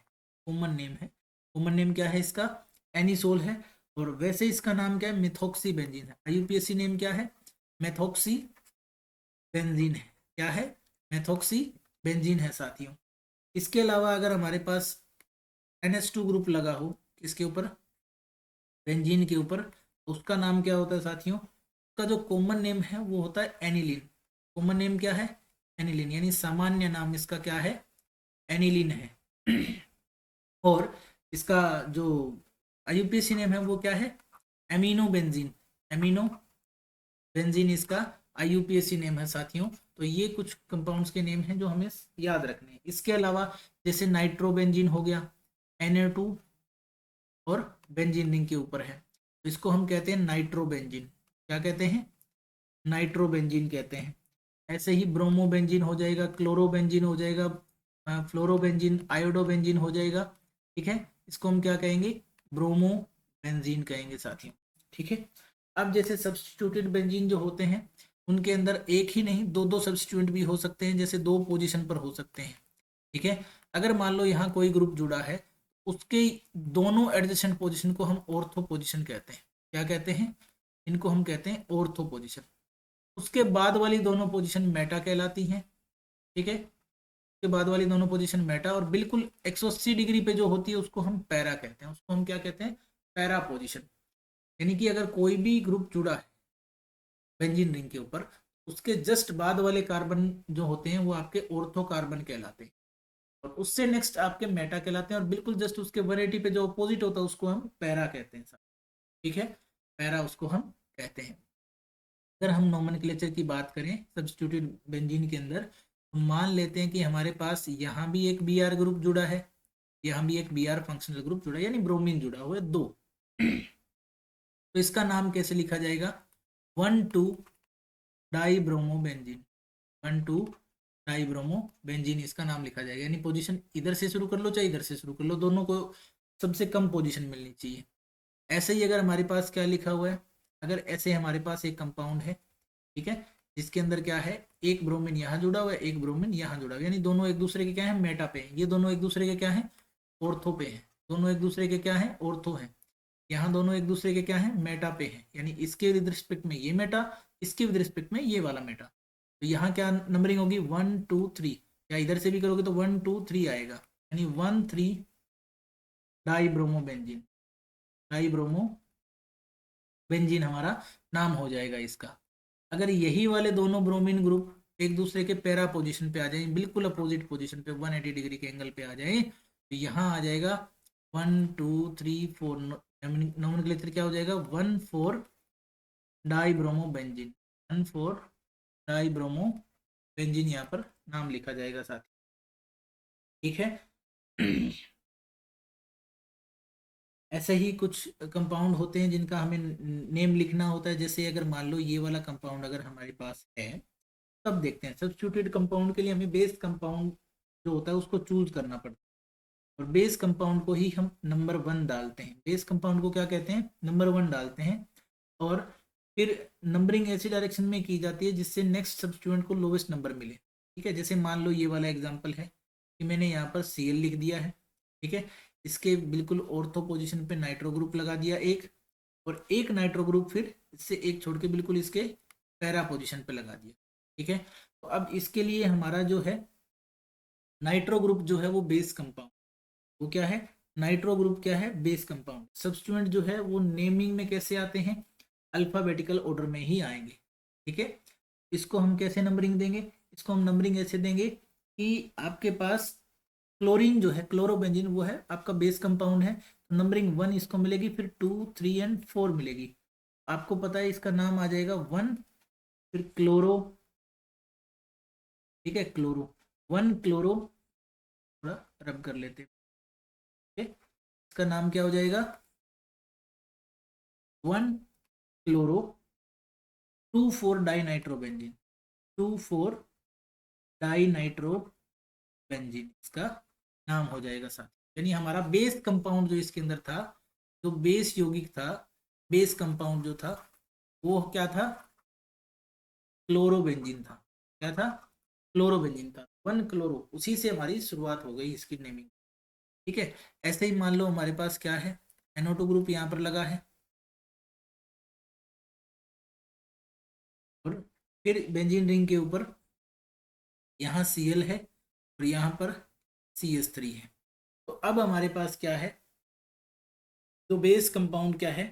कॉमन नेम है। कॉमन नेम क्या है इसका? एनिसोल है। और वैसे इसका नाम क्या है? मिथॉक्सी बेंजीन है। IUPAC नेम क्या है? मेथॉक्सी बेंजीन है। क्या है? मेथॉक्सी बेंजीन है साथियों। इसके अलावा अगर हमारे पास NH2 ग्रुप लगा हो इसके ऊपर, बेंजीन के ऊपर, तो उसका नाम क्या होता है साथियों? उसका जो कॉमन नेम है वो होता है एनिलीन। कॉमन नेम क्या है? एनिलीन, यानी सामान्य नाम इसका क्या है? एनिलीन है। और इसका जो IUPAC नेम है वो क्या है? Amino benzene. एमिनो बेंजीन इसका IUPAC नेम है साथियों। तो ये कुछ कंपाउंड्स के नेम हैं जो हमें याद रखने हैं। इसके अलावा जैसे नाइट्रोबेंजीन हो गया, Na2 और बेंजीन रिंग के ऊपर है, तो इसको हम कहते हैं नाइट्रोबेंजीन। क्या कहते हैं? नाइट्रोबेंजीन कहते हैं। ऐसे ही ब्रोमोबेंजीन हो जाएगा, क्लोरोबेंजीन हो जाएगा, फ्लोरोबेंजीन, आयोडोबेंजीन हो जाएगा, ठीक है। इसको हम क्या कहेंगे? ब्रोमोबेंजीन कहेंगे साथियों, ठीक है। अब जैसे सब्स्टिट्यूटेड बेंजीन जो होते हैं, उनके अंदर एक ही नहीं दो दो सब्स्टिट्यूएंट भी हो सकते हैं, जैसे दो पोजीशन पर हो सकते हैं, ठीक है। अगर मान लो यहाँ कोई ग्रुप जुड़ा है, उसके दोनों एडजेसेंट पोजीशन को हम ऑर्थो पोजीशन कहते हैं। क्या कहते हैं? इनको हम कहते हैं ऑर्थो पोजीशन। उसके बाद वाली दोनों पोजीशन मेटा कहलाती हैं, ठीक है। उसके बाद वाली दोनों पोजीशन मेटा, और बिल्कुल 180 डिग्री पे जो होती है उसको हम पैरा कहते हैं। उसको हम क्या कहते हैं? Para position. यानी कि अगर कोई भी ग्रुप जुड़ा है बेंजीन रिंग के ऊपर, उसके जस्ट बाद वाले कार्बन जो होते हैं वो आपके ऑर्थो कार्बन कहलाते हैं, और उससे नेक्स्ट आपके मेटा कहलाते हैं, और बिल्कुल जस्ट उसके 180 पे जो अपोजिट होता है उसको हम पैरा कहते हैं, ठीक है। पैरा उसको हम कहते हैं। अगर हम नोमेनक्लेचर की बात करें सब्स्टिट्यूटेड बेंजीन के अंदर, तो मान लेते हैं कि हमारे पास यहाँ भी एक Br ग्रुप जुड़ा है, यहाँ भी एक Br फंक्शनल ग्रुप जुड़ा है, यानी ब्रोमीन जुड़ा हुआ है दो। तो इसका नाम कैसे लिखा जाएगा? 1,2 डाइब्रोमोबेंजीन। 1,2 डाइब्रोमोबेंजीन इसका नाम लिखा जाएगा। यानी पोजीशन इधर से शुरू कर लो चाहे इधर से शुरू कर लो, दोनों को सबसे कम पोजीशन मिलनी चाहिए। ऐसे ही अगर हमारे पास क्या लिखा हुआ है, अगर ऐसे हमारे पास एक कंपाउंड है, ठीक है, जिसके अंदर क्या है? एक ब्रोमीन यहाँ जुड़ा हुआ है, एक ब्रोमीन यहाँ जुड़ा हुआ है, यानी दोनों एक दूसरे के क्या है? मेटा पे है। ये दोनों एक दूसरे के क्या है? ऑर्थो पे है। दोनों एक दूसरे के क्या है? ऑर्थो है। यहाँ दोनों एक दूसरे के क्या है? मेटा पे है। यानी इसके विद रिस्पेक्ट में ये मेटा, इसके विद रिस्पेक्ट में ये वाला मेटा। तो यहाँ क्या नंबरिंग होगी? 1 2 3। या इधर से भी करोगे तो 1 2 3 आएगा, यानी 1 3 डाइब्रोमोबेंजीन। डाइब्रोमो बेंजीन हमारा नाम हो जाएगा इसका। अगर यही वाले दोनों ब्रोमीन ग्रुप एक दूसरे के पैरा पोजीशन पे आ जाए, बिल्कुल अपोजिट पोजीशन पे 180 डिग्री के एंगल पे आ जाए, तो यहाँ आ जाएगा 1 2 3 4। नोमेनक्लेचर क्या हो जाएगा? 1 4 डाइब्रोमोबेंजीन। 1,4 डाई ब्रोमो बेंजीन यहाँ पर नाम लिखा जाएगा साथ। ठीक है। ऐसे ही कुछ कंपाउंड होते हैं जिनका हमें नेम लिखना होता है। जैसे अगर मान लो ये वाला कंपाउंड अगर हमारे पास है, तब देखते हैं सब्स्टिट्यूटेड कंपाउंड के लिए हमें बेस कंपाउंड जो होता है उसको चूज करना पड़ता है, और बेस कंपाउंड को ही हम नंबर 1 डालते हैं। बेस कंपाउंड को क्या कहते हैं, नंबर 1 डालते हैं। और फिर नंबरिंग ऐसी डायरेक्शन में की जाती है जिससे नेक्स्ट सब्स्टिट्यूएंट को लोवेस्ट नंबर मिले। ठीक है, जैसे मान लो ये वाला एग्जांपल है कि मैंने यहाँ पर Cl लिख दिया है। ठीक है, इसके बिल्कुल ऑर्थो पोजीशन पे नाइट्रो ग्रुप लगा दिया एक, और एक नाइट्रो ग्रुप फिर इससे एक छोड़ के बिल्कुल इसके पैरा पोजीशन पे लगा दिया। ठीक है, तो अब इसके लिए हमारा जो है नाइट्रो ग्रुप जो है वो बेस कंपाउंड, वो क्या है, नाइट्रो ग्रुप क्या है, बेस कंपाउंड। सब्स्टिट्यूएंट जो है वो नेमिंग में कैसे आते हैं, अल्फाबेटिकल ऑर्डर में ही आएंगे। ठीक है, इसको हम कैसे नंबरिंग देंगे, इसको हम नंबरिंग ऐसे देंगे कि आपके पास क्लोरीन जो है, क्लोरोबेंजीन, वो है आपका बेस कंपाउंड है, तो नंबरिंग 1 इसको मिलेगी, फिर 2, 3 एंड 4 मिलेगी। आपको पता है इसका नाम आ जाएगा 1, फिर क्लोरो। ठीक है, क्लोरो 1 क्लोरो, थोड़ा रब कर लेते हैं। इसका नाम क्या हो जाएगा, 1 chloro 2, 4 dinitrobenzene, 2, 4 dinitrobenzene इसका नाम हो जाएगा साथ। यानी हमारा बेस कंपाउंड जो इसके अंदर था, जो बेस यौगिक था, बेस कंपाउंड जो था वो क्या था, क्लोरोबेंजीन था। क्या था, क्लोरोबेंजीन था। 1 क्लोरो, उसी से हमारी शुरुआत हो गई इसकी नेमिंग। ठीक है, ऐसे ही मान लो हमारे पास क्या है, NO2 ग्रुप यहाँ पर लगा है, और फिर बेंजीन रिंग के ऊपर यहाँ Cl है और यहाँ पर CH3 है। तो अब हमारे पास क्या है, जो बेस कंपाउंड क्या है,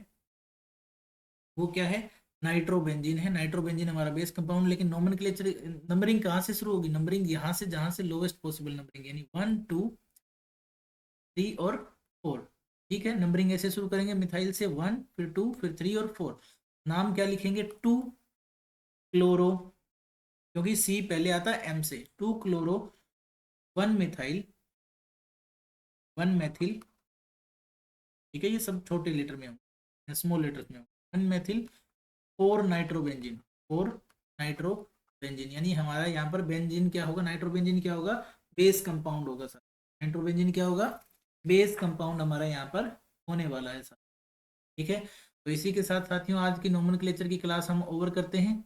वो क्या है, नाइट्रोबेंजीन है। नाइट्रोबेंजीन हमारा बेस कंपाउंड, लेकिन नोमेनक्लेचर नंबरिंग कहाँ से शुरू होगी, नंबरिंग यहाँ से जहाँ से लोवेस्ट पॉसिबल नंबरिंग, यानी 1, 2, 3 और 4। ठीक है, नंबरिंग ऐसे शुरू करेंगे, मिथाइल से 1, फिर 2, फिर 3 और 4। नाम क्या लिखेंगे, 2 क्लोरो, क्योंकि C पहले आता है M से, 2 क्लोरो 1 मिथाइल 1 मेथिल। ठीक है, ये सब छोटे लीटर में हो, स्मॉल लीटर में हो। 1 मेथिल 4 नाइट्रोबेंजीन, 4 नाइट्रोबेंजीन, यानी हमारा यहाँ पर बेंजीन क्या होगा, नाइट्रोबेंजीन क्या होगा, बेस कंपाउंड होगा सर। नाइट्रोबेंजीन क्या होगा, बेस कंपाउंड हमारा यहाँ पर होने वाला है सर। ठीक है, तो इसी के साथ साथियों आज की नोमेनक्लेचर की क्लास हम ओवर करते हैं।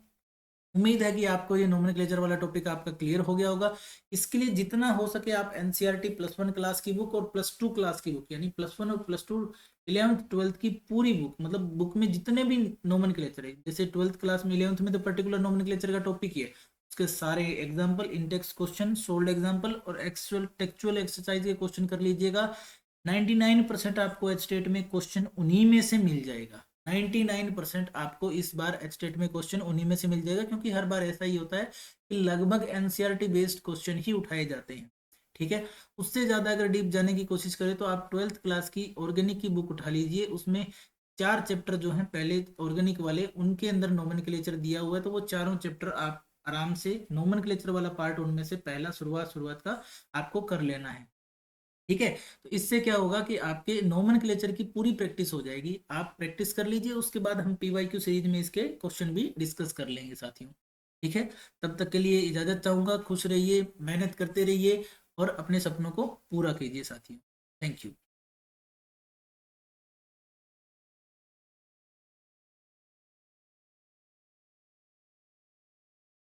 उम्मीद है कि आपको ये नोमेनक्लेचर वाला टॉपिक आपका क्लियर हो गया होगा। इसके लिए जितना हो सके आप एनसीईआरटी +1 क्लास की बुक और +2 क्लास की बुक, यानी +1 और +2 11th 12th की पूरी बुक, मतलब बुक में जितने भी नोमेनक्लेचर है, जैसे 12th क्लास में 11th में तो पर्टिकुलर नोमेनक्लेचर का टॉपिक ही है, उसके सारे example, Intex question, sold example और एक्चुअल टेक्चुअल एक्सरसाइज के क्वेश्चन कर लीजिएगा। 99% आपको एचटेट में क्वेश्चन उन्हीं में से मिल जाएगा। 99% आपको इस बार एचटेट में क्वेश्चन उन्हीं में से मिल जाएगा, क्योंकि हर बार ऐसा ही होता है कि लगभग एनसीईआरटी बेस्ड क्वेश्चन ही उठाए जाते हैं। ठीक है, उससे ज़्यादा अगर डीप जाने की कोशिश करें तो आप 12th क्लास की ऑर्गेनिक की बुक उठा लीजिए। उसमें 4 चैप्टर जो हैं पहले ऑर्गेनिक वाले, उनके अंदर नोमेनक्लेचर दिया हुआ है, तो वो चारों चैप्टर आप आराम से, नोमेनक्लेचर वाला पार्ट उनमें से पहला शुरुआत का आपको कर लेना है। ठीक है, तो इससे क्या होगा कि आपके नोमेनक्लेचर की पूरी प्रैक्टिस हो जाएगी। आप प्रैक्टिस कर लीजिए, उसके बाद हम PYQ सीरीज में इसके क्वेश्चन भी डिस्कस कर लेंगे साथियों। ठीक है, तब तक के लिए इजाजत चाहूंगा। खुश रहिए, मेहनत करते रहिए और अपने सपनों को पूरा कीजिए साथियों। Thank you.